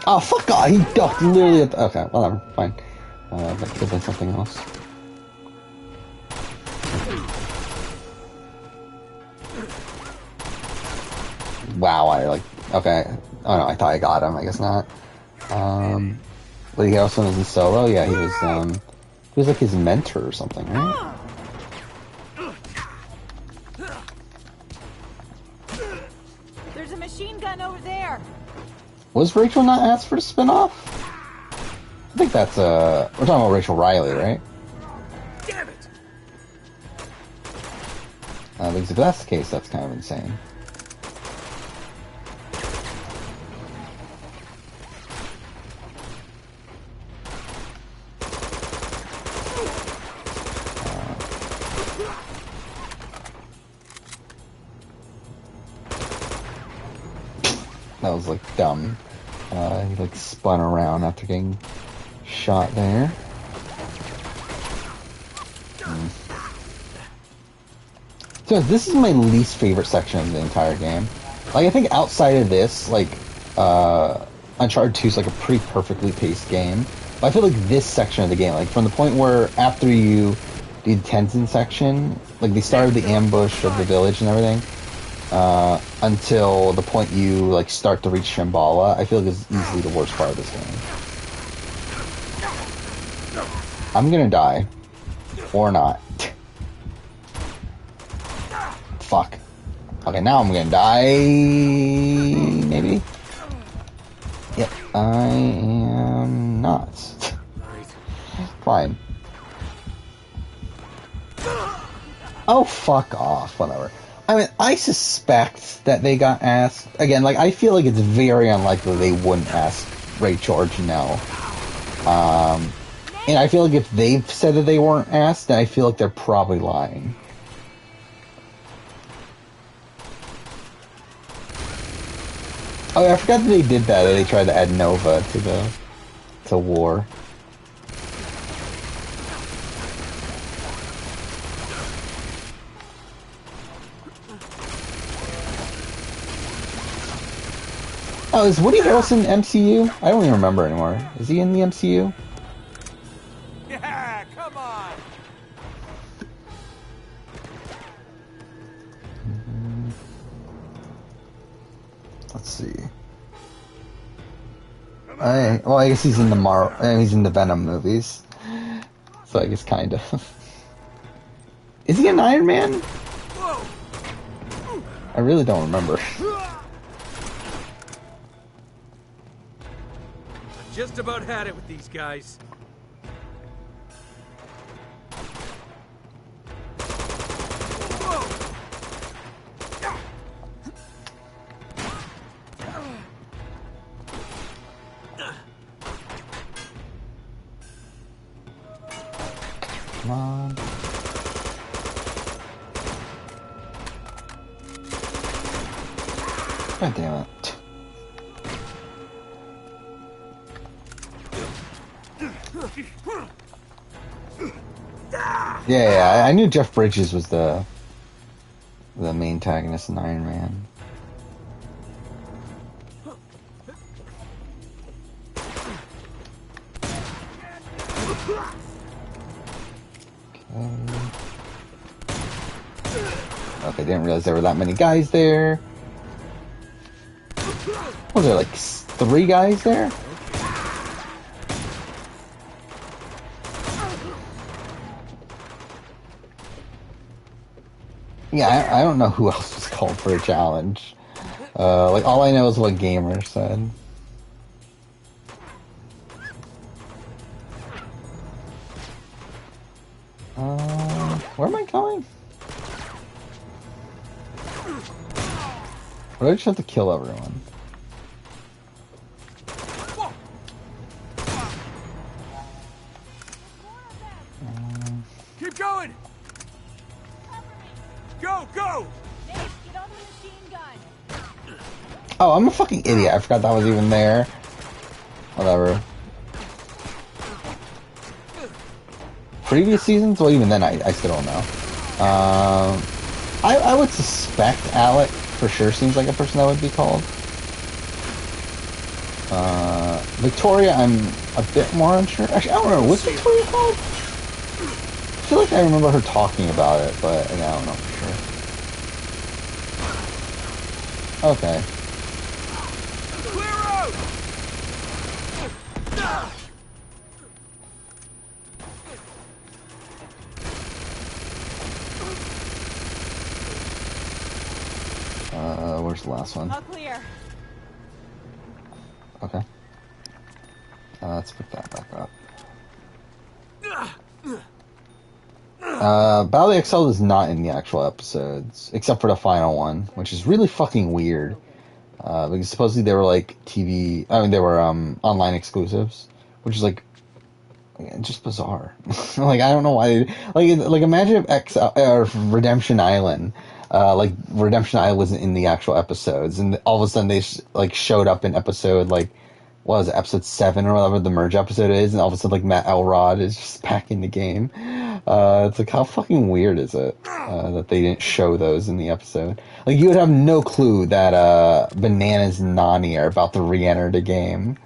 Oh, fuck off! He ducked literally at the... Okay, whatever, fine. That could have been something else. Wow, okay. Oh no, I thought I got him, I guess not. Woody Harrelson was in Solo? Yeah, he was like his mentor or something, right? There's a machine gun over there. Was Rachel not asked for the spin-off? I think that's, we're talking about Rachel Riley, right? Damn it! Because if that's the case, that's kind of insane. That was like dumb. He like spun around after getting shot there. So this is my least favorite section of the entire game. Like I think outside of this, like Uncharted 2 is like a pretty perfectly paced game. But I feel like this section of the game, like from the point where after you do the Tenzin section, like they started the ambush of the village and everything. Until the point you like start to reach Shambhala, I feel like is easily the worst part of this game. I'm gonna die. Or not. Fuck. Okay, now I'm gonna die. Maybe? Yep, I am not. Fine. Oh, fuck off. Whatever. I mean, I suspect that they got asked again. Like, I feel like it's very unlikely they wouldn't ask Rachel or Janelle. And I feel like if they've said that they weren't asked, then I feel like they're probably lying. Oh, I forgot that they did that. That they tried to add Nova to War. Oh, is Woody Harrelson MCU? I don't even remember anymore. Is he in the MCU? Yeah, come on. Let's see. I guess he's in the he's in the Venom movies. So I guess kind of. Is he an Iron Man? I really don't remember. Just about had it with these guys. Come on. God damn it. Yeah, I knew Jeff Bridges was the main antagonist in Iron Man. Okay, didn't realize there were that many guys there. Was there like 3 guys there? Yeah, I don't know who else was called for a challenge. Like, all I know is what Gamer said. Where am I going? Or do I just have to kill everyone? Keep going! Go, go! Oh, I'm a fucking idiot. I forgot that was even there. Whatever. Previous seasons? Well, even then, I still don't know. I would suspect Alec for sure seems like a person that would be called. Victoria, I'm a bit more unsure. Actually, I don't know. What's Victoria called? I feel like I remember her talking about it, but again, I don't know for sure. Okay. Where's the last one? All clear. Okay. Let's pick that back up. Battle of the XL is not in the actual episodes, except for the final one, which is really fucking weird. Because supposedly they were like they were online exclusives, which is like just bizarre. Like, I don't know why. Like imagine if Redemption Island. Like Redemption Island wasn't in the actual episodes, and all of a sudden they showed up in episode what was it, episode 7 or whatever the merge episode is, and all of a sudden like Matt Elrod is just back in the game. It's like, how fucking weird is it that they didn't show those in the episode? Like, you would have no clue that Bananas and Nani are about to re-enter the game,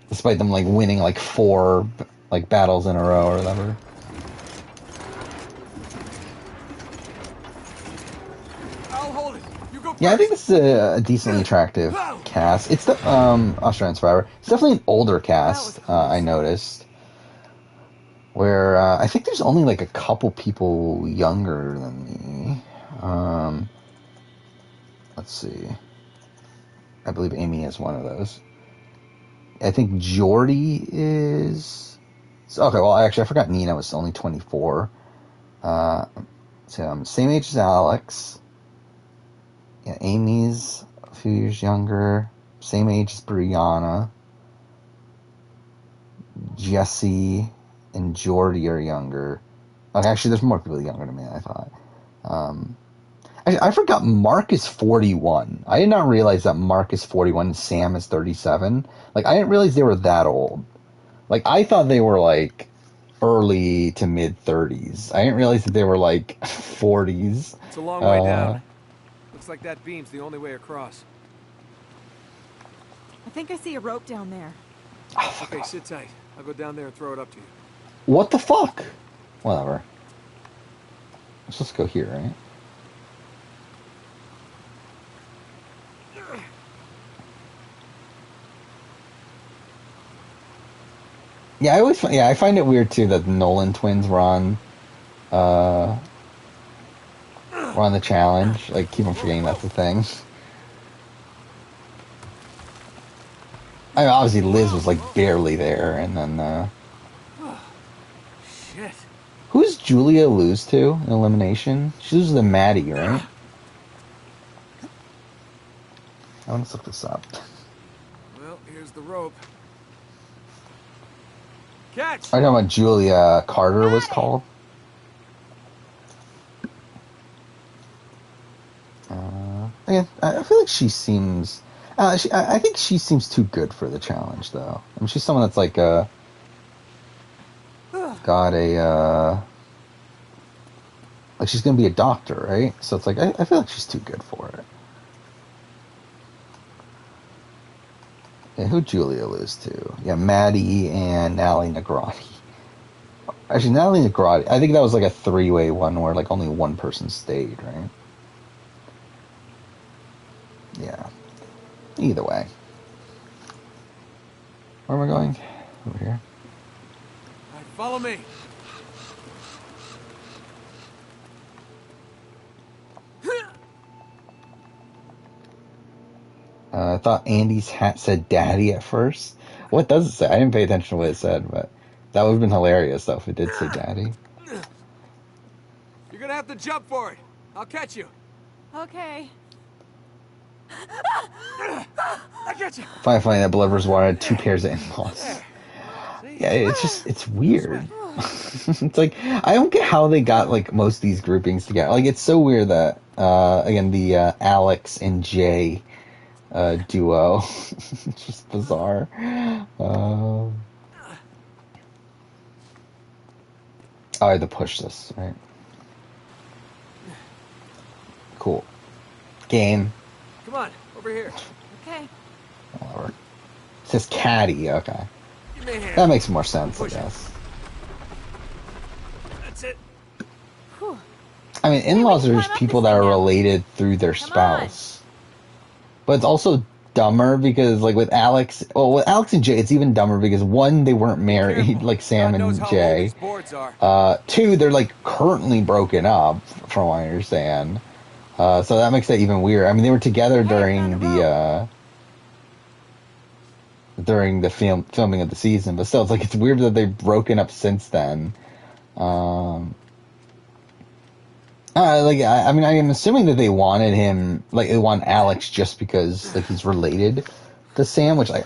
despite them like winning like 4 like battles in a row or whatever. Yeah, I think this is a decently attractive cast. It's the Australian Survivor. It's definitely an older cast. I noticed, where I think there's only like a couple people younger than me. Let's see. I believe Amy is one of those. I think Jordy is. Okay, well, actually, I forgot Nina was only 24. So same age as Alex. Yeah, Amy's a few years younger. Same age as Brianna. Jesse and Jordy are younger. Okay, actually, there's more people younger than me than I thought. I forgot Mark is 41. I did not realize that Mark is 41 and Sam is 37. Like, I didn't realize they were that old. Like, I thought they were, like, early to mid-30s. I didn't realize that they were, like, 40s. It's a long way down. Looks like that beam's the only way across. I think I see a rope down there. Oh, fuck Okay, off. sit tight. I'll go down there and throw it up to you. What the fuck? Whatever. Let's just go here, right? Yeah, I find it weird too that the Nolan twins were on the challenge. Like, keep on forgetting that's a thing. I mean, obviously Liz was like barely there, and then Shit. who does Julia lose to in elimination? She loses to Maddie, right? I want to look this up. Well, here's the rope. Catch! I know what Julia Carter was called. Again, I feel like she seems. I think she seems too good for the challenge, though. I mean, she's someone that's like got a like she's gonna be a doctor, right? So it's like I feel like she's too good for it. Yeah, who Julia lose to? Yeah, Maddie and Natalie Negrotti. Actually, Natalie Negrotti. I think that was like a three-way one where like only one person stayed, right? Yeah. Either way. Where am I going? Over here. All right, follow me. I thought Andy's hat said daddy at first. What does it say? I didn't pay attention to what it said, but that would have been hilarious though if it did say daddy. You're gonna have to jump for it. I'll catch you. Okay. I get you. Finally finding that Blood vs. Water had two pairs of in-laws. Yeah, it's weird. It's like, I don't get how they got like most of these groupings together. Like, it's so weird that, again, the Alex and Jay duo. It's just bizarre. Oh, I had to push this, right? Cool. Game. Come on, over here. Okay. Whatever. It says caddy, okay. Give me a hand. That makes more sense, I Push it. guess. That's it. Whew. I mean, in-laws are climb just up people this that thing are now. related through their Come spouse. But it's also dumber because, like, with Alex and Jay, it's even dumber because, one, they weren't married, Careful. like Sam God knows and how old Jay. these boards are. Two, they're, like, currently broken up, from what I understand. So that makes that even weird. I mean, they were together during the filming of the season, but still, it's like, it's weird that they've broken up since then. I mean, I am assuming that they wanted him, like, they want Alex just because, like, he's related to Sam, which I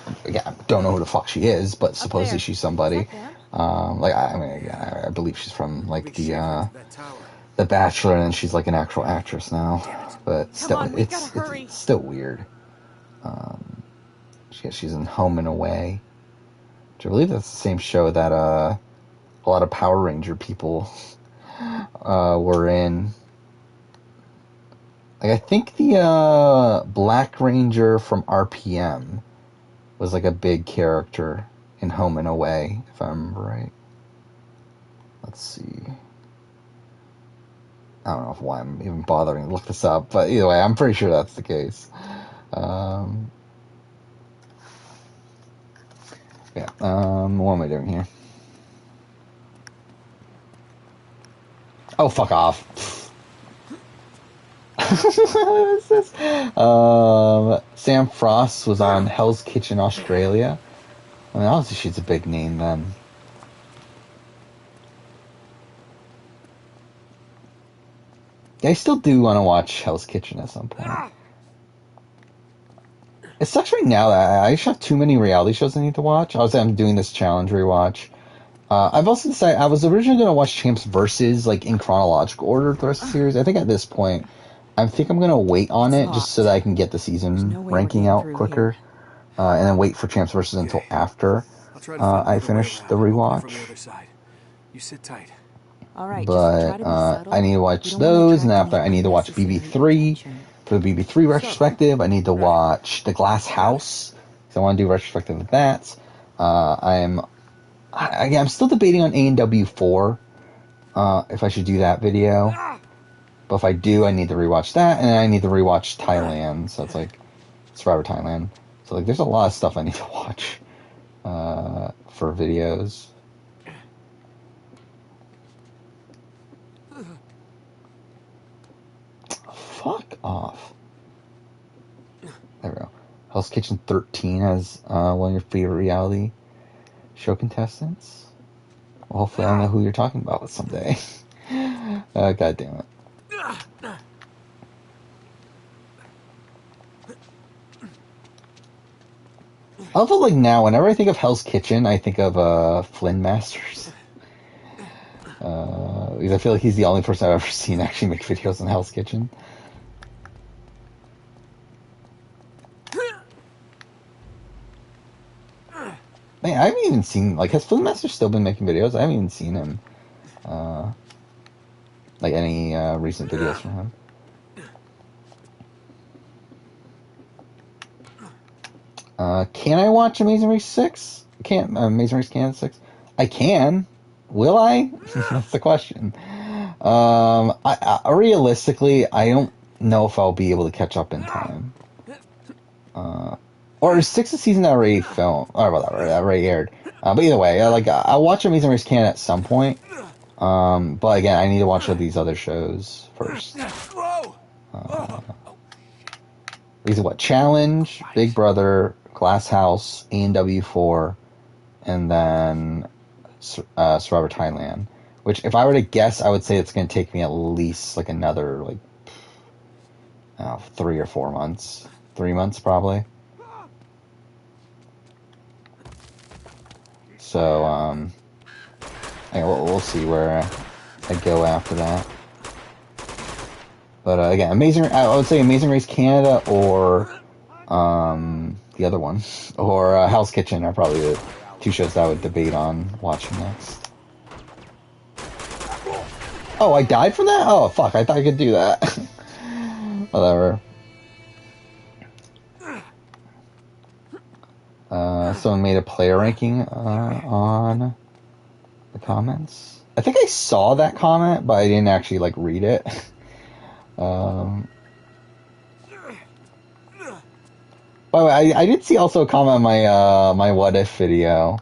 don't know who the fuck she is, but supposedly she's somebody. I believe she's from, like, Big shape into that tower. The Bachelor, and she's, like, an actual actress now. But still, on, we gotta hurry. it's still weird. She's in Home and Away. Which I believe that's the same show that, a lot of Power Ranger people were in. Like, I think the Black Ranger from RPM was like a big character in Home and Away, if I remember right. Let's see. I don't know why I'm even bothering to look this up, but either way, I'm pretty sure that's the case. What am I doing here? Oh, fuck off. What is this? Sam Frost was on Hell's Kitchen Australia. I mean, obviously she's a big name then. I still do want to watch Hell's Kitchen at some point. It sucks right now that I just have too many reality shows I need to watch. Obviously, I'm doing this challenge rewatch. I've also decided, I was originally going to watch Champs Versus, like, in chronological order the rest of the series. I think at this point, I think I'm going to wait on it just so that I can get the season ranking out quicker. And then wait for Champs Versus until after I'll try to find I another way finish around the and open it rewatch. from the other side. You sit tight. All right, just try But to be subtle. I need to You watch don't wanna those, and attract after any I need to watch unnecessary BB3 attention. for the BB3 retrospective. I need to watch The Glass House, so I want to do a retrospective of that. I'm still debating on A&W4 if I should do that video. But if I do, I need to rewatch that, and I need to rewatch Thailand. So it's like Survivor Thailand. So like, there's a lot of stuff I need to watch for videos. Fuck off. There we go. Hell's Kitchen 13 has one of your favorite reality show contestants. Well, hopefully I'll know who you're talking about someday. God damn it. I also like now, whenever I think of Hell's Kitchen, I think of Flynn Masters. Because I feel like he's the only person I've ever seen actually make videos on Hell's Kitchen. Man, I haven't even seen, like, has Flynn Masters still been making videos? I haven't even seen him, like, any recent videos from him. Can I watch Amazing Race 6? Amazing Race Canada 6? I can. Will I? That's the question. Realistically, I don't know if I'll be able to catch up in time. Or is 6 a season that already filmed? Or whatever, that already aired. But either way, I'll watch Amazing Race Canada at some point. But again, I need to watch these other shows first. These are what? Challenge, Big Brother, Glass House, A&W4, and then Survivor Thailand. Which, if I were to guess, I would say it's going to take me at least like another 3 or 4 months. 3 months probably. So we'll see where I go after that. But again, I would say Amazing Race Canada or the other one, or Hell's Kitchen are probably the two shows that I would debate on watching next. Oh, I died from that? Oh, fuck, I thought I could do that. Whatever. Someone made a player ranking on the comments. I think I saw that comment, but I didn't actually read it. By the way, I did see also a comment on my my what if video.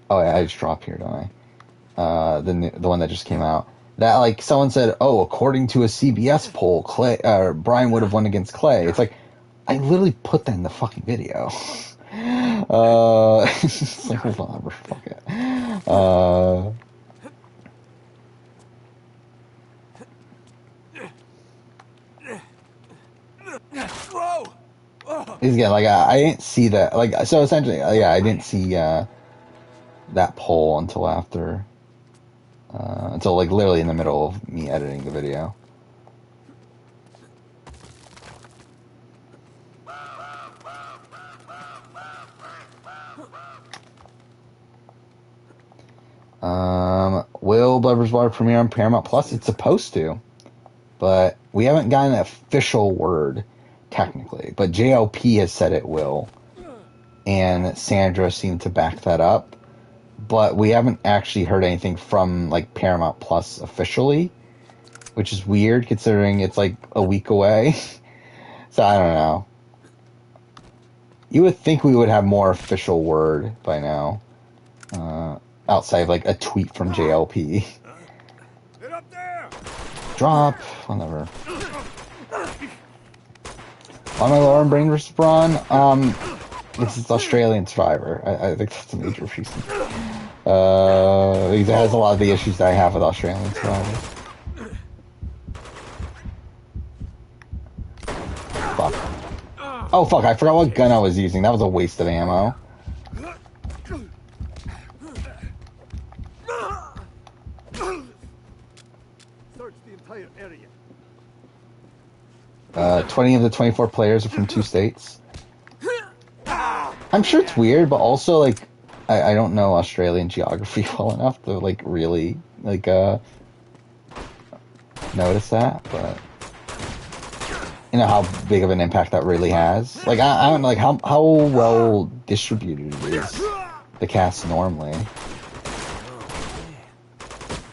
Oh yeah, I just dropped here, don't I? The one that just came out. That someone said, oh, according to a CBS poll, Brian would have won against Clay. It's like, I literally put that in the fucking video. It's like, whatever, fuck it. Again, I didn't see that. So essentially, yeah, I didn't see that poll until after, until literally in the middle of me editing the video. Will Blood vs. Water premiere on Paramount Plus? It's supposed to, but we haven't gotten an official word, technically. But JLP has said it will, and Sandra seemed to back that up. But we haven't actually heard anything from Paramount Plus officially, which is weird considering it's a week away. So I don't know. You would think we would have more official word by now. Outside of a tweet from JLP. Get up there! Drop. Whatever. Why am I lower on Brain vs. Brawn? This is Australian Survivor. I think that's a major reason. Because it has a lot of the issues that I have with Australian Survivor. Fuck. Oh fuck, I forgot what gun I was using. That was a waste of ammo. Search the entire area. 20 of the 24 players are from 2 states. I'm sure it's weird, but also I don't know Australian geography well enough to really notice that, but you know how big of an impact that really has. Like I don't like how well distributed is the cast normally.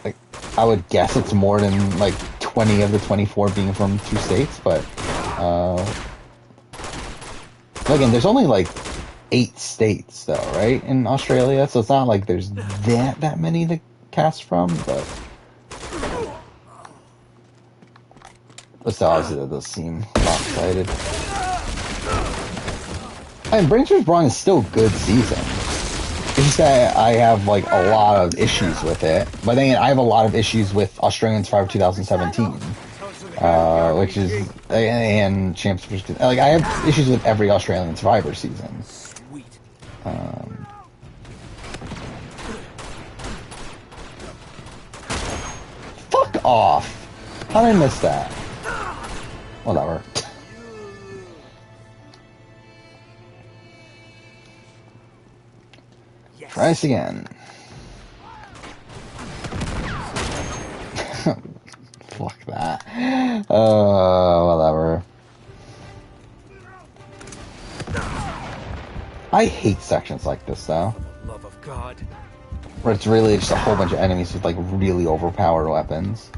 Like I would guess it's more than like 20 of the 24 being from 2 states, but again, there's only like 8 states though, right, in Australia, so it's not like there's that many to cast from, but still, obviously, that does seem lopsided. And Braintree Brawn is still a good season. It's just that I have like a lot of issues with it, but then I have a lot of issues with Australian Survivor 2017, which is and Champs. Like I have issues with every Australian Survivor season. Fuck off! How did I miss that? Whatever. Yes. Try this again. Fuck that. Whatever. I hate sections like this though. For the love of God. Where it's really just a whole bunch of enemies with like really overpowered weapons.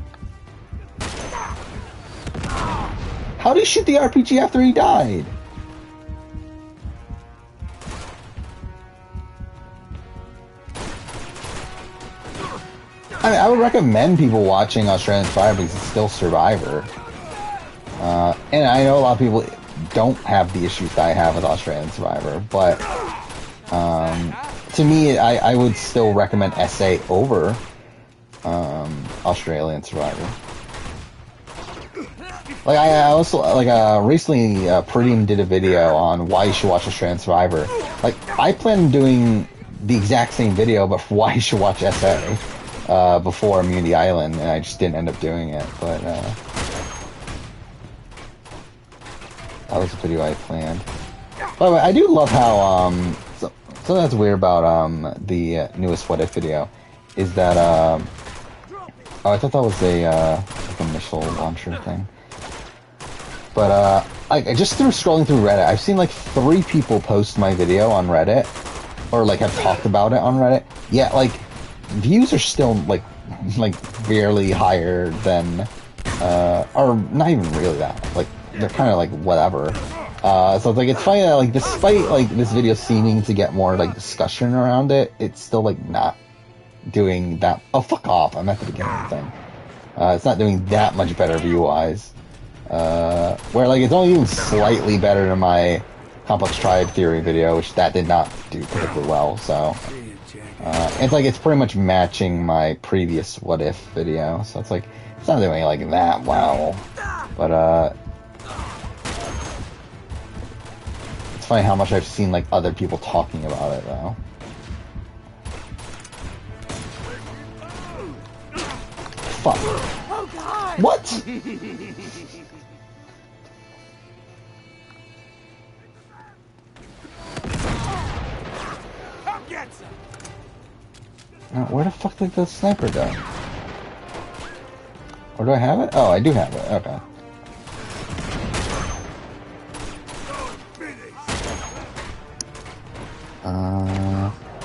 How did he shoot the RPG after he died? I mean, I would recommend people watching Australian Survivor because it's still Survivor. And I know a lot of people don't have the issues that I have with Australian Survivor, but to me, I would still recommend SA over Australian Survivor. Like I also recently Prettium did a video on why you should watch Australian Survivor. Like I plan on doing the exact same video, but for why you should watch SA before Immunity Island, and I just didn't end up doing it. But that was a video I planned. By the way, I do love how something that's weird about the newest What If video is that oh, I thought that was like a missile launcher thing. But, I just through scrolling through Reddit, I've seen like 3 people post my video on Reddit, or like have talked about it on Reddit. Yeah, like, views are still like barely higher than, or not even really that. Like, they're kind of like whatever. So it's like, it's funny that like, despite like this video seeming to get more like discussion around it, it's still like not doing that. Oh, fuck off. I'm at the beginning of the thing. It's not doing that much better view-wise. Where like it's only even slightly better than my Complex Triad Theory video, which that did not do particularly well, so it's like it's pretty much matching my previous What If video, so it's like it's not doing like that well, but it's funny how much I've seen like other people talking about it though. Fuck. Oh God! What? Where the fuck did the sniper go? Or do I have it? Oh, I do have it. Okay.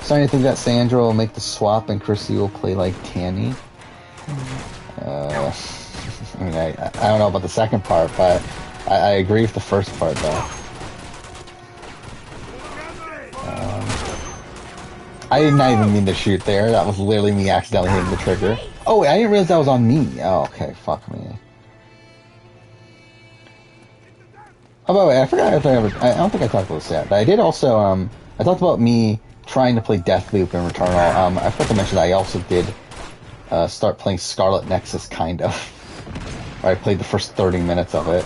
Starting to think that Sandra will make the swap and Chrissy will play like Tanny. I mean, I don't know about the second part, but I agree with the first part though. I did not even mean to shoot there. That was literally me accidentally hitting the trigger. Oh wait, I didn't realize that was on me. Oh, okay, fuck me. Oh, by the way, I forgot if I don't think I talked about this yet, but I did also, I talked about me trying to play Deathloop and Returnal. I forgot to mention that I also did, start playing Scarlet Nexus, kind of. Or I played the first 30 minutes of it.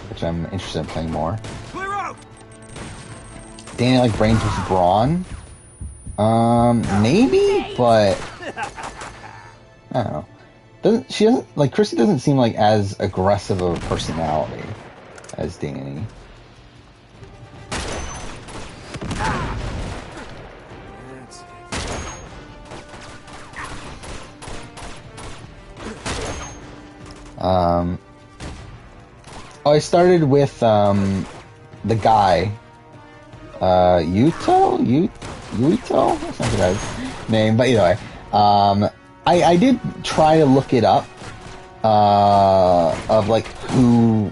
Which I'm interested in playing more. Danny like Brains vs. Brawn? Maybe, but I don't know. Chrissy doesn't seem like as aggressive of a personality as Danny. Oh, I started with the guy, Yuito? That's not the guy's name, but either way. I did try to look it up, of like who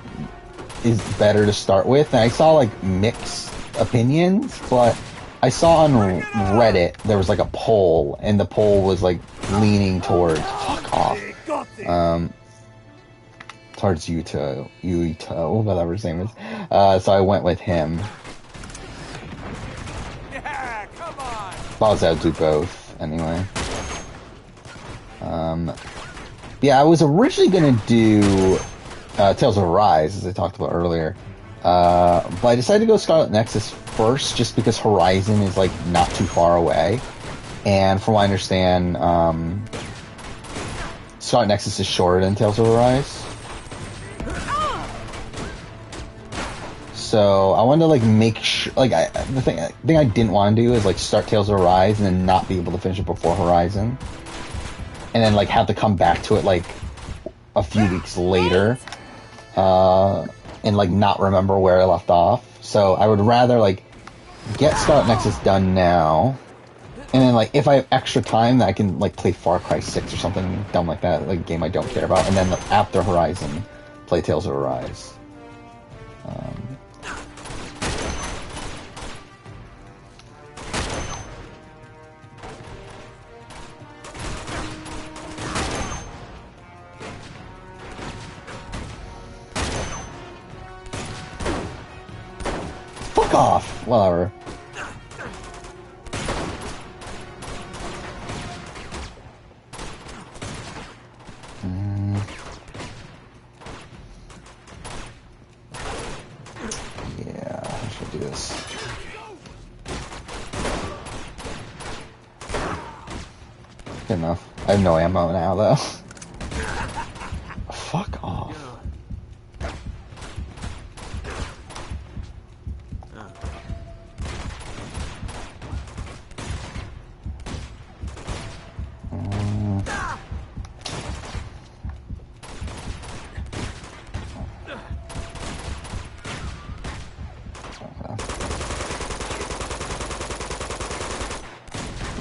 is better to start with, and I saw like mixed opinions, but I saw on Reddit there was like a poll, and the poll was like leaning towards fuck off. Towards Yuito, whatever his name is. So I went with him. Yeah, come on. But I was able to do both anyway. Yeah, I was originally gonna do Tales of Arise, as I talked about earlier. But I decided to go Scarlet Nexus first, just because Horizon is like not too far away. And from what I understand, Scarlet Nexus is shorter than Tales of Arise. So I wanted to like make sure, like the thing I didn't want to do is like start Tales of Arise and then not be able to finish it before Horizon, and then like have to come back to it like a few weeks later, and like not remember where I left off. So I would rather like get Scarlet Nexus done now, and then like if I have extra time, that I can like play Far Cry 6 or something dumb like that, like a game I don't care about, and then after Horizon, play Tales of Arise. Fuck off! Whatever. Yeah, I should do this. Good enough. I have no ammo now, though. Fuck off.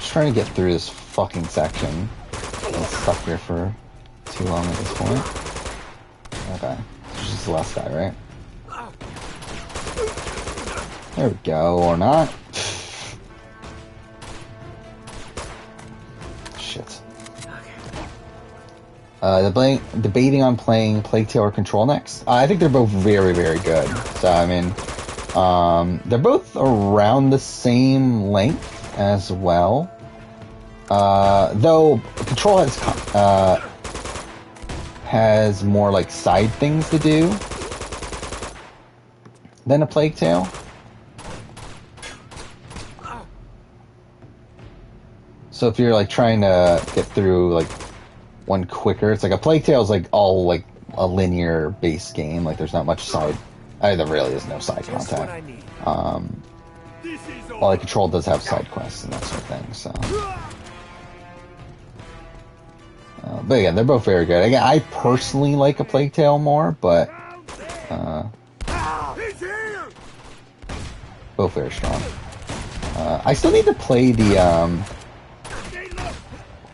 Trying to get through this fucking section. I'm stuck here for too long at this point. Okay. This is the last guy, right? There we go, or not. Shit. Debating on playing Plague Tale or Control next. I think they're both very, very good. So, I mean, they're both around the same length as well. Though Control has more like side things to do than a Plague Tale. So if you're like trying to get through like one quicker, it's like a Plague Tale is like all like a linear based game. Like there's not much side. There really is no side content. While like Control does have side quests and that sort of thing. So. But again, they're both very good. Again, I personally like a Plague Tale more, but both very strong. I still need to play the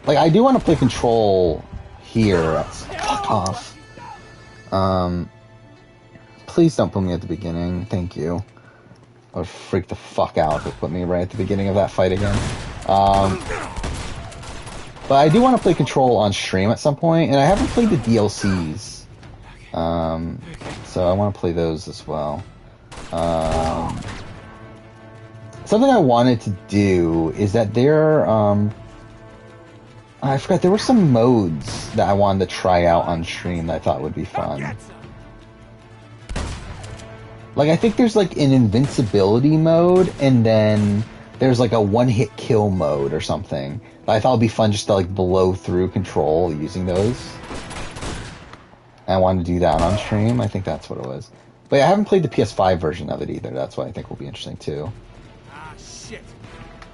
like I do want to play Control here. Fuck off. Please don't put me at the beginning. Thank you. I would freak the fuck out if it put me right at the beginning of that fight again. But I do want to play Control on stream at some point, and I haven't played the DLCs. So I want to play those as well. Something I wanted to do is that there, I forgot, there were some modes that I wanted to try out on stream that I thought would be fun. Like, I think there's like an invincibility mode, and then there's like a one-hit kill mode or something. I thought it'd be fun just to like blow through Control using those. And I wanted to do that on stream. I think that's what it was. But yeah, I haven't played the PS5 version of it either. That's what I think will be interesting too. Ah, shit.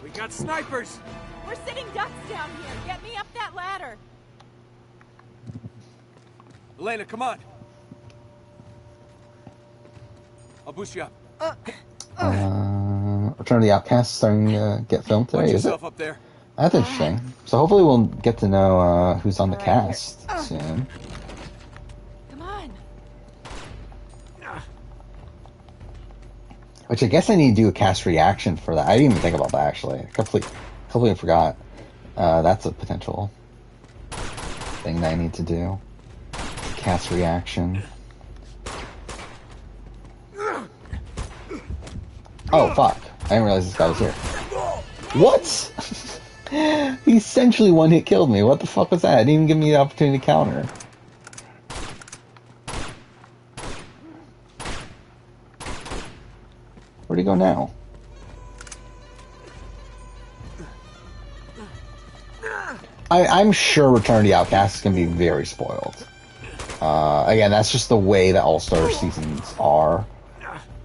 We got snipers. We're sitting ducks down here. Get me up that ladder. Elena, come on. I'll boost you up. Return of the Outcast starting to get filmed today, Watch is it? yourself up there. That's interesting. So hopefully we'll get to know who's on the All right, cast soon. Come on. Which I guess I need to do a cast reaction for that. I didn't even think about that, actually. I completely forgot. That's a potential thing that I need to do. Cast reaction. Oh, fuck. I didn't realize this guy was here. What? He essentially one-hit killed me. What the fuck was that? I didn't even give me the opportunity to counter. Where'd he go now? I'm sure Return of the Outcast is going to be very spoiled. Again, that's just the way that All-Star seasons are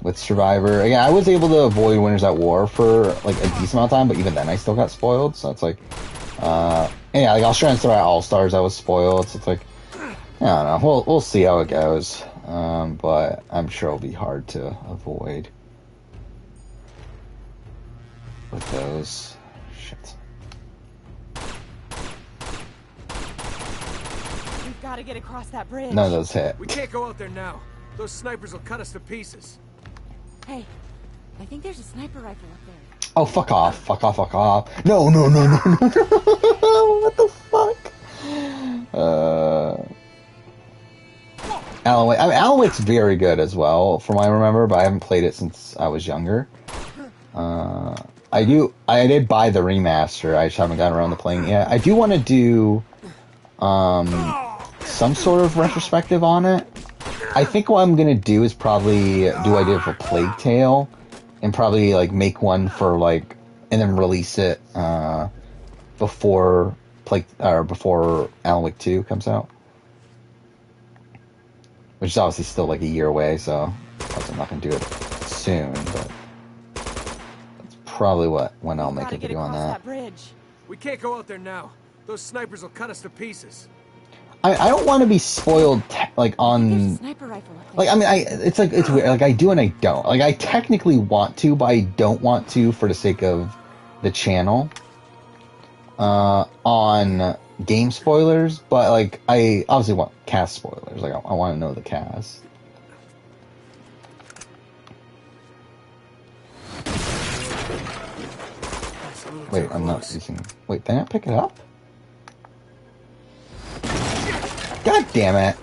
with Survivor. Again, I was able to avoid Winners at War for like a decent amount of time, but even then I still got spoiled, so it's like... yeah, like Australian Survivor All-Stars, I was spoiled, so it's like... I don't know, we'll see how it goes. But I'm sure it'll be hard to avoid with those. Shit. We've got to get across that bridge. None of those hit. We can't go out there now. Those snipers will cut us to pieces. Hey, I think there's a sniper rifle up there. Oh, fuck off. Fuck off, fuck off. No. What the fuck? Alan Wake. I mean, Alan Wake's very good as well, from what I remember, but I haven't played it since I was younger. I did buy the remaster. I just haven't gotten around to playing it yet. I do want to do some sort of retrospective on it. I think what I'm gonna do is probably do I did for Plague Tale, and probably like make one for like, and then release it before Alan Wake 2 comes out, which is obviously still like a year away. So I'm not gonna do it soon, but that's probably when I'll make a video on that. Bridge. We can't go out there now. Those snipers will cut us to pieces. I don't want to be spoiled, like, on... Sniper rifle up there. Like, I mean, it's weird. Like, I do and I don't. Like, I technically want to, but I don't want to for the sake of the channel. On game spoilers, but, like, I obviously want cast spoilers. Like, I want to know the cast. Wait, I'm not using... Wait, did I not pick it up? God damn it.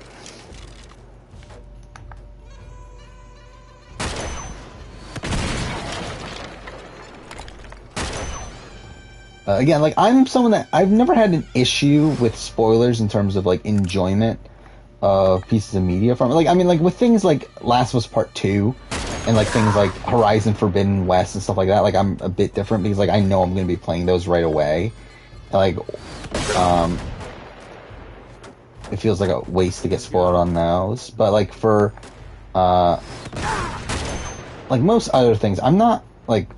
Again, like, I'm someone that I've never had an issue with spoilers in terms of, like, enjoyment of pieces of media from it. Like, I mean, like, with things like Last of Us Part 2 and, like, things like Horizon Forbidden West and stuff like that, like, I'm a bit different because, like, I know I'm going to be playing those right away. Like, it feels like a waste to get spoiled on those. But, like, for, like, most other things, I'm not, like,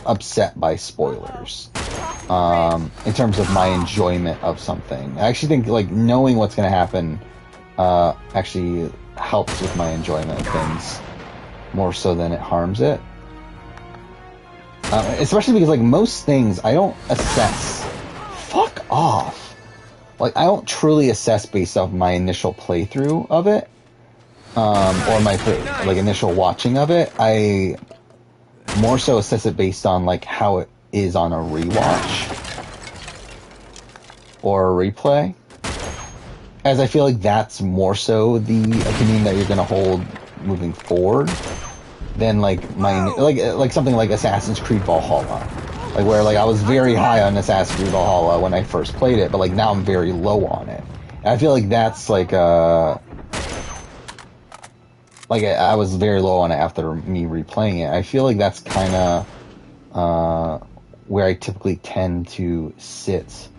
upset by spoilers. In terms of my enjoyment of something. I actually think, like, knowing what's going to happen, actually helps with my enjoyment of things more so than it harms it. Especially because, like, most things I don't assess. Fuck off. Like, I don't truly assess based off my initial playthrough of it, or my, like, initial watching of it. I more so assess it based on, like, how it is on a rewatch or a replay, as I feel like that's more so the opinion that you're going to hold moving forward than, like, my, like something like Assassin's Creed Valhalla. Like, where, like, I was very high on Assassin's Creed Valhalla when I first played it, but, like, now I'm very low on it. And I feel like that's, like, I was very low on it after me replaying it. I feel like that's kind of, where I typically tend to sit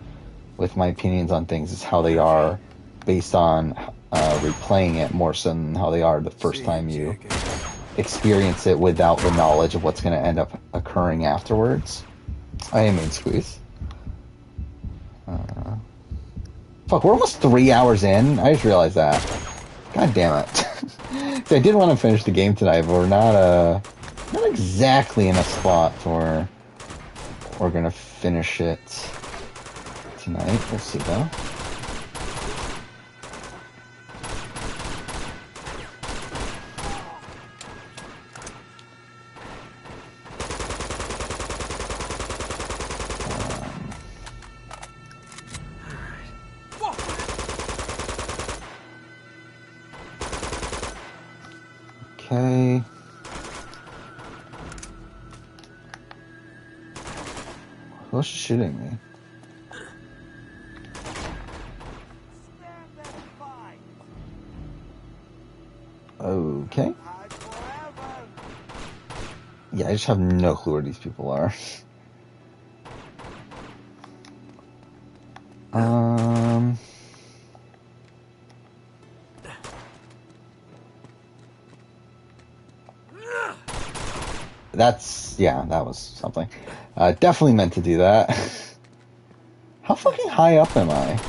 with my opinions on things, is how they are based on, replaying it more so than how they are the first time you experience it without the knowledge of what's going to end up occurring afterwards. I am in squeeze. Fuck, we're almost 3 hours in. I just realized that. God damn it. See, I did want to finish the game tonight, but we're not exactly in a spot where we're gonna finish it tonight. We'll see though. Okay. Who's shooting me? Okay. Yeah, I just have no clue where these people are. Yeah, that was something. Definitely meant to do that. How fucking high up am I?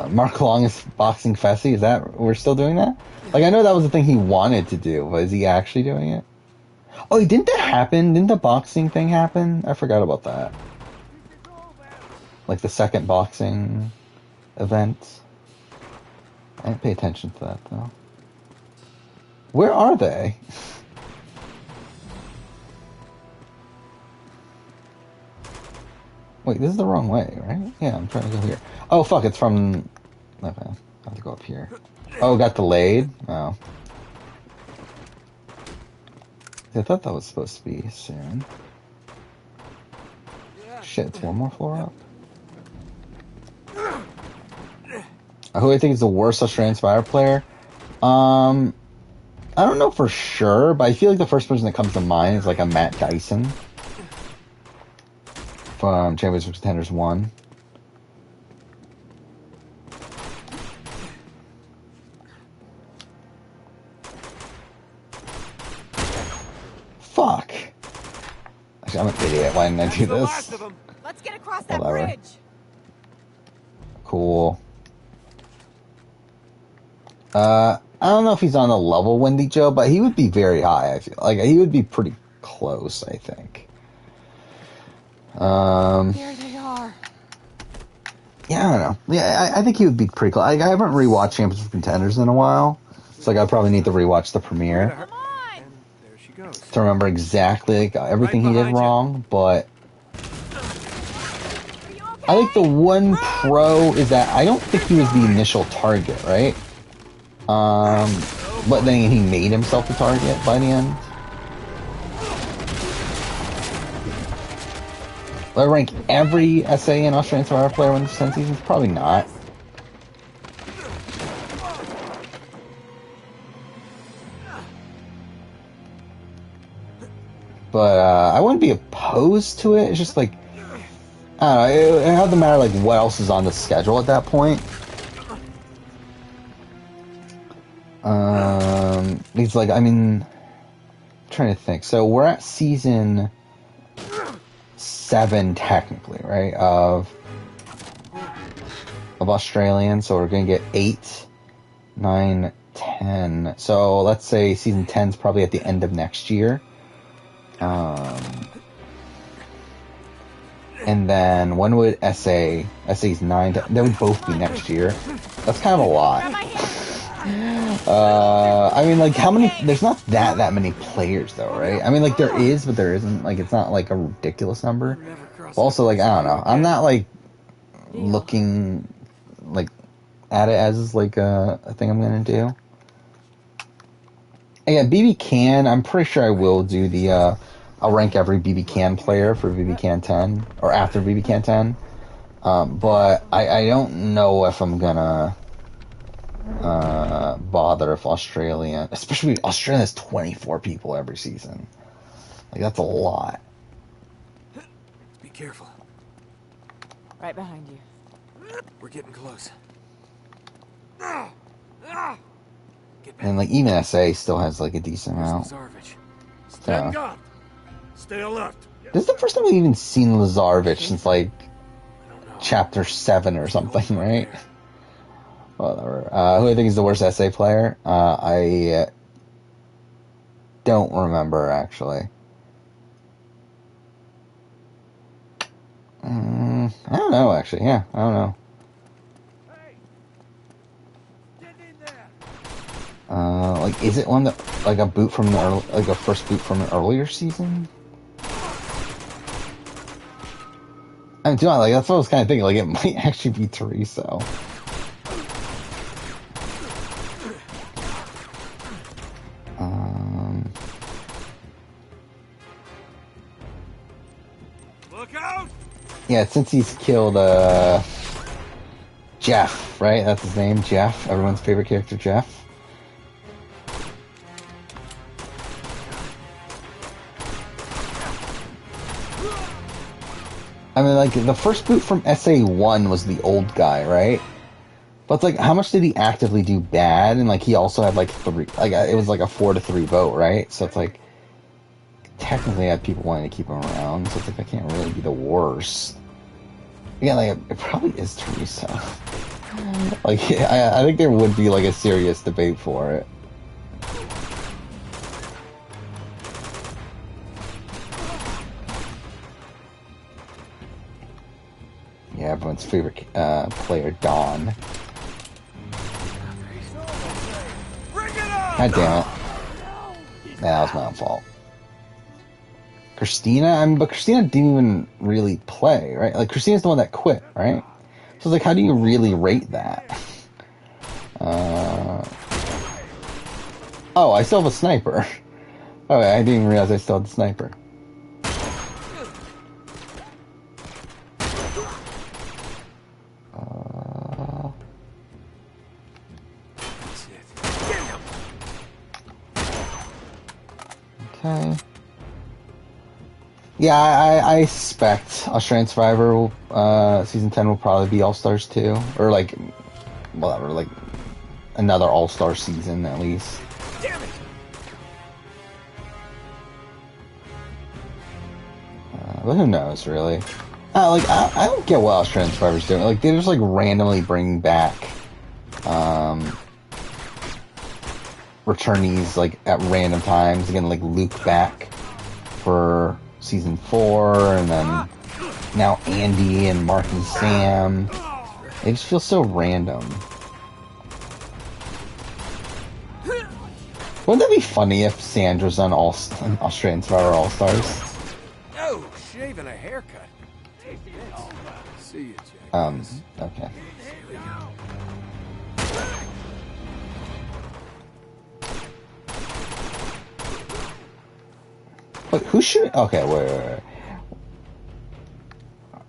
Mark Long is boxing Fessy. Is that we're still doing that? Like, I know that was the thing he wanted to do, but is he actually doing it? Oh, didn't that happen? Didn't the boxing thing happen? I forgot about that. Like the second boxing event. I didn't pay attention to that though. Where are they? Wait, this is the wrong way, right? Yeah, I'm trying to go here. Oh, fuck, it's from... Okay, I have to go up here. Oh, it got delayed? Oh. I thought that was supposed to be soon. Shit, it's one more floor up. Who I think is the worst Australian Spire player? I don't know for sure, but I feel like the first person that comes to mind is like a Matt Dyson from Champions vs. Contenders 1. Fuck. Actually, I'm an idiot. Why didn't I do this? Let's get across that Whatever. bridge. Cool. I don't know if he's on the level Wendy Joe, but he would be very high, I feel. Like, he would be pretty close, I think. There they are. Yeah, I don't know. Yeah, I think he would be pretty close. I haven't rewatched Champions of Contenders in a while. So, like, I probably need to rewatch the premiere. Come on. And there she goes. To remember exactly like, everything he did wrong, but... I think the one pro is that I don't think he was the initial target, right? But then he made himself the target by the end. Will I rank every SA in Australian Survivor player wins 10 seasons? Probably not. But I wouldn't be opposed to it. It's just like, I don't know, it doesn't matter like what else is on the schedule at that point. It's like, I mean, I'm trying to think. So we're at season 7 technically, right? Of Australian, so we're gonna get 8, 9, 10. So let's say season 10 is probably at the end of next year. And then when would SA's 9, they would both be next year. That's kind of a lot. I mean, like, how many, there's not that many players though, right? I mean, like, there is, but there isn't, like, it's not like a ridiculous number. But also, like, I don't know, I'm not like looking like at it as like a thing I'm gonna do. And yeah, BB Can, I'm pretty sure I will do the I'll rank every BB Can player for BB Can 10 or after BB Can 10. But I don't know if I'm gonna bother if Australia, especially Australia has 24 people every season. Like, that's a lot. Be careful. Right behind you. We're getting close. And like even SA still has like a decent amount. Stand guard. Stay alert. This is the first time we've even seen Lazarevich since, like, chapter 7 or something, right? Whatever. Who do I think is the worst SA player? I don't remember, actually. I don't know, actually. Yeah, I don't know. Like, is it one that, like, a boot from the like a first boot from an earlier season? I mean, like, that's what I was kind of thinking. Like, it might actually be Teresa. Look out! Yeah, since he's killed, Jeff, right? That's his name, Jeff. Everyone's favorite character, Jeff. I mean, like, the first boot from SA1 was the old guy, right? But it's like, how much did he actively do bad? And, like, he also had, like, 3... Like, it was, like, a 4-3 vote, right? So it's like, technically I had people wanting to keep him around, so it's like, I can't really be the worst. Again, like, it probably is Teresa. Like, I think there would be, like, a serious debate for it. Yeah, everyone's favorite player, Dawn. God damn it. That was my own fault. Christina? I mean, but Christina didn't even really play, right? Like, Christina's the one that quit, right? So it's like, how do you really rate that? Oh, I still have a sniper. Oh, I didn't even realize I still had the sniper. Okay. Yeah, I suspect Australian Survivor Season 10 will probably be All-Stars 2. Or, like, whatever, like, another All-Star season, at least. Damn it! But who knows, really? Like, I don't get what Australian Survivor's doing. Like, they just, like, randomly bring back, returnees, like, at random times. Again, like, Luke back for Season 4, and then now Andy and Mark and Sam. They just feel so random. Wouldn't that be funny if Sandra's on Australian Survivor All-Stars? Oh, shaving a haircut. See you, Jack. Okay. But who should... Okay, wait.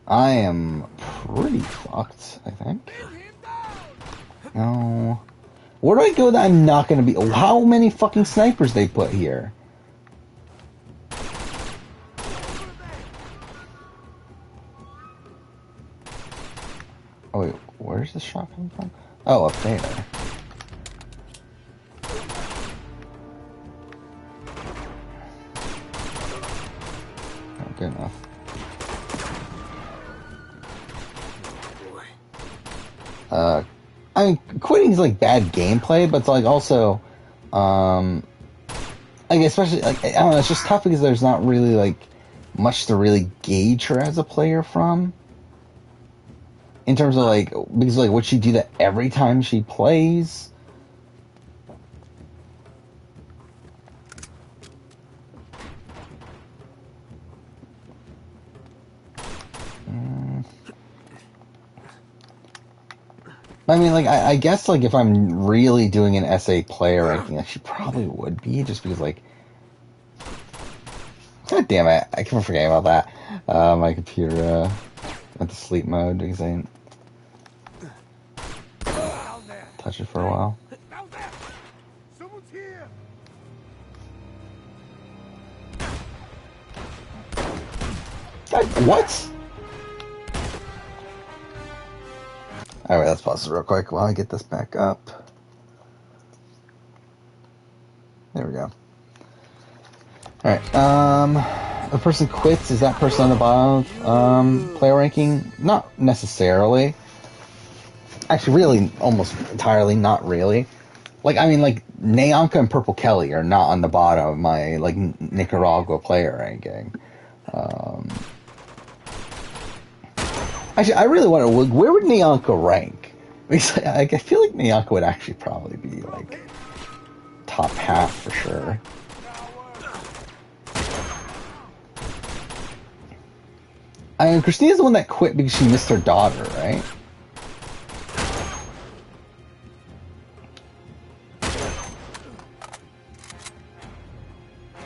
I am pretty fucked, I think. No. Where do I go that I'm not going to be... How many fucking snipers they put here? Oh, wait. Where's the shot coming from? Oh, up there. Not good enough. I mean, quitting is like bad gameplay, but it's like also, like especially like I don't know, it's just tough because there's not really like much to really gauge her as a player from. In terms of like, because like would she do that every time she plays? I mean, like, I guess, like, if I'm really doing an SA player ranking, like, she probably would be, just because, like... God damn it, I keep forgetting about that. My computer, went to sleep mode, because I didn't touch it for a while. Someone's here! God, what? Alright, let's pause it real quick while I get this back up. There we go. Alright, a person quits, is that person on the bottom of player ranking? Not necessarily. Actually, really, almost entirely, not really. Like, I mean, like, Neonka and Purple Kelly are not on the bottom of my, like, Nicaragua player ranking. Actually, I really want to, where would Neonka rank? Because I feel like Neonka would actually probably be, like, top half for sure. I mean, Christina's the one that quit because she missed her daughter, right?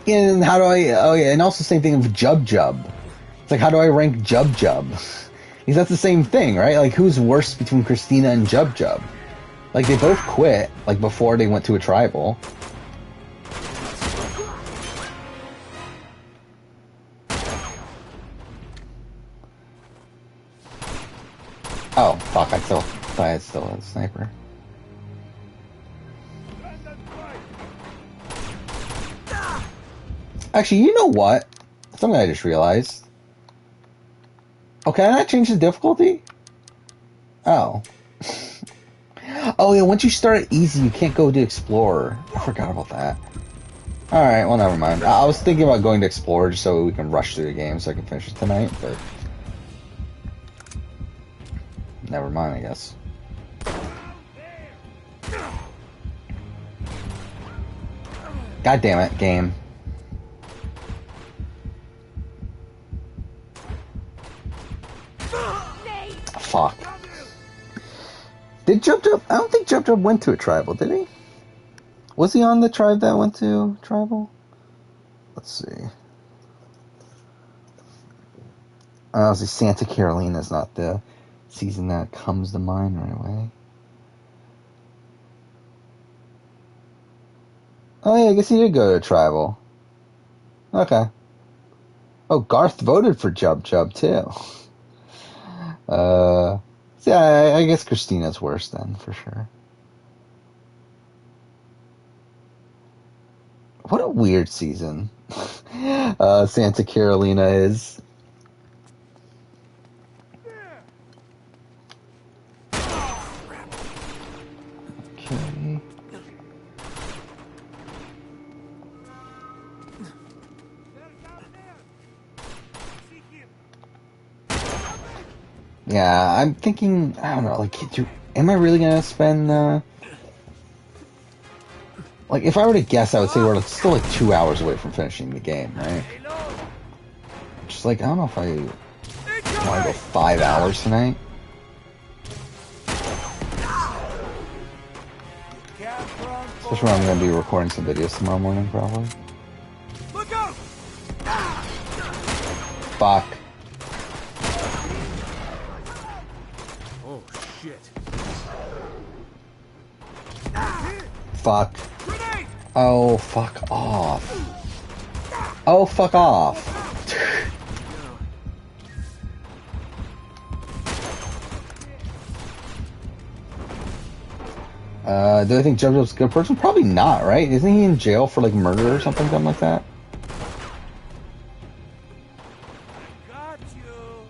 And how do I... Oh, yeah, and also same thing with Jub Jub. It's like, how do I rank Jub Jub? Because that's the same thing, right? Like, who's worse between Christina and Jub Jub? Like, they both quit, like, before they went to a tribal. Oh, fuck, I thought I still had a sniper. Actually, you know what? Something I just realized. Oh, can I not change the difficulty? Oh. Oh, yeah, once you start at easy, you can't go to Explorer. I forgot about that. Alright, well, never mind. I was thinking about going to Explorer just so we can rush through the game so I can finish it tonight, but... Never mind, I guess. God damn it, game. Fuck. Did Jub Jub... I don't think Jub Jub went to a tribal, did he? Was he on the tribe that went to tribal? Let's see. See, Santa Carolina is not the season that comes to mind right away. Oh yeah, I guess he did go to tribal. Okay. Oh, Garth voted for Jub Jub too. So yeah, I guess Christina's worse then, for sure. What a weird season Santa Carolina is. Okay. Yeah, I'm thinking, I don't know, like, am I really gonna spend, like, if I were to guess, I would say we're still, like, 2 hours away from finishing the game, right? Just, like, I don't know if I want to go 5 hours tonight. Especially when I'm gonna be recording some videos tomorrow morning, probably. Look out! Fuck. Oh shit! Fuck. Oh, fuck off. Oh, fuck off. Do I think Jub Jub's a good person? Probably not, right? Isn't he in jail for, like, murder or something like that? Got you.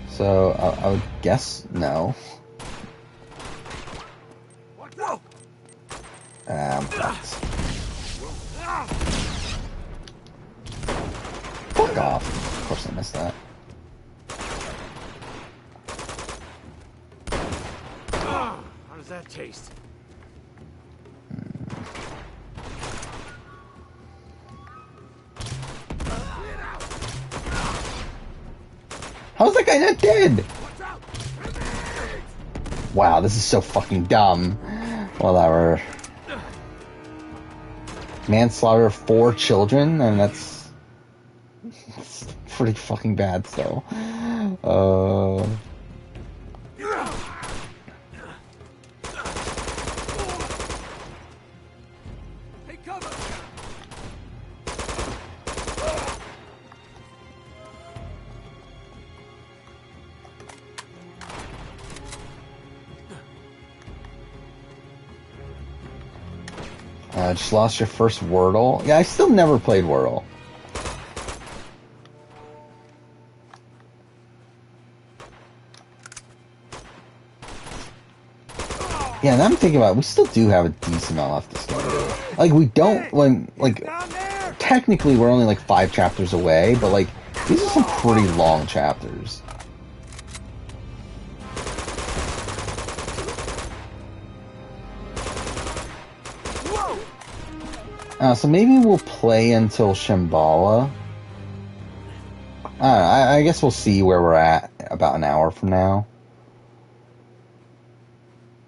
So, I would guess no. I'm fucked. Fuck off. Of course I missed that. How does that taste? How's that guy not dead? Wow, this is so fucking dumb. Whatever. Manslaughter of 4 children, and that's pretty fucking bad, so. Take cover. Just lost your first Wordle. Yeah, I still never played Wordle. Yeah, and I'm thinking about it, we still do have a decent amount left to start. Like, we don't, like, technically we're only like 5 chapters away, but like, these are some pretty long chapters. So maybe we'll play until Shambhala. I guess we'll see where we're at about an hour from now.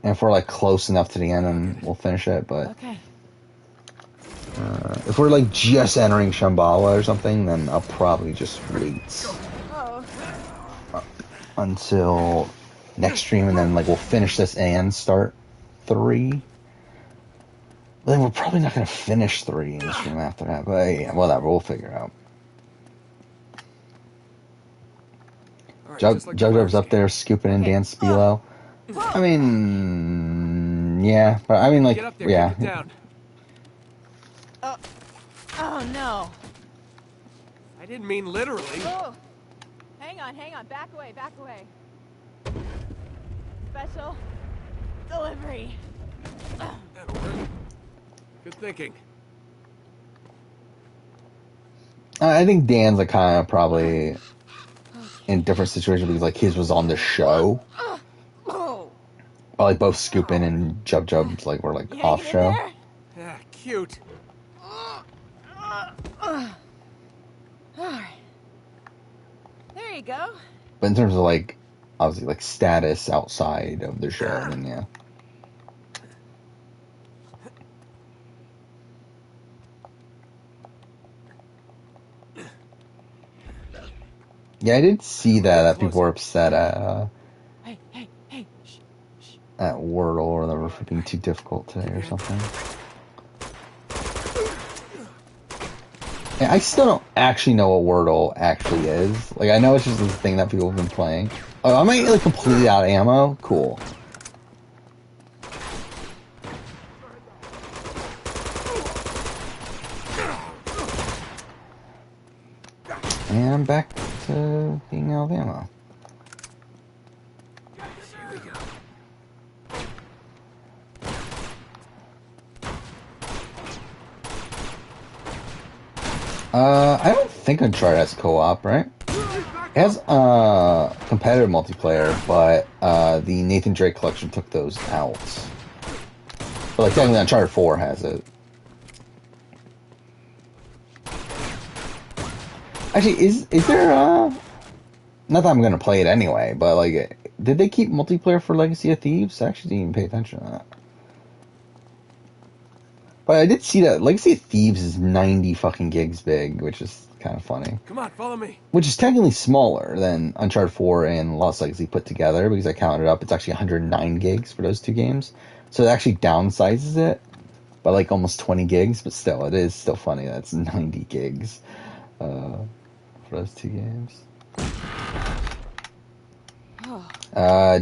And if we're like close enough to the end, then we'll finish it. But Okay. If we're like just entering Shambhala or something, then I'll probably just wait until next stream, and then like we'll finish this and start 3. Then we're probably not going to finish 3 in the stream after that, but yeah, whatever, we'll figure it out. All right, Jojo's up there scooping in Dan Spilo. I mean, yeah, but I mean, like, Get up there, yeah. kick it down. Oh no. I didn't mean literally. Oh, hang on, back away. Special delivery. That'll work. Good thinking. I think Dan's like kind of probably in different situations because like his was on the show. While like both Scoopin and Jub's like were like off show. Yeah, cute. Alright. There you go. But in terms of like obviously like status outside of the show, then yeah. Yeah, I did see that people were upset at at Wordle or whatever for being too difficult today or something. Yeah, I still don't actually know what Wordle actually is. Like, I know it's just the thing that people have been playing. Oh, am I like completely out of ammo? Cool. And I'm back to being out of ammo. I don't think Uncharted has co-op, right? It has competitive multiplayer, but the Nathan Drake collection took those out. But like technically Uncharted 4 has it. Actually, is there not that I'm gonna play it anyway, but like did they keep multiplayer for Legacy of Thieves? I actually didn't even pay attention to that. But I did see that Legacy of Thieves is 90 fucking gigs big, which is kind of funny. Come on, follow me. Which is technically smaller than Uncharted 4 and Lost Legacy put together, because I counted it up. It's actually 109 gigs for those 2 games. So it actually downsizes it by like almost 20 gigs, but still, it is still funny that it's 90 gigs for those 2 games.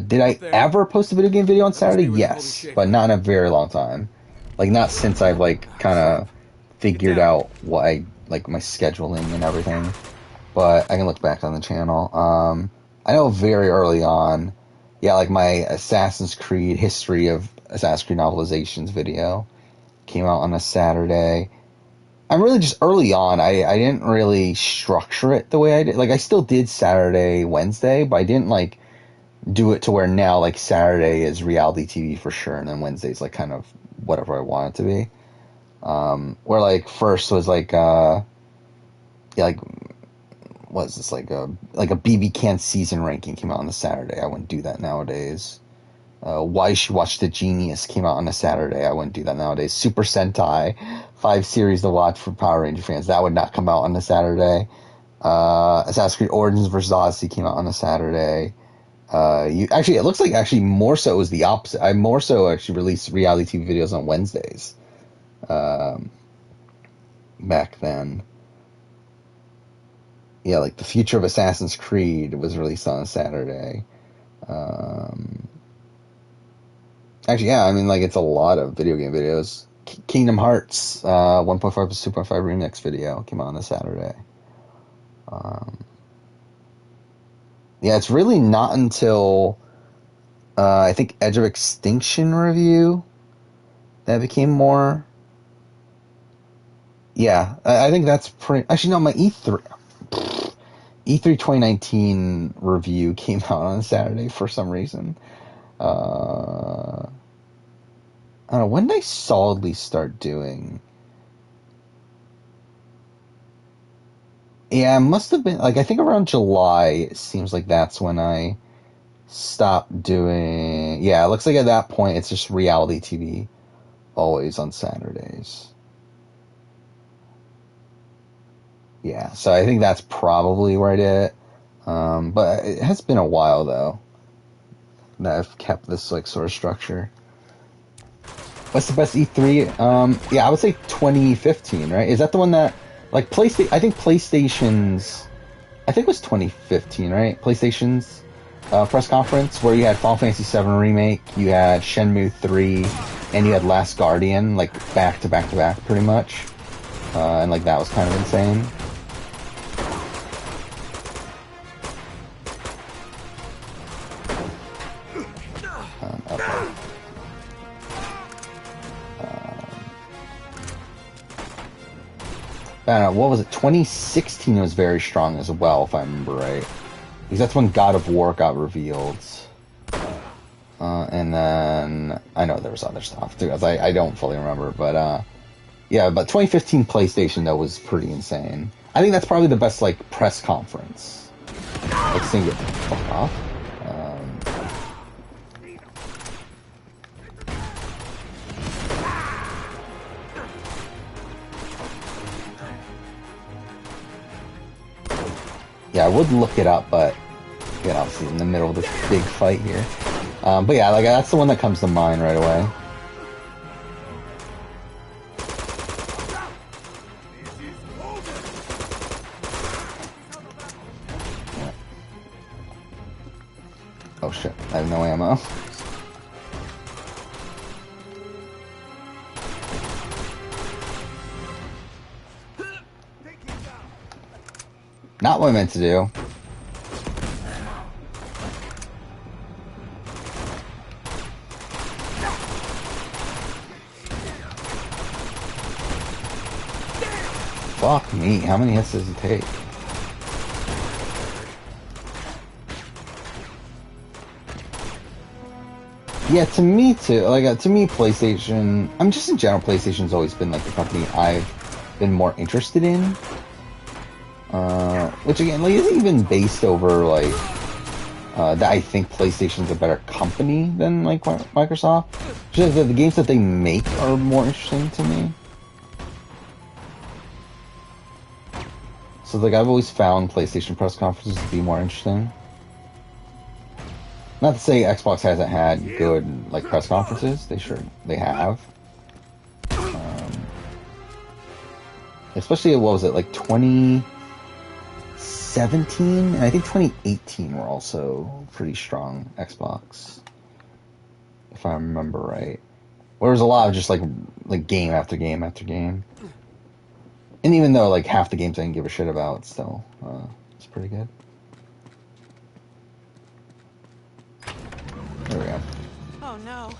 Did I ever post a video game video on Saturday? Yes, but not in a very long time. Like, not since I've, like, kind of figured out what I, like, my scheduling and everything. But I can look back on the channel. I know very early on, yeah, like, my Assassin's Creed history of Assassin's Creed novelizations video came out on a Saturday. I'm really just early on, I didn't really structure it the way I did. Like, I still did Saturday, Wednesday, but I didn't, like, do it to where now, like, Saturday is reality TV for sure, and then Wednesday's, like, kind of whatever I want it to be. Where like first was like yeah, like what is this, like a BB Can season ranking came out on a Saturday. I wouldn't do that nowadays. Why You Should Watch The Genius came out on a Saturday. I wouldn't do that nowadays. Super Sentai 5 series to watch for Power Ranger fans. That would not come out on a Saturday. Assassin's Creed Origins vs. Odyssey came out on a Saturday. Actually, it looks like actually more so was the opposite. I more so actually released reality TV videos on Wednesdays. Back then. Yeah, like The Future of Assassin's Creed was released on a Saturday. Actually, yeah, I mean, like, it's a lot of video game videos. Kingdom Hearts 1.5 to 2.5 remix video came out on a Saturday. Yeah, it's really not until I think Edge of Extinction review that became more. Yeah, I think that's pretty. Actually, no, my E3 2019 review came out on Saturday for some reason. I don't know, when did I solidly start doing? Yeah, it must have been like I think around July. It seems like that's when I stopped doing. Yeah, it looks like at that point it's just reality TV, always on Saturdays. Yeah, so I think that's probably where I did it. But it has been a while though that I've kept this like sort of structure. What's the best E3? Yeah, I would say 2015, right? Is that the one that like PlayStation? I think PlayStation's. I think it was 2015, right? PlayStation's press conference where you had Final Fantasy VII Remake, you had Shenmue 3, and you had Last Guardian, like back to back to back, pretty much. And like that was kind of insane. Okay. I don't know, what was it? 2016 was very strong as well, if I remember right. Because that's when God of War got revealed. And then, I know there was other stuff too, as I don't fully remember, but yeah, but 2015 PlayStation, though, was pretty insane. I think that's probably the best, like, press conference. Like, seeing it fuck off. Yeah, I would look it up, but, you know, obviously in the middle of this big fight here. But yeah, like, that's the one that comes to mind right away. Oh shit, I have no ammo. Not what I meant to do. Fuck me, how many hits does it take? Yeah, to me too. Like to me, PlayStation. I mean, just in general, PlayStation's always been like the company I've been more interested in. Which again, like, isn't even based over like that. I think PlayStation's a better company than like Microsoft. Just that the games that they make are more interesting to me. So like, I've always found PlayStation press conferences to be more interesting. Not to say Xbox hasn't had good like press conferences. They have. Especially what was it like 2017? And I think 2018 were also pretty strong Xbox, if I remember right. Where there was a lot of just like game after game after game. And even though like half the games I didn't give a shit about, still it's pretty good. There we go. Oh no.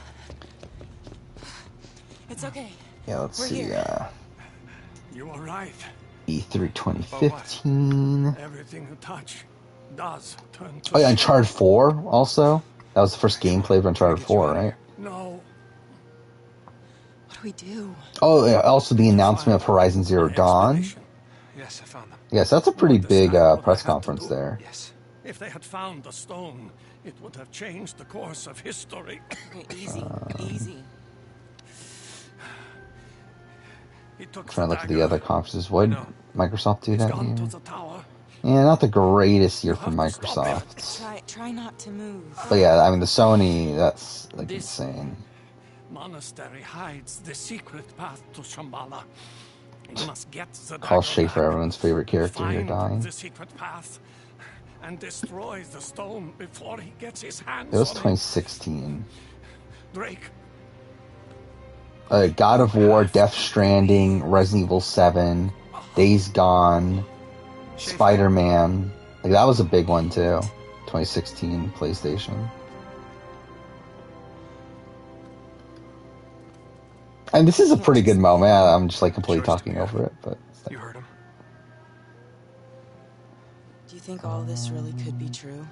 It's okay. Yeah, let's We're see. here. You are right. E3 2015. Everything you touch does turn to. Oh yeah, Uncharted 4 also. That was the first gameplay of Uncharted 4, right? No. What do we do? Oh, yeah, also the announcement of Horizon Zero Dawn. Yes, I found them. Yes, that's a pretty big press conference there. Yes. If they had found the stone, it would have changed the course of history. Okay, easy, easy. Trying to look at the other conferences. What did Microsoft do that year? To the tower. Yeah, not the greatest year for Microsoft. Try not to move. But yeah, I mean the Sony, that's like insane. Monastery hides the secret path to Shambhala. You must get the Carl dagger Schaefer, back, everyone's favorite character here, find dying. the secret path and destroy the stone before he gets his hands It was on 2016. Drake. God of War, Death Stranding, Resident Evil 7, Days Gone, Spider-Man. Like that was a big one too. 2016 PlayStation. And this is a Can't pretty good just- moment. I'm just like completely Charged talking him, yeah. over it, but You heard him. Do you think all this really could be true?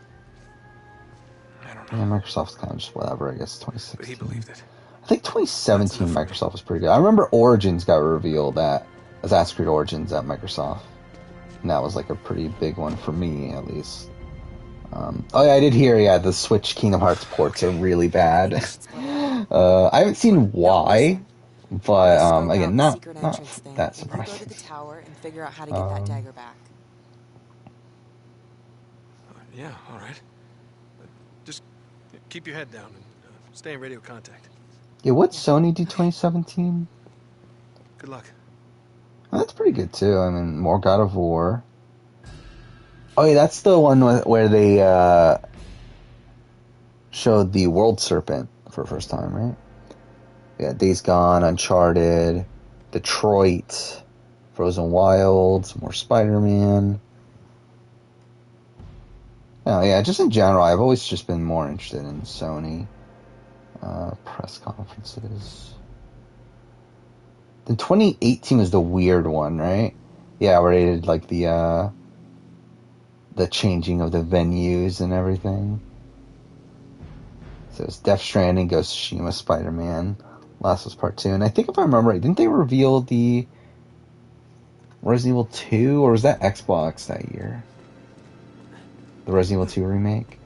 I don't yeah, know. Microsoft's kind of just whatever. I guess But he 2016. believed it. I think That's 2017 enough for me. Microsoft was pretty good. I remember Origins got revealed at Assassin's Creed Origins at Microsoft, and that was like a pretty big one for me at least. Oh yeah, I did hear. Yeah, the Switch Kingdom Hearts ports are really bad. I haven't seen why, but Let's scope again, out the not secret not entrance thing, that and you go to surprising. the tower and figure out how to get that dagger back. Yeah, all right. Just keep your head down and stay in radio contact. Yeah, what Sony do 2017? Good luck. Well, that's pretty good too. I mean, more God of War. Oh yeah, that's the one where they showed the World Serpent for the first time, right? Yeah, Days Gone, Uncharted, Detroit, Frozen Wilds, more Spider-Man. Oh yeah, just in general, I've always just been more interested in Sony press conferences. Then 2018 was the weird one, right? Yeah, where they did like the changing of the venues and everything. So it's Death Stranding, Ghost of Tsushima, Spider-Man, Last of Us Part 2. And I think if I remember right, didn't they reveal the Resident Evil 2? Or was that Xbox that year? The Resident Evil 2 remake?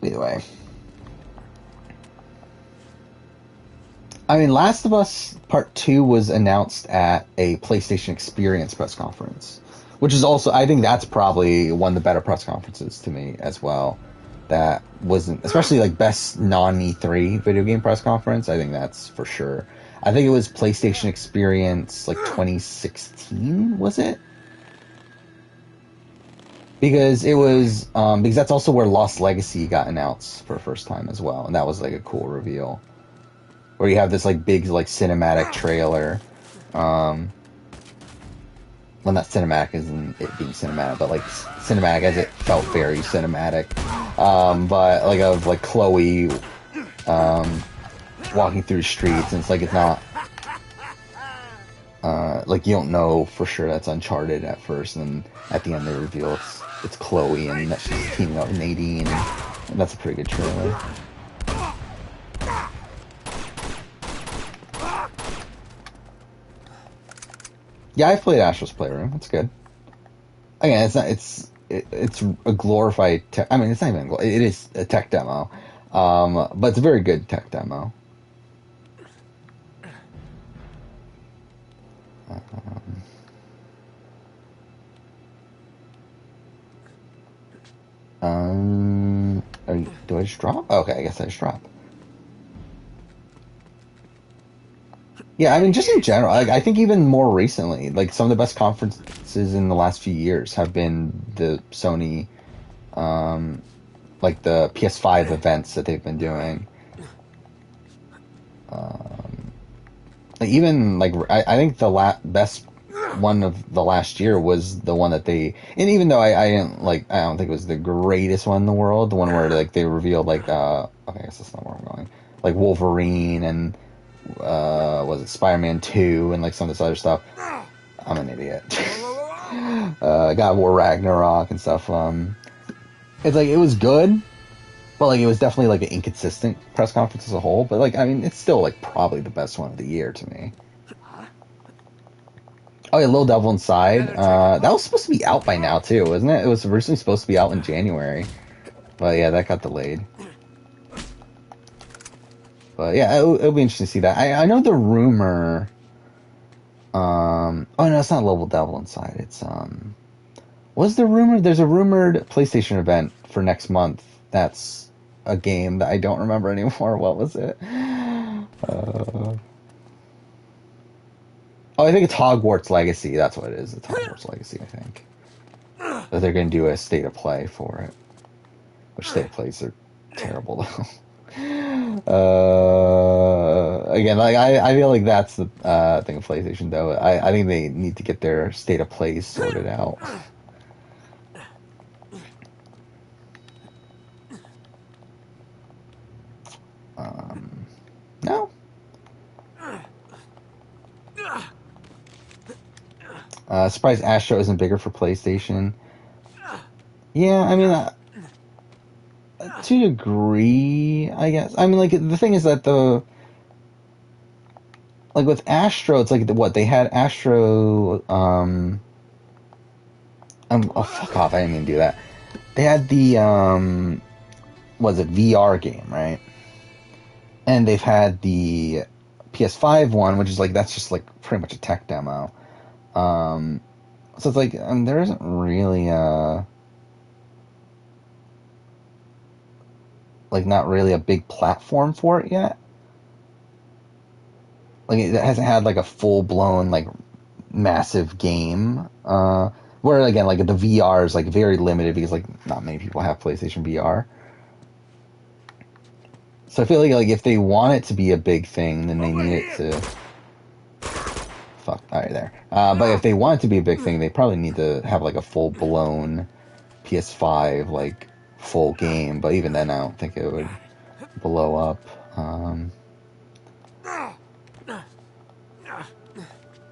Either way. I mean, Last of Us Part 2 was announced at a PlayStation Experience press conference. Which is also, I think that's probably one of the better press conferences to me as well. That wasn't, especially like best non-E3 video game press conference. I think that's for sure. I think it was PlayStation Experience like 2016, was it? Because it was because that's also where Lost Legacy got announced for the first time as well, and that was like a cool reveal. Where you have this like big like cinematic trailer. Well, not cinematic as in it being cinematic, but like cinematic as it felt very cinematic. But like of like Chloe walking through the streets, and it's like it's not like you don't know for sure that's Uncharted at first, and at the end they reveal it's Chloe and that she's teaming up with Nadine, and that's a pretty good trailer. Yeah, I've played Astro's Playroom. It's good. Again, it's not. It's a glorified. I mean, it's not even. It is a tech demo, but it's a very good tech demo. Do I just drop? Okay, I guess I just drop. Yeah, I mean, just in general, I think even more recently, like some of the best conferences in the last few years have been the Sony, like the PS5 events that they've been doing. Like even like I think the best one of the last year was the one that they, and even though I didn't like, I don't think it was the greatest one in the world, the one where like they revealed like okay, I guess that's not where I'm going, like Wolverine and was it Spider-Man 2 and like some of this other stuff. I'm an idiot. God of War Ragnarok and stuff. It's like it was good, but like it was definitely like an inconsistent press conference as a whole. But like I mean, it's still like probably the best one of the year to me. Oh yeah, Little Devil Inside. That was supposed to be out by now too, wasn't it? It was originally supposed to be out in January, but yeah, that got delayed. But yeah, it'll be interesting to see that. I know the rumor. Oh no, it's not Little Devil Inside. It's was the rumor? There's a rumored PlayStation event for next month. That's a game that I don't remember anymore. What was it? Oh, I think it's Hogwarts Legacy. That's what it is. It's Hogwarts Legacy, I think. That they're going to do a state of play for it. Which state of plays are terrible, though. Again, like I feel like that's the thing of PlayStation, though. I think they need to get their state of plays sorted out. No? Surprised Astro isn't bigger for PlayStation. Yeah, I mean, to a degree, I guess. I mean, like, the thing is that like, with Astro, it's like, what, they had Astro, oh, fuck off, I didn't mean to do that. They had the, was it VR game, right? And they've had the PS5 one, which is like, that's just like pretty much a tech demo. So it's like, there isn't really like, not really a big platform for it yet. Like, it hasn't had like a full blown like massive game. Where again, like, the VR is like very limited because like not many people have PlayStation VR. So I feel like if they want it to be a big thing, then they need it to. Fuck, alright there. But if they want it to be a big thing, they probably need to have like a full blown PS5 like full game. But even then, I don't think it would blow up.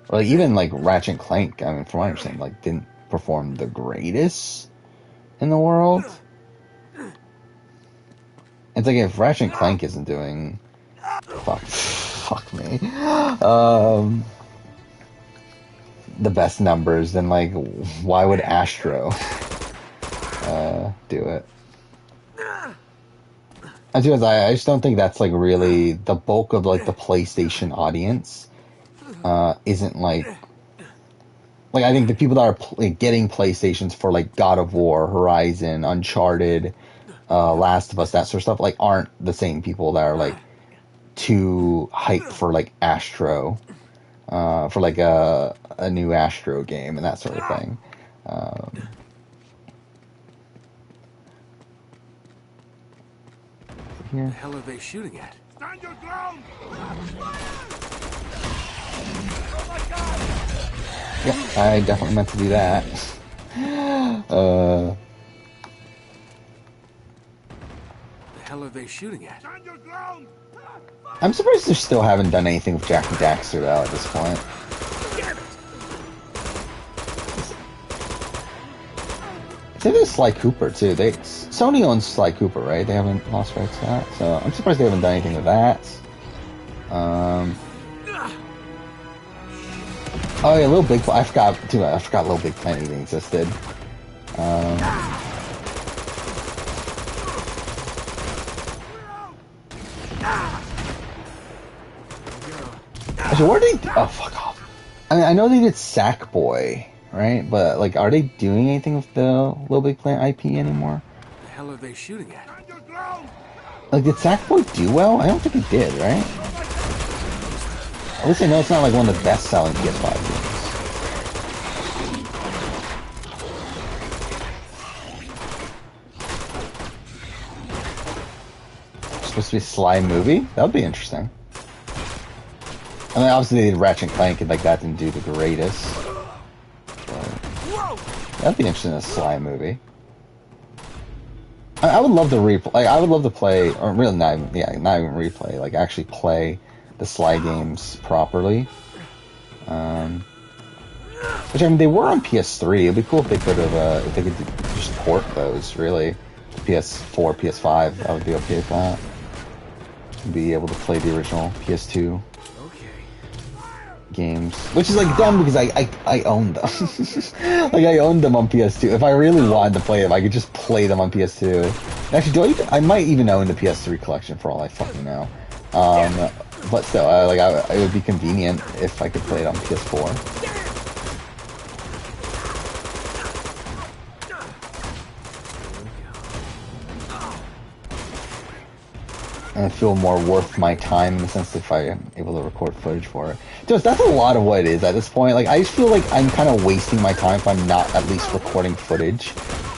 Or like, even like Ratchet and Clank, I mean, from what I understand, like, didn't perform the greatest in the world. It's like, if Ratchet and Clank isn't doing fuck me, the best numbers, then like, why would Astro do it? I just don't think that's like really the bulk of like the PlayStation audience. Isn't like I think the people that are getting PlayStations for like God of War, Horizon, Uncharted, Last of Us, that sort of stuff, like, aren't the same people that are like too hyped for like Astro, for like a new Astro game and that sort of thing. What the hell are they shooting at? Stand your ground! Yeah, I definitely meant to do that. The hell are they shooting at? Stand your ground! I'm surprised they still haven't done anything with Jack and Daxter though at this point. I think there's Sly Cooper too. Sony owns Sly Cooper, right? They haven't lost rights to that, so I'm surprised they haven't done anything with that. Oh yeah, Little Big Planet. I forgot Little Big Planet even existed. Actually, where are they? Oh, fuck off. I mean, I know they did Sackboy, right? But like, are they doing anything with the Little Big Planet IP anymore? The hell are they shooting at? Stand your ground! Like, did Sackboy do well? I don't think it did, right? At least I know it's not like one of the best-selling PS5 games. Supposed to be a Sly movie? That would be interesting. I mean, obviously they did Ratchet and Clank, and like, that didn't do the greatest. But that'd be interesting, a Sly movie. I would love to replay. Like, I would love to play, or really not even replay. Like, actually play the Sly games properly. Which, I mean, they were on PS3. It'd be cool if they could have, if they could just port those. Really, PS4, PS5. I would be okay with that. Be able to play the original PS2 games, which is like dumb because I own them. Like, I owned them on PS2. If I really wanted to play them, I could just play them on PS2. Actually, I might even own the PS3 collection for all I fucking know. But still, it would be convenient if I could play it on PS4. And I feel more worth my time in the sense that if I am able to record footage for it. Just, that's a lot of what it is at this point. Like, I just feel like I'm kind of wasting my time if I'm not at least recording footage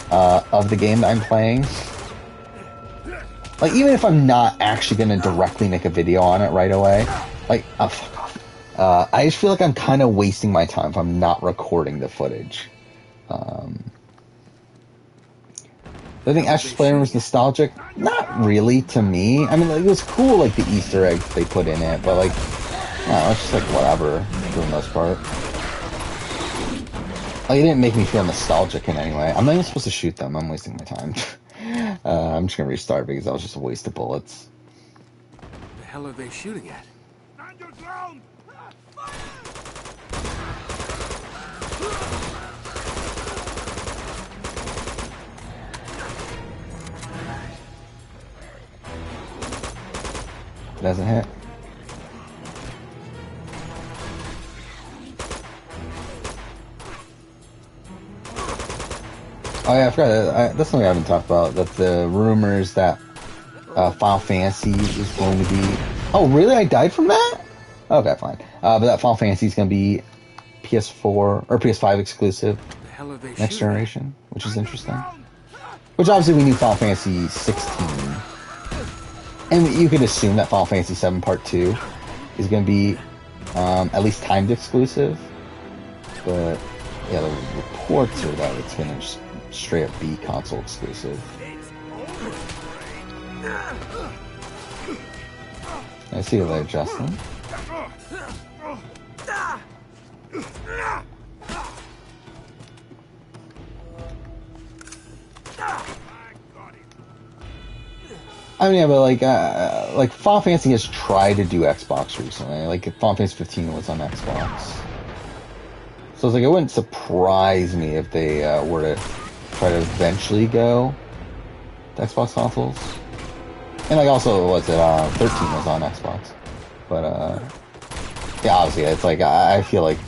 of the game that I'm playing. Like, even if I'm not actually going to directly make a video on it right away. Like, oh, fuck off. I just feel like I'm kind of wasting my time if I'm not recording the footage. I think Ashes Playroom was nostalgic. Not really to me. I mean, like, it was cool, like, the Easter eggs they put in it, but like, I don't know, it's just like whatever for the most part. Like, it didn't make me feel nostalgic in any way. I'm not even supposed to shoot them. I'm wasting my time. I'm just gonna restart because that was just a waste of bullets. The hell are they shooting at? Stand your ground! Doesn't hit. Oh yeah, I forgot. That's something I haven't talked about. That the rumors that Final Fantasy is going to be... Oh, really? I died from that? Okay, fine. But that Final Fantasy is going to be PS4 or PS5 exclusive The hell are they next shooting generation, which is interesting. Which obviously we knew Final Fantasy 16. And you could assume that Final Fantasy 7 Part 2 is going to be at least timed exclusive. But yeah, the reports are that it's going to just straight up be console exclusive. I see you there, Justin. I mean, yeah, but like Final Fantasy has tried to do Xbox recently. Like Final Fantasy 15 was on Xbox, so it's like it wouldn't surprise me if they were to try to eventually go to Xbox consoles. And like also, was it 13 was on Xbox, but yeah, obviously it's like I feel like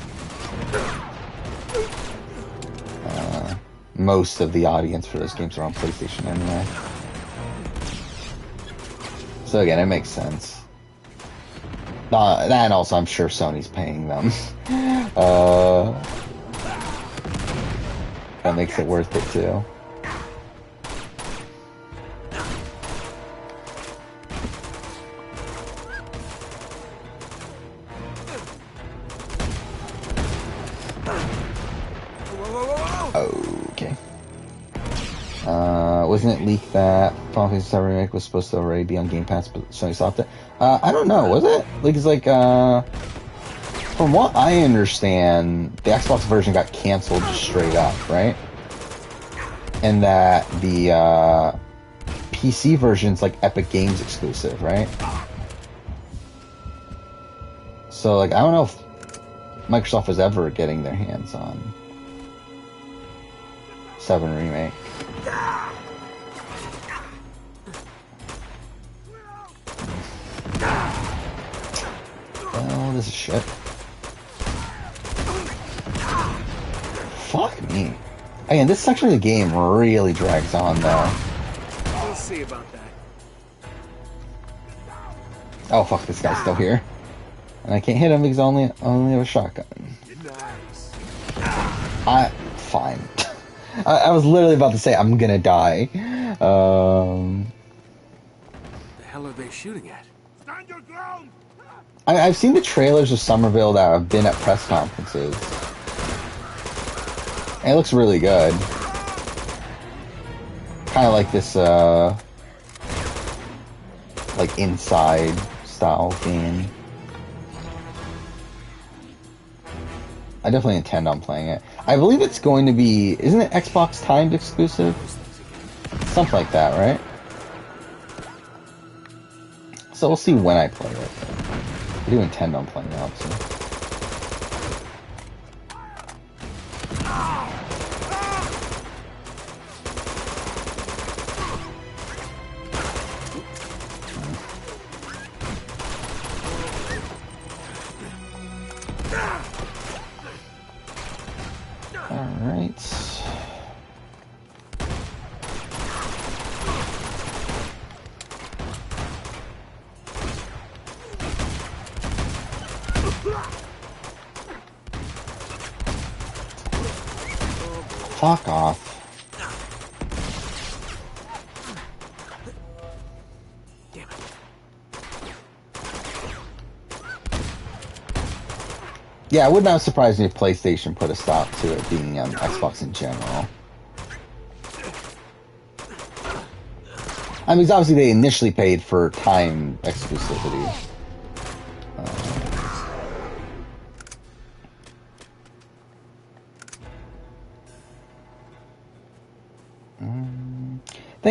most of the audience for those games are on PlayStation anyway. So again, it makes sense. And also, I'm sure Sony's paying them. That makes it worth it too. Okay. Wasn't it leaked that Final Fantasy VII Remake was supposed to already be on Game Pass, but Sony stopped it? I don't know, was it? Like, it's like, from what I understand, the Xbox version got canceled just straight up, right? And that the, PC version's like Epic Games exclusive, right? So, like, I don't know if Microsoft was ever getting their hands on 7 Remake. Oh, this is shit. Fuck me. Again, this section of the game really drags on, though. We'll see about that. Oh, fuck, this guy's still here. And I can't hit him because I only have a shotgun. Nice. Fine. I was literally about to say I'm gonna die. The hell are they shooting at? Stand your ground! I've seen the trailers of Somerville that have been at press conferences. And it looks really good. Kind of like this, like Inside style game. I definitely intend on playing it. I believe it's going to be... Isn't it Xbox timed exclusive? Something like that, right? So we'll see when I play it. I do intend on playing it, obviously. Alright. Fuck off. Damn it. Yeah, it would not surprise me if PlayStation put a stop to it being on Xbox in general. I mean, because obviously they initially paid for time exclusivity.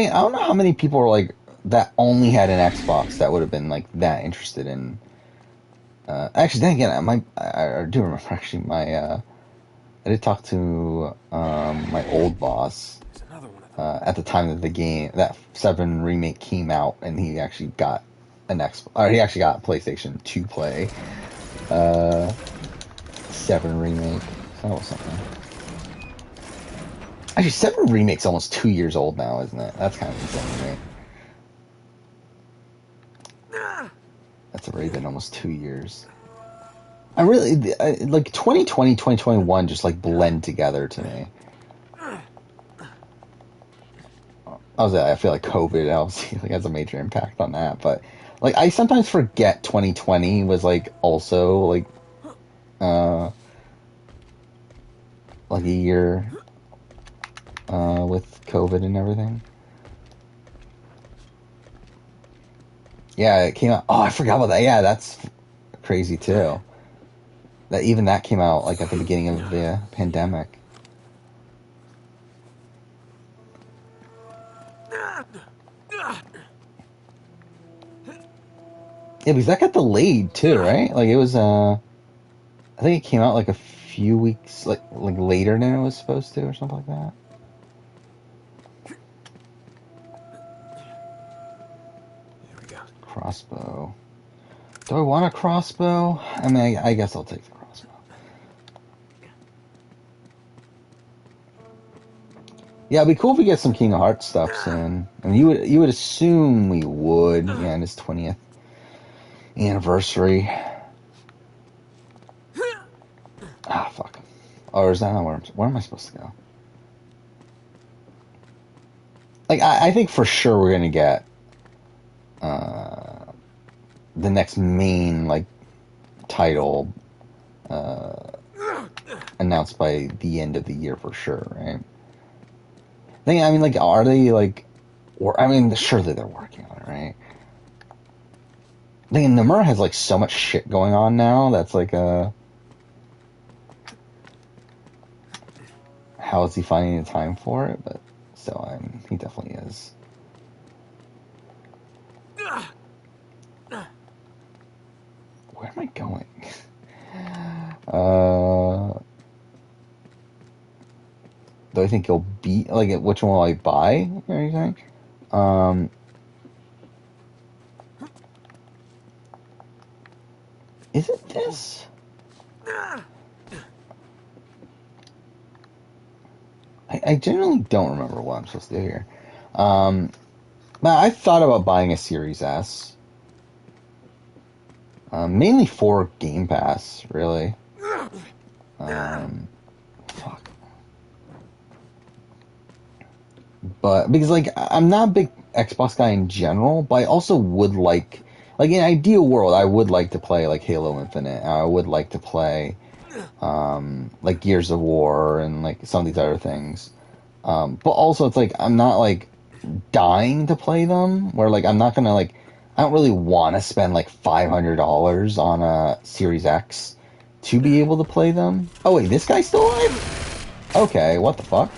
I don't know how many people were like that only had an Xbox that would have been like that interested in. Actually, then again, I do remember actually I did talk to my old boss at the time that that 7 remake came out, and he actually got he actually got a PlayStation to play 7 remake. So that was something. Actually, 7 remake's almost 2 years old now, isn't it? That's kind of insane, right? That's already been almost 2 years. I really like 2020, 2021 just like blend together to me. I feel like COVID obviously like has a major impact on that, but like I sometimes forget 2020 was like also like a year with COVID and everything. Yeah, it came out. Oh, I forgot about that. Yeah, that's crazy too. That came out like at the beginning of the pandemic. Yeah, because that got delayed too, right? Like it was I think it came out like a few weeks like later than it was supposed to or something like that. Here we go. Crossbow. Do I want a crossbow? I mean, I guess I'll take the crossbow. Yeah, it'd be cool if we get some Kingdom Hearts stuff soon. I mean, you would assume we would. Yeah, in his 20th anniversary. Ah, fuck. Or is that not where am I supposed to go? Like, I think for sure we're gonna get the next main like title announced by the end of the year for sure, right? I mean, like, are they like? Or I mean, surely they're working on it, right? I think Nomura has like so much shit going on now. That's like how is he finding the time for it? But still, he definitely is. Where am I going? Do I think he'll be like which one will I buy or anything? Is it this? I generally don't remember what I'm supposed to do here. But I thought about buying a Series S. Mainly for Game Pass, really. Fuck. But because like I'm not a big Xbox guy in general, but I also would like in an ideal world I would like to play like Halo Infinite. I would like to play like Gears of War and like some of these other things. But also it's like I'm not like dying to play them. Where like I'm not gonna like I don't really want to spend like $500 on a Series X to be able to play them. Oh wait, this guy's still alive? Okay, what the fuck?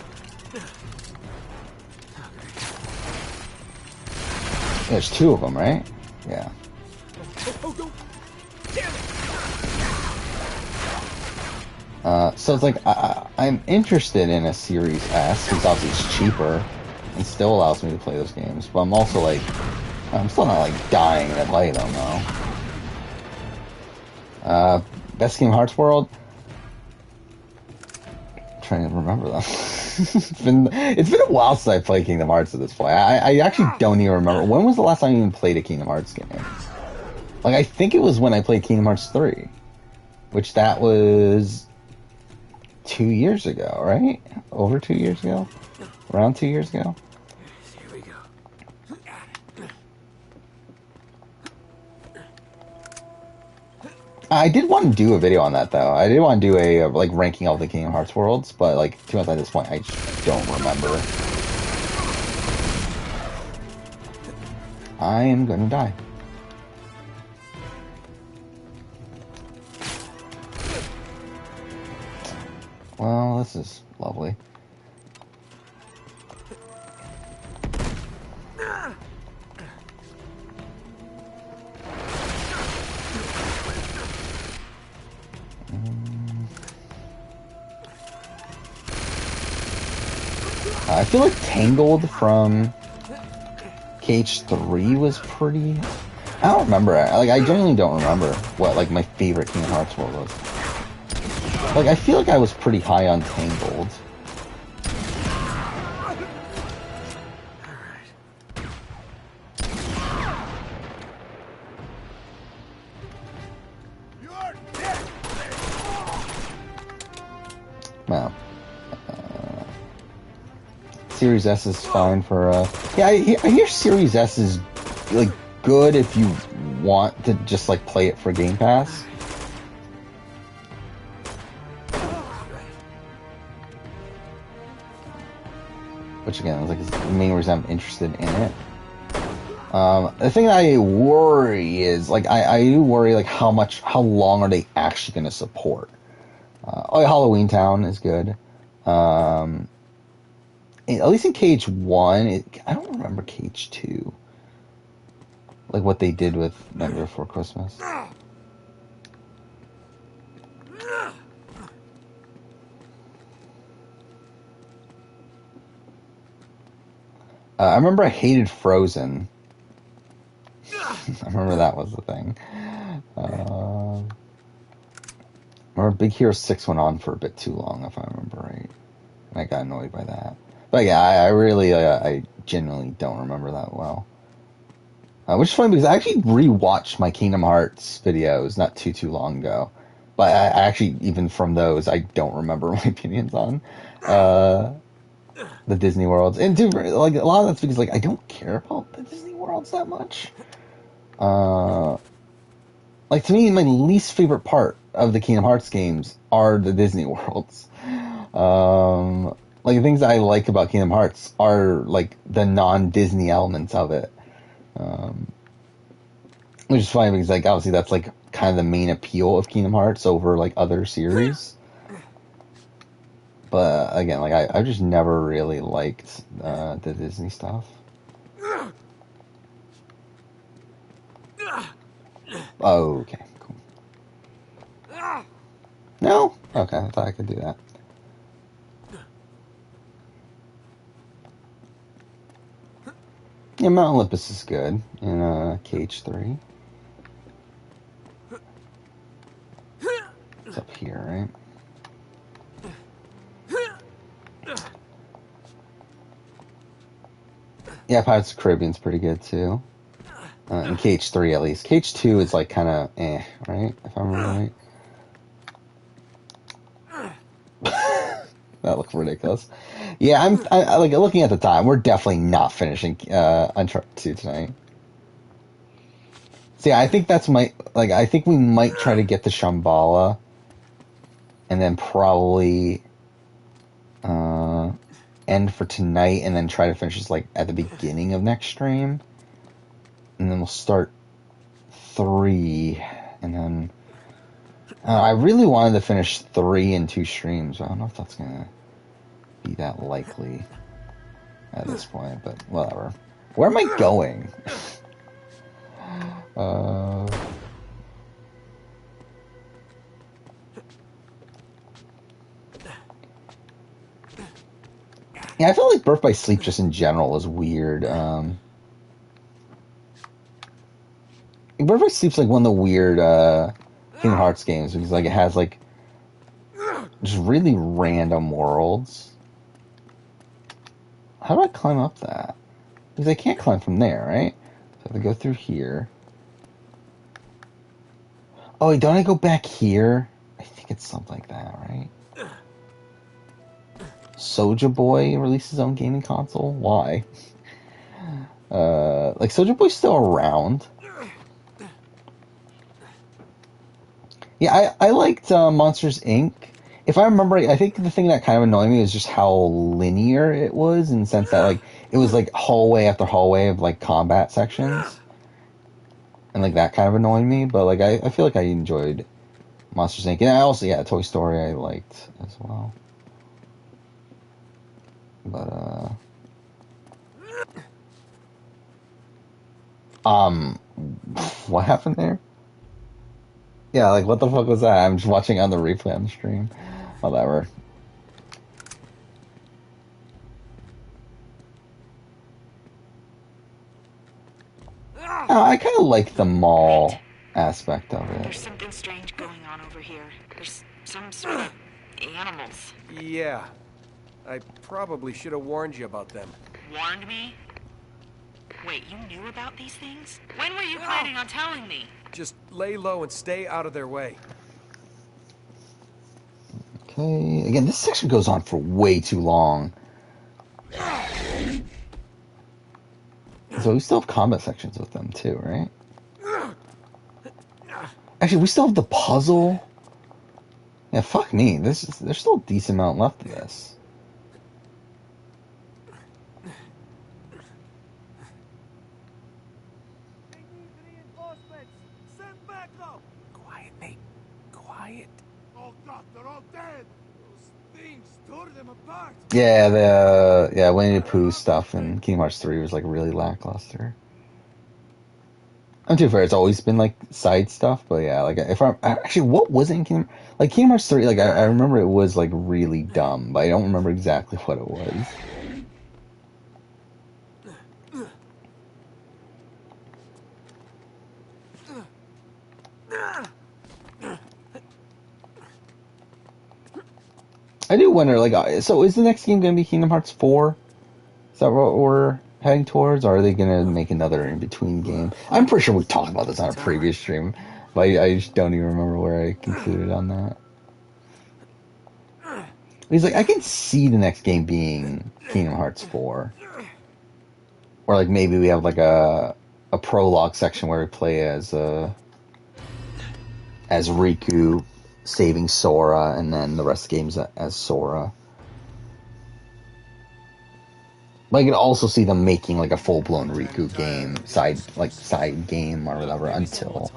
There's 2 of them, right? Yeah. So it's like I'm interested in a Series S because obviously it's cheaper and still allows me to play those games. But I'm also like, I'm still not like dying to play them though. Best Kingdom Hearts World. I'm trying to remember them. It's been a while since I played Kingdom Hearts at this point. I actually don't even remember. When was the last time I even played a Kingdom Hearts game? Like, I think it was when I played Kingdom Hearts 3. Which that was 2 years ago, right? Over 2 years ago? Around 2 years ago? Here we go. I did want to do a video on that, though. I did want to do a, like, ranking all the Kingdom Hearts worlds, but, like, to be honest, at this point, I just don't remember. I am gonna die. Well, this is lovely. I feel like Tangled from KH3 was pretty... I don't remember. Like, I genuinely don't remember what, like, my favorite Kingdom Hearts world was. Like, I feel like I was pretty high on Tangled. Wow. Series S is fine for, yeah, I hear Series S is, like, good if you want to just, like, play it for Game Pass. Which, again, is, like, the main reason I'm interested in it. The thing that I worry is, like, I do worry, like, how long are they actually going to support? Halloween Town is good. At least in KH1, I don't remember KH2. Like what they did with Nightmare Before Christmas. I remember I hated Frozen. I remember that was the thing. I remember Big Hero 6 went on for a bit too long, if I remember right. And I got annoyed by that. But yeah, I really, I genuinely don't remember that well. Which is funny because I actually rewatched my Kingdom Hearts videos not too long ago. But I actually, even from those, I don't remember my opinions on the Disney worlds. And dude, like, a lot of that's because, like, I don't care about the Disney worlds that much. Like, to me, my least favorite part of the Kingdom Hearts games are the Disney worlds. Like, the things that I like about Kingdom Hearts are, like, the non-Disney elements of it. Which is funny because, like, obviously that's, like, kind of the main appeal of Kingdom Hearts over, like, other series. But, again, like, I just never really liked the Disney stuff. Oh, okay, cool. No? Okay, I thought I could do that. Yeah, Mount Olympus is good in KH3. It's up here, right? Yeah, Pirates of the Caribbean's pretty good too. In KH3 at least. KH2 is like kind of right? If I remember right. That looks ridiculous. Yeah, I like looking at the time. We're definitely not finishing Uncharted 2 tonight. See, I think I think we might try to get to Shambhala, and then probably end for tonight, and then try to finish this like at the beginning of next stream, and then we'll start 3, and then I really wanted to finish 3 in 2 streams. But I don't know if that's gonna be that likely at this point, but whatever. Where am I going? Yeah, I feel like Birth by Sleep just in general is weird. Birth by Sleep's like one of the weird Kingdom Hearts games because like it has like just really random worlds. How do I climb up that? Because I can't climb from there, right? So I have to go through here. Oh, wait, don't I go back here? I think it's something like that, right? Soulja Boy released his own gaming console? Why? Like, Soulja Boy's still around. Yeah, I liked Monsters, Inc. If I remember right, I think the thing that kind of annoyed me was just how linear it was, in the sense that, like, it was, like, hallway after hallway of, like, combat sections. And, like, that kind of annoyed me, but, like, I feel like I enjoyed Monsters, Inc. And I also, yeah, Toy Story I liked as well. But, What happened there? Yeah, like, what the fuck was that? I'm just watching on the replay on the stream. Whatever. I kind of like the mall aspect of it. There's something strange going on over here. There's some sort of animals. Yeah. I probably should have warned you about them. Warned me? Wait, you knew about these things? When were you planning on telling me? Just lay low and stay out of their way. Okay, again, this section goes on for way too long. So we still have combat sections with them too, right? Actually, we still have the puzzle. Yeah, fuck me. There's still a decent amount left of this. They need reinforcements. Send backup. Quiet, Nate. Quiet. Oh God, they're all dead. Those things tore them apart. Yeah, Winnie the Pooh stuff in Kingdom Hearts 3 was like really lackluster. I'm too fair. It's always been like side stuff, but yeah, like if I'm actually, what was it in Kingdom Hearts 3? Like I remember it was like really dumb, but I don't remember exactly what it was. I do wonder, like, so is the next game going to be Kingdom Hearts 4? Is that what we're heading towards, or are they going to make another in-between game? I'm pretty sure we talked about this on a previous stream, but I just don't even remember where I concluded on that. He's like, I can see the next game being Kingdom Hearts 4. Or, like, maybe we have, like, a prologue section where we play as Riku saving Sora, and then the rest of the game's as Sora. But I could also see them making like a full-blown Riku game, side game or whatever, until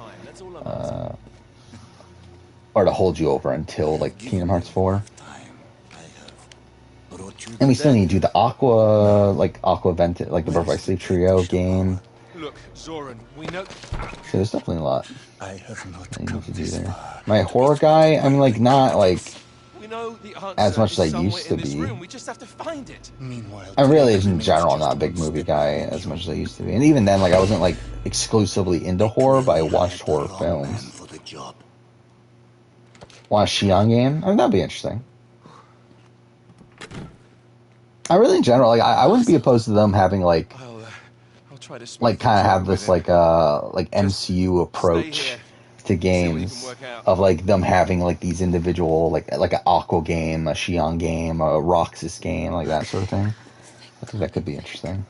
or to hold you over until like Kingdom Hearts 4. And we still need to do the Aqua Vent, like the Birth by Sleep Trio game. Look, Zoran, we know. So there's definitely a lot I have not I need come to do this there. far. My horror guy, I'm like not like We know the answer as much is as I somewhere used to in this be. room. We just have to find it. Meanwhile, I'm really, in remains general, just not a big one movie step guy behind as you. much as I used to be. And even then, like, I wasn't, like, exclusively into horror, but I watched horror The wrong man films. for the job. Want a Xi'an game? I mean, that'd be interesting. I really, in general, like, I wouldn't be opposed to them having, like, I'll try to kind of have this, like MCU approach here. to See what you games. can work out. Of, like, them having, like, these individual, like an Aqua game, a Xi'an game, a Roxas game, like that sort of thing. I think that could be interesting.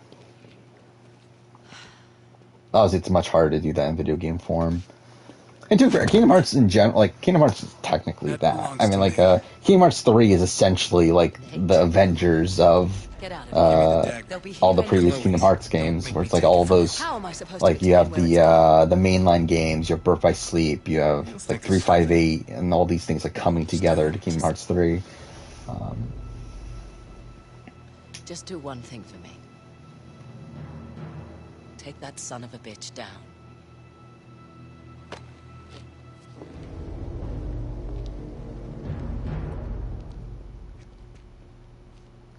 Obviously, it's much harder to do that in video game form. And to be fair, Kingdom Hearts in general, like, Kingdom Hearts is technically that. I mean, like, Kingdom Hearts 3 is essentially, like, the Avengers of all the previous Kingdom Hearts games, where it's, like, all those, like, you have the mainline games, you have Birth by Sleep, you have, like, 358, and all these things, like, coming together to Kingdom Hearts 3. Just do one thing for me. Take that son of a bitch down.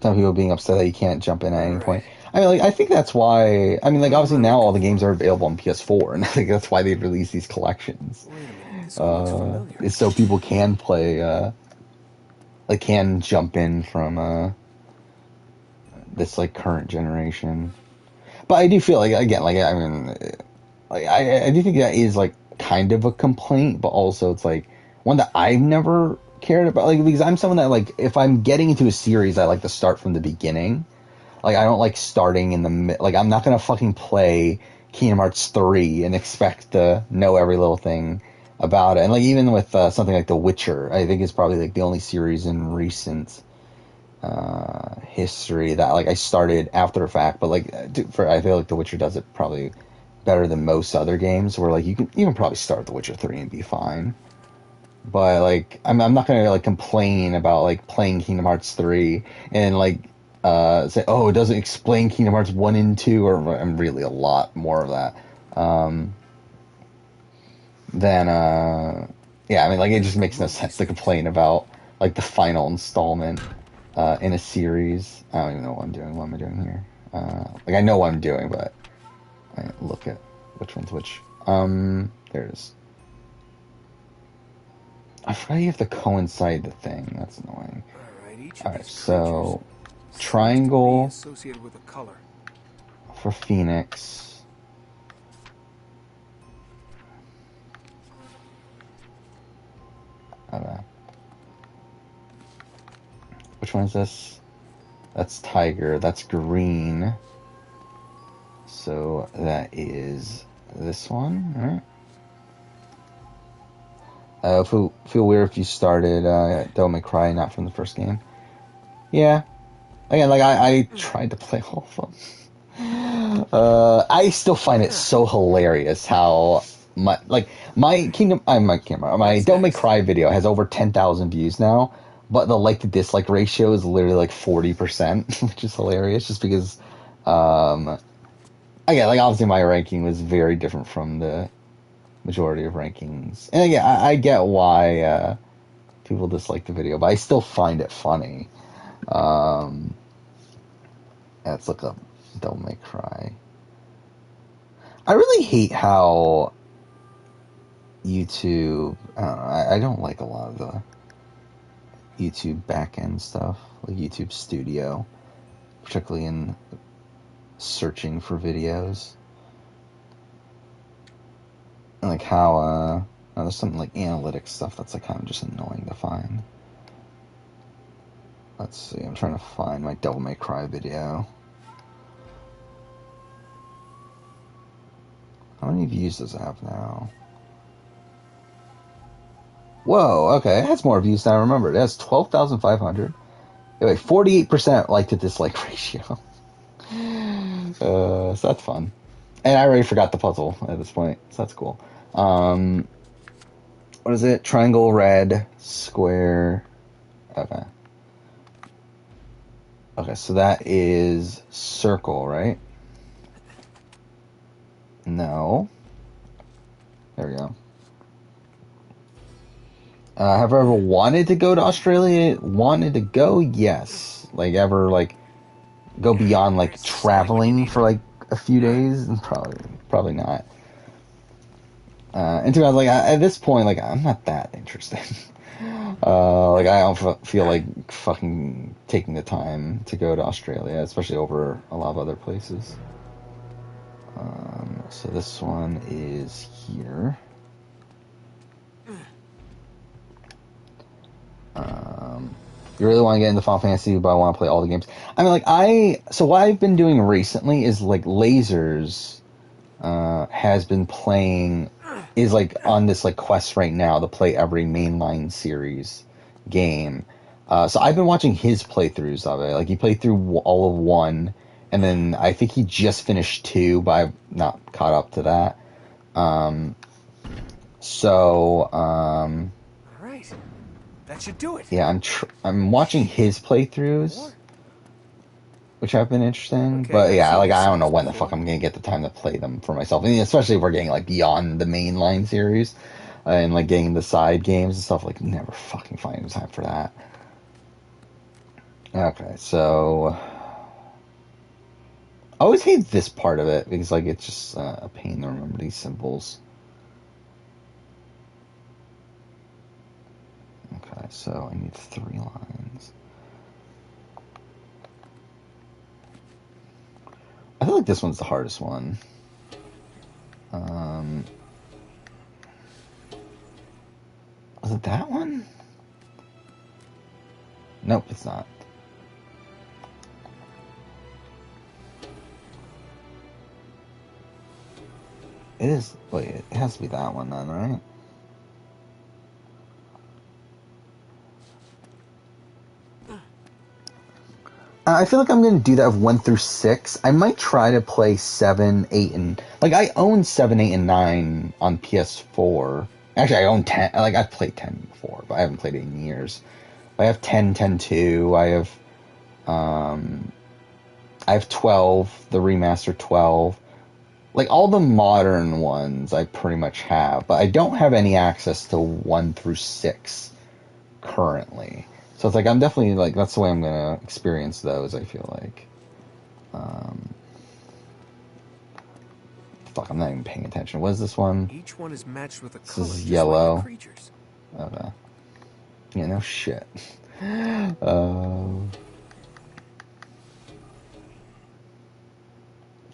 Some people being upset that you can't jump in at any point. I mean, like, I think that's why. I mean, like, obviously now all the games are available on PS4, and I think that's why they've released these collections. Is so people can play, like, can jump in from this like current generation. But I do feel like, again, like, I mean, like, I do think that is like kind of a complaint, but also it's like one that I've never cared about, like, because I'm someone that, like, if I'm getting into a series, I like to start from the beginning. Like, I don't like starting in the like, I'm not gonna fucking play Kingdom Hearts 3 and expect to know every little thing about it. And like, even with something like The Witcher, I think it's probably like the only series in recent history that, like, I started after the fact. But like, I feel like The Witcher does it probably better than most other games, where like you can probably start The Witcher 3 and be fine. But like, I'm not gonna like complain about like playing Kingdom Hearts 3 and like say, oh, it doesn't explain Kingdom Hearts 1 and 2, or really a lot more of that. then yeah, I mean, like, it just makes no sense to complain about like the final installment in a series. I don't even know what I'm doing. What am I doing here? Like, I know what I'm doing, but I look at which one's which. There it is. I forgot you have to coincide the thing. That's annoying. Alright, so triangle associated with a color. for Phoenix. Okay. Which one is this? That's tiger. That's green. So that is this one, right? Feel weird if you started Devil May Cry not from the first game. Yeah. Again, like, I tried to play all of them. I still find it so hilarious how my Devil May Cry video has over 10,000 views now, but the like to dislike ratio is literally like 40%, which is hilarious. Just because, again, like, obviously my ranking was very different from the majority of rankings, and again, I get why people dislike the video, but I still find it funny. Let's look up Devil May Cry. I really hate how YouTube, I don't know, I don't like a lot of the YouTube back-end stuff, like YouTube Studio, particularly in searching for videos. And like how, there's something like analytics stuff that's like kind of just annoying to find. Let's see, I'm trying to find my Devil May Cry video. How many views does it have now? Whoa, okay, it has more views than I remembered. It has 12,500. Wait, 48% like to dislike ratio. So that's fun. And I already forgot the puzzle at this point, so that's cool. What is it? Triangle, red, square. Okay. Okay, so that is circle, right? No. There we go. Have I ever wanted to go to Australia? Wanted to go? Yes. Like, ever, like, go beyond, like, traveling for, like, a few days? Probably not. And to be honest, like, at this point, like, I'm not that interested. Like, I don't feel like fucking taking the time to go to Australia, especially over a lot of other places. So this one is here. You really want to get into Final Fantasy, but I want to play all the games. I mean, like, so what I've been doing recently is, like, Lasers has been playing, is, like, on this, like, quest right now to play every mainline series game. So I've been watching his playthroughs of it. Like, he played through all of 1, and then I think he just finished 2, but I've not caught up to that. All right. That should do it. Yeah, I'm watching his playthroughs, which have been interesting. Okay, but yeah, like, I don't know when the fuck I'm gonna get the time to play them for myself. I mean, especially if we're getting, like, beyond the mainline series and, like, getting the side games and stuff. Like, never fucking finding time for that. Okay, so I always hate this part of it because, like, it's just a pain to remember these symbols. Okay, so I need 3 lines. I feel like this one's the hardest one. Was it that one? Nope, it's not. It is. Wait, it has to be that one then, right? I feel like I'm going to do that with 1 through 6. I might try to play 7, 8, and... Like, I own 7, 8, and 9 on PS4. Actually, I own 10. Like, I've played 10 before, but I haven't played it in years. I have 10, 10, 2. I have 12, the remaster 12. like all the modern ones I pretty much have, but I don't have any access to 1 through 6 currently. So it's like I'm definitely like that's the way I'm gonna experience those. I feel like. Fuck, I'm not even paying attention. What is this one? Each one is matched with a This color, is just yellow. like the creatures. Okay. Yeah, no shit.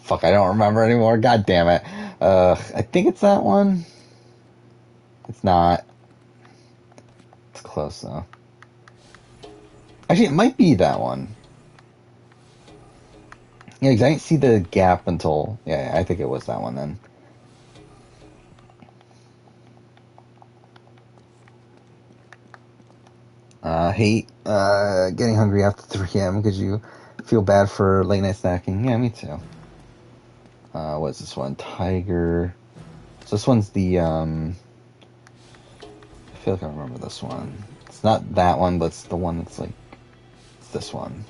Fuck, I don't remember anymore. God damn it. I think it's that one. It's not. It's close though. Actually, it might be that one. Yeah, because I didn't see the gap until... Yeah, I think it was that one then. Hate getting hungry after 3 a.m. because you feel bad for late night snacking. Yeah, me too. What's this one? Tiger. So this one's the... I feel like I remember this one. It's not that one, but it's the one that's like... It's this one.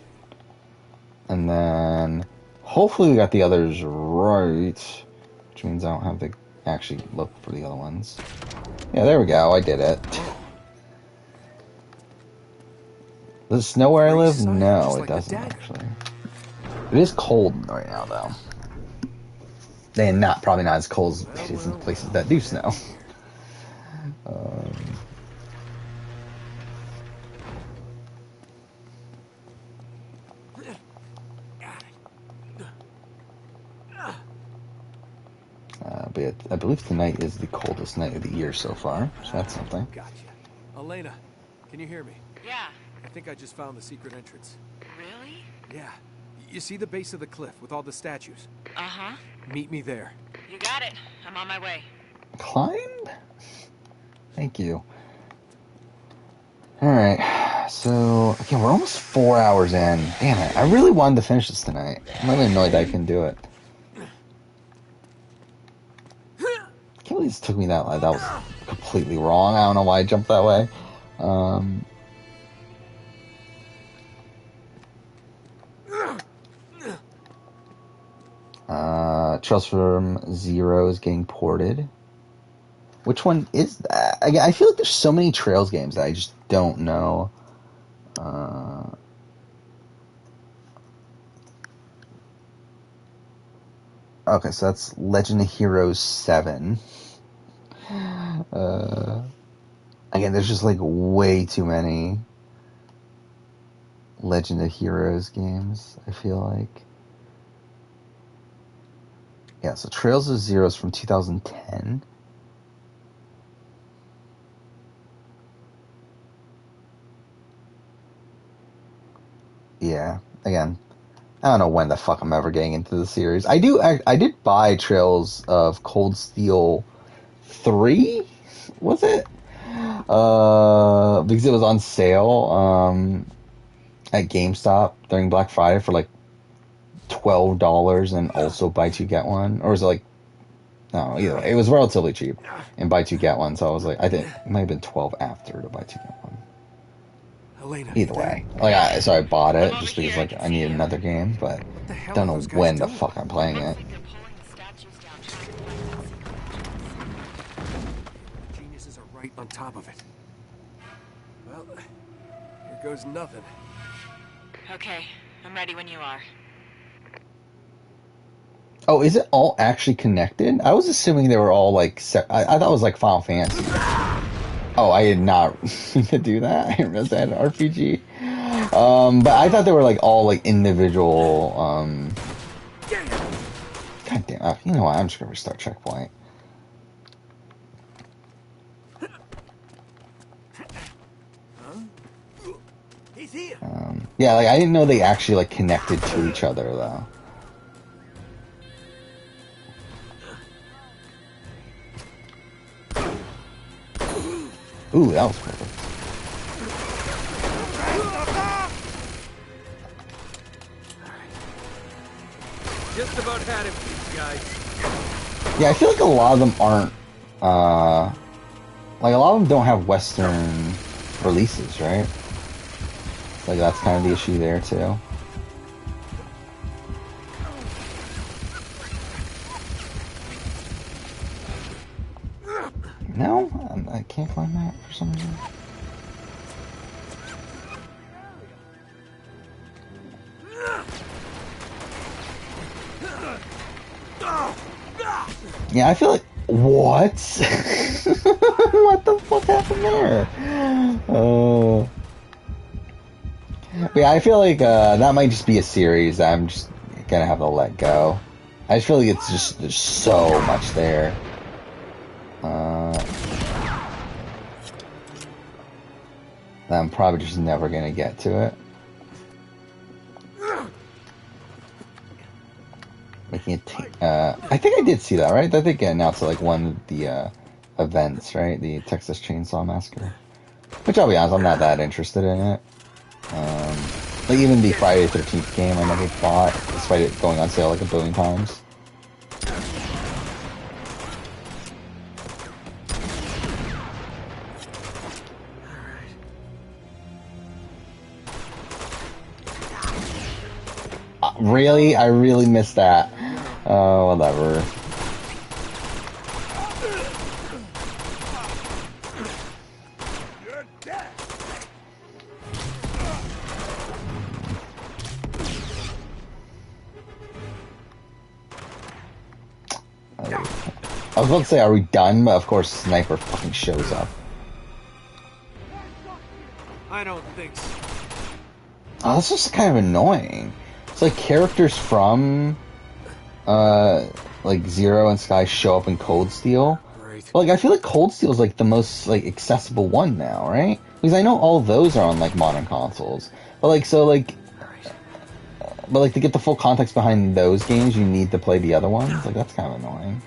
And then... Hopefully we got the others right. Which means I don't have to actually look for the other ones. Yeah, there we go. I did it. Does it snow where I live? No, it doesn't actually. It is cold right now, though. And probably not as cold as it is in places that do snow. But I believe tonight is the coldest night of the year so far, so that's something. Gotcha. Elena, can you hear me? Yeah. I think I just found the secret entrance. Really? Yeah. You see the base of the cliff with all the statues? Uh-huh. Meet me there. You got it. I'm on my way. Climb? Thank you. Alright, so, again, we're almost 4 hours in. Damn it, I really wanted to finish this tonight. I'm really annoyed I can do it. I can't believe this took me that long. That was completely wrong. I don't know why I jumped that way. Trails from Zero is getting ported. Which one is that? I feel like there's so many Trails games that I just don't know. Okay, so that's Legend of Heroes 7. Again, there's just like way too many Legend of Heroes games, I feel like. Yeah, so Trails of Zero is from 2010. Yeah, again, I don't know when the fuck I'm ever getting into the series. I did buy Trails of Cold Steel 3, was it? Because it was on sale at GameStop during Black Friday for like $12 and also buy 2 get 1, or was it like, no, either way, it was relatively cheap and buy 2 get 1, so I was like, I think it might have been 12 after to buy 2 get 1. Elena, Either way, like so I bought it just because like I needed another game, but don't know when the fuck I'm playing it. Geniuses are right on top of it. Well, here goes nothing. Okay, I'm ready when you are. Oh, is it all actually connected? I was assuming they were all like I thought it was like Final Fantasy. Oh, I did not mean to do that. I didn't realize I had an RPG. But I thought they were like all like individual. God damn! You know what? I'm just gonna restart checkpoint. He's here. Yeah, like I didn't know they actually like connected to each other though. Ooh, that was perfect. Just about had it, these guys. Yeah, I feel like a lot of them aren't. Like a lot of them don't have Western releases, right? Like that's kind of the issue there too. I can't find that for some reason. Yeah, I feel like... What? What the fuck happened there? Oh... Yeah, I feel like that might just be a series that I'm just gonna have to let go. I just feel like it's just, there's so much there. That I'm probably just never gonna get to it. Making it. I think I did see that, right? I think it announced like one of the events, right? The Texas Chainsaw Massacre. Which I'll be honest, I'm not that interested in it. Like even the Friday the 13th game, I never bought, despite it going on sale like a billion times. Really? I really missed that. Oh, whatever. I was about to say, are we done? But of course, Sniper fucking shows up. I don't think so. Oh, that's just kind of annoying. It's like characters from, like Zero and Sky show up in Cold Steel. Right. But, like, I feel like Cold Steel is like the most like accessible one now, right? Because I know all those are on like modern consoles, but like so like, but like to get the full context behind those games, you need to play the other ones. Like that's kind of annoying.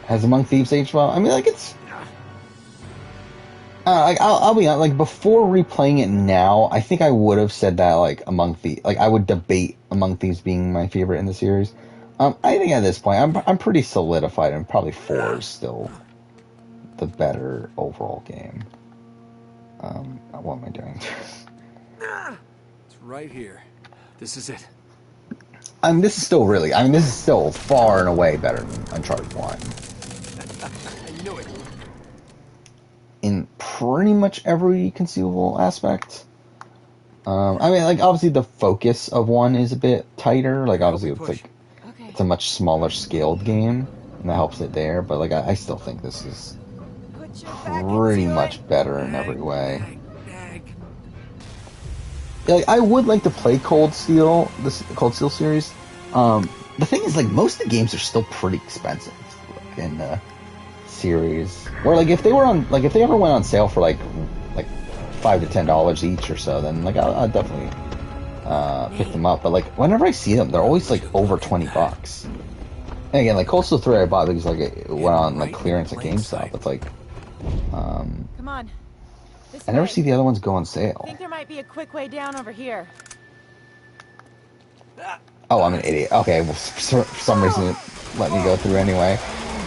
Has Among Thieves aged well? I mean, like it's. Like I'll be honest, like before replaying it now, I think I would have said that like Among Thieves, like I would debate Among Thieves being my favorite in the series. I think at this point I'm pretty solidified, and probably 4 is still the better overall game. What am I doing? It's right here. This is it. This is still really, this is still far and away better than Uncharted 1. I knew it. In pretty much every conceivable aspect. I mean, like, obviously the focus of 1 is a bit tighter. Like, obviously it's like, it's a much smaller scaled game, and that helps it there. But, like, I still think this is pretty much better in every way. Yeah, like, I would like to play Cold Steel, this Cold Steel series. The thing is, like, most of the games are still pretty expensive in the series. Or like if they were on, like if they ever went on sale for like $5 to $10 each or so, then like I'd definitely pick them up. But like whenever I see them, they're always like over $20. And again, like Cold Steel 3 I bought because like it went on like clearance at GameStop. It's like Come on. I never see the other ones go on sale. I think there might be a quick way down over here. Oh, I'm an idiot. Okay, well for some reason it let me go through anyway.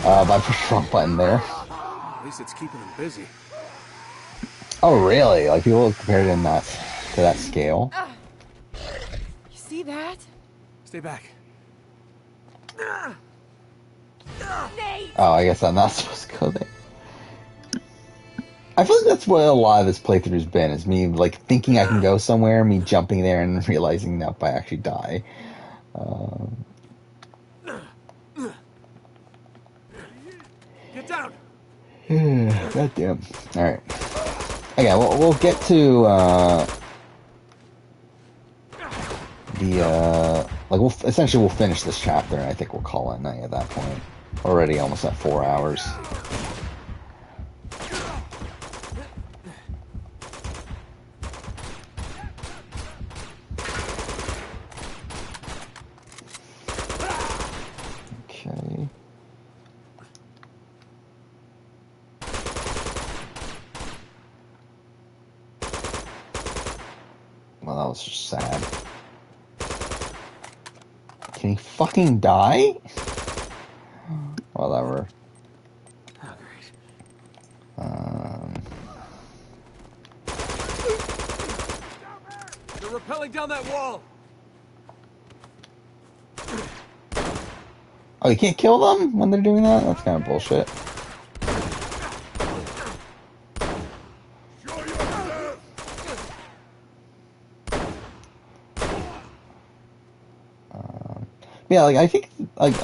But I pushed the wrong button there. At least it's keeping them busy. Oh, really? Like, people have compared it in that, to that scale? You see that? Stay back. Nate! Oh, I guess I'm not supposed to go there. I feel like that's what a lot of this playthrough's been, is me, like, thinking I can go somewhere, me jumping there and realizing, nope, I actually die. Get down! God damn. Alright. Okay, we'll get to, like, essentially we'll finish this chapter, and I think we'll call it night at that point. Already almost at 4 hours. Okay. Well, that was just sad. Can he fucking die? Whatever. They're rappelling down that wall! Oh, you can't kill them when they're doing that? That's kind of bullshit. Yeah, like, I think, like,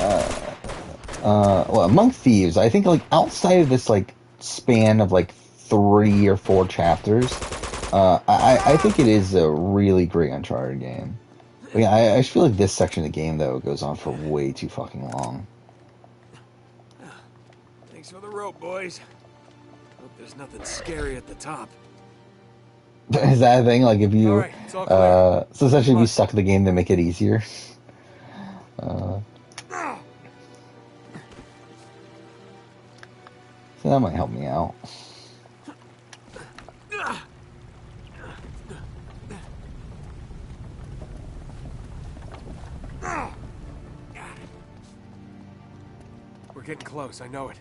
well, Among Thieves, I think, like, outside of this, like, span of, like, 3 or 4 chapters, I think it is a really great Uncharted game. But yeah, I just feel like this section of the game, though, goes on for way too fucking long. Thanks for the rope, boys. Hope there's nothing scary at the top. Is that a thing? Like, if you, Alright, it's all clear. so essentially if you suck the game to make it easier. So that might help me out. We're getting close, I know it.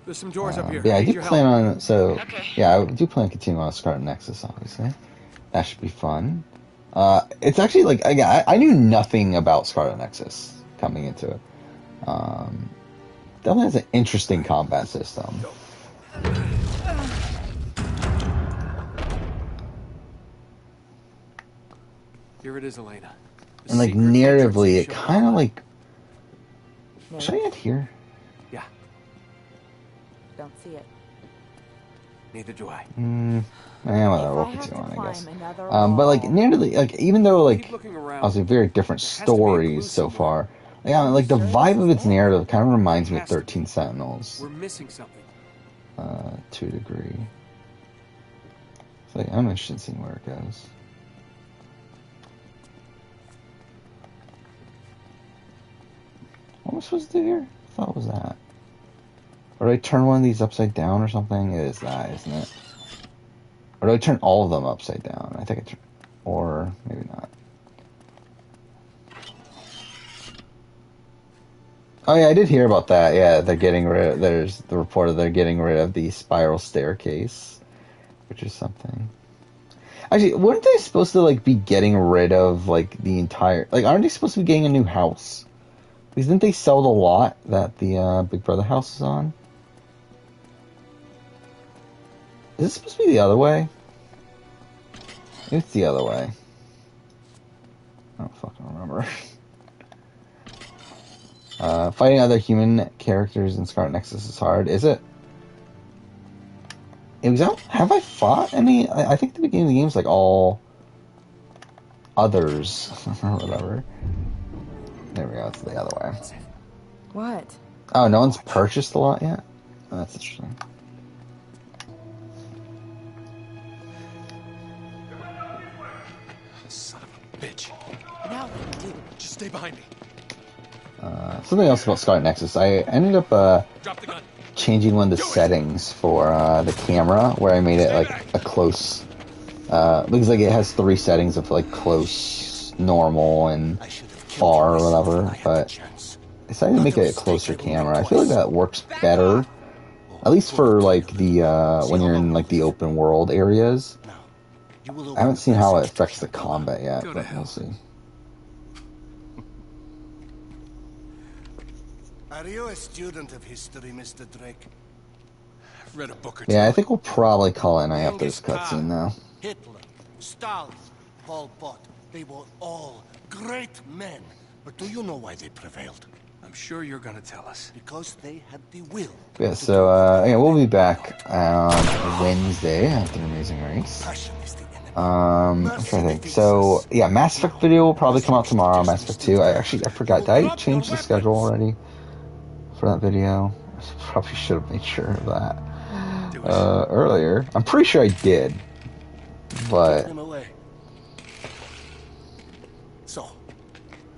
There's some doors up here. Yeah, I Need do your plan help. on, so, Okay. yeah, I do plan on continuing on Scarlet Nexus, obviously. That should be fun. It's actually, like, again, I knew nothing about Scarlet Nexus coming into it. Definitely has an interesting combat system. Here it is, Elena. The And, like, secret entrance narratively, to it kind of, Shambhala. like... Should I end here? Yeah, Don't see it. neither do I. We'll If I have continue to on, I guess. climb another But, like, wall- narratively, like, even though, like, Keep looking around. obviously very different There has to be a clue stories so somewhere. far, yeah, like, the vibe of its narrative kind of reminds me of Has to be. 13 Sentinels. We're missing something. To a degree. So, yeah, I'm interested in seeing where it goes. What am I supposed to do here? I thought it was that. Or do I turn one of these upside down or something? It is that, isn't it? Or do I turn all of them upside down? I think I turn... Or maybe not. Oh yeah, I did hear about that. Yeah, they're getting rid of... There's the report that they're getting rid of the spiral staircase. Which is something. Actually, weren't they supposed to, like, be getting rid of, like, the entire... Like, aren't they supposed to be getting a new house? Because didn't they sell the lot that the Big Brother house is on? Is it supposed to be the other way? It's the other way. I don't fucking remember. Fighting other human characters in Scarlet Nexus is hard. Is it? Have I fought any? I think the beginning of the game is like all others or whatever. There we go. It's the other way. What? Oh, no one's purchased the lot yet? Oh, that's interesting. Son of a bitch. Now what do we do? Just stay behind me. Something else about Scarlet Nexus. I ended up Drop the gun. changing one of the settings for the camera, where I made it like a close. Because like it has 3 settings of like close, normal, and far or whatever. But I decided to make it a closer camera. I feel like that works better, at least for like the when you're in like the open world areas. I haven't seen how it affects the combat yet, but we'll see. Are you a student of history, Mr. Drake? I've read a book or two. Yeah, I think we'll probably call it a night after this cutscene now. Hitler, Stalin, Pol Pot, they were all great men. But do you know why they prevailed? I'm sure you're gonna tell us. Because they had the will. Yeah, so yeah, we'll be back on Wednesday after the Amazing Race. Passion is the enemy. I'm trying to think. So yeah, Mass Effect video will probably come out tomorrow. Mass Effect 2. I forgot. Did I change the schedule already for that video? I probably should have made sure of that earlier. I'm pretty sure I did, but Them away. So,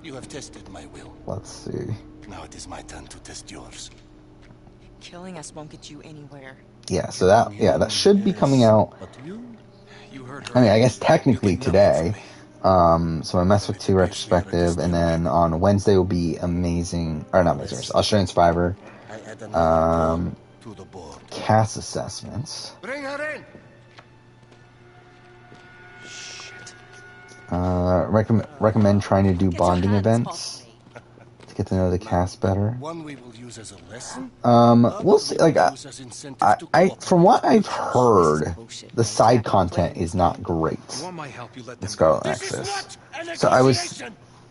you have tested my will. let's see. Now it is my turn to test yours. Killing us won't get you anywhere. Yeah, so that should be coming out. But You heard her. I mean, I guess technically today. So my Mass Effect 2 retrospective, and then on Wednesday will be Amazing, or not Amazing Race, Australian Survivor, I add another pawn to the board. cast assessments. Bring her in. Recommend trying to do bonding events to get to know the cast better. One we will use as a lesson. We'll see. Like, from what I've heard, the side content is not great in Scarlet Nexus. So I was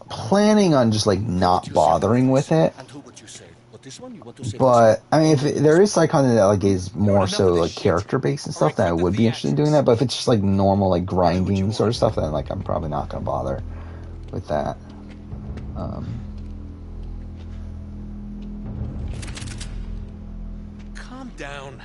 planning on just like not bothering with it. And who would you save? But this one, you want to save But I mean, if there is side content that like is more so like character based and stuff, then I would be interested in doing that. But if it's just like normal like grinding sort of stuff, then like I'm probably not gonna bother with that. Calm down.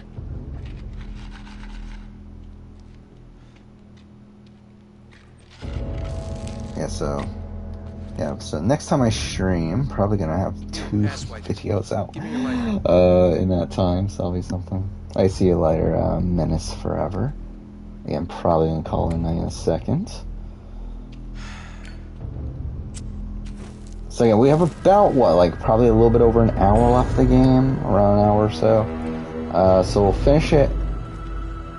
So next time I stream, probably gonna have 2 videos out in that time, so that'll be something. I see you later, Menace Forever. Yeah, I'm probably gonna call in a second. So yeah, we have about probably a little bit over an hour left of the game, around an hour or so. So we'll finish it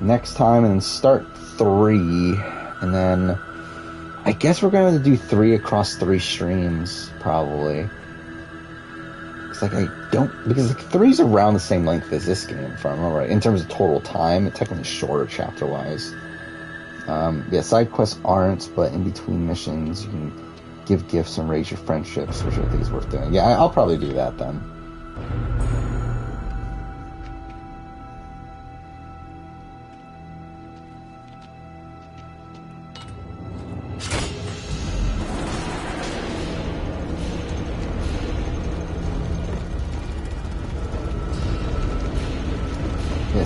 next time and then start 3, and then I guess we're going to do 3 across 3 streams, probably. It's like because 3's around the same length as this game, if I remember right. In terms of total time, it's technically shorter chapter-wise. Side quests aren't, but in between missions, you can give gifts and raise your friendships, which I think is worth doing. Yeah, I'll probably do that then.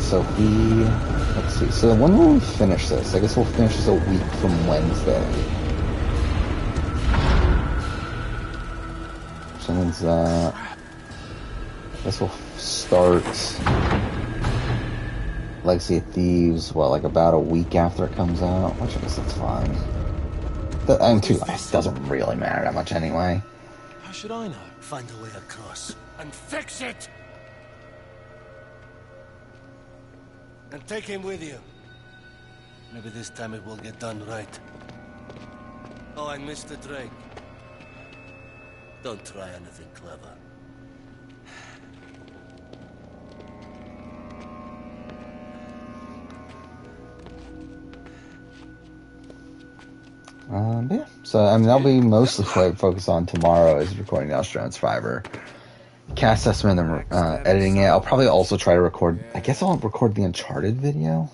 So let's see, so when will we finish this? I guess we'll finish this a week from Wednesday. So means that, I guess we'll start Legacy of Thieves, about a week after it comes out, which I guess that's fine. It doesn't really matter that much anyway. How should I know? Find a way across and fix it! And take him with you. Maybe this time it will get done right. Oh, and Mr. Drake. Don't try anything clever. Yeah. So, I mean, that'll be mostly what I focus on tomorrow is recording the Australian Survivor cast estimate and editing it. I'll probably also try to record, I guess I'll record the Uncharted video.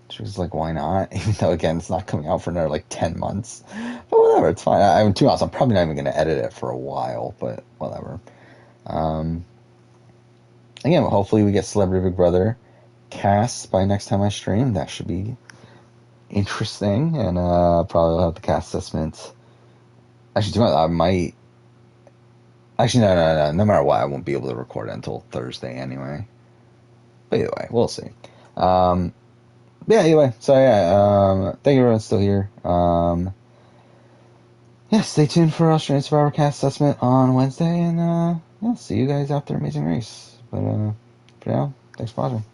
Which was why not? Even though, again, it's not coming out for another 10 months. But whatever, it's fine. I mean, to be honest, I'm probably not even going to edit it for a while, but whatever. Again, hopefully we get Celebrity Big Brother cast by next time I stream. That should be interesting. And probably will have the cast assessment. Actually, I might... Actually, no. No matter what, I won't be able to record it until Thursday anyway. But either way, we'll see. Anyway, so thank you everyone still here. Stay tuned for Australian Survivor cast assessment on Wednesday, and see you guys after Amazing Race. But for now, thanks for watching.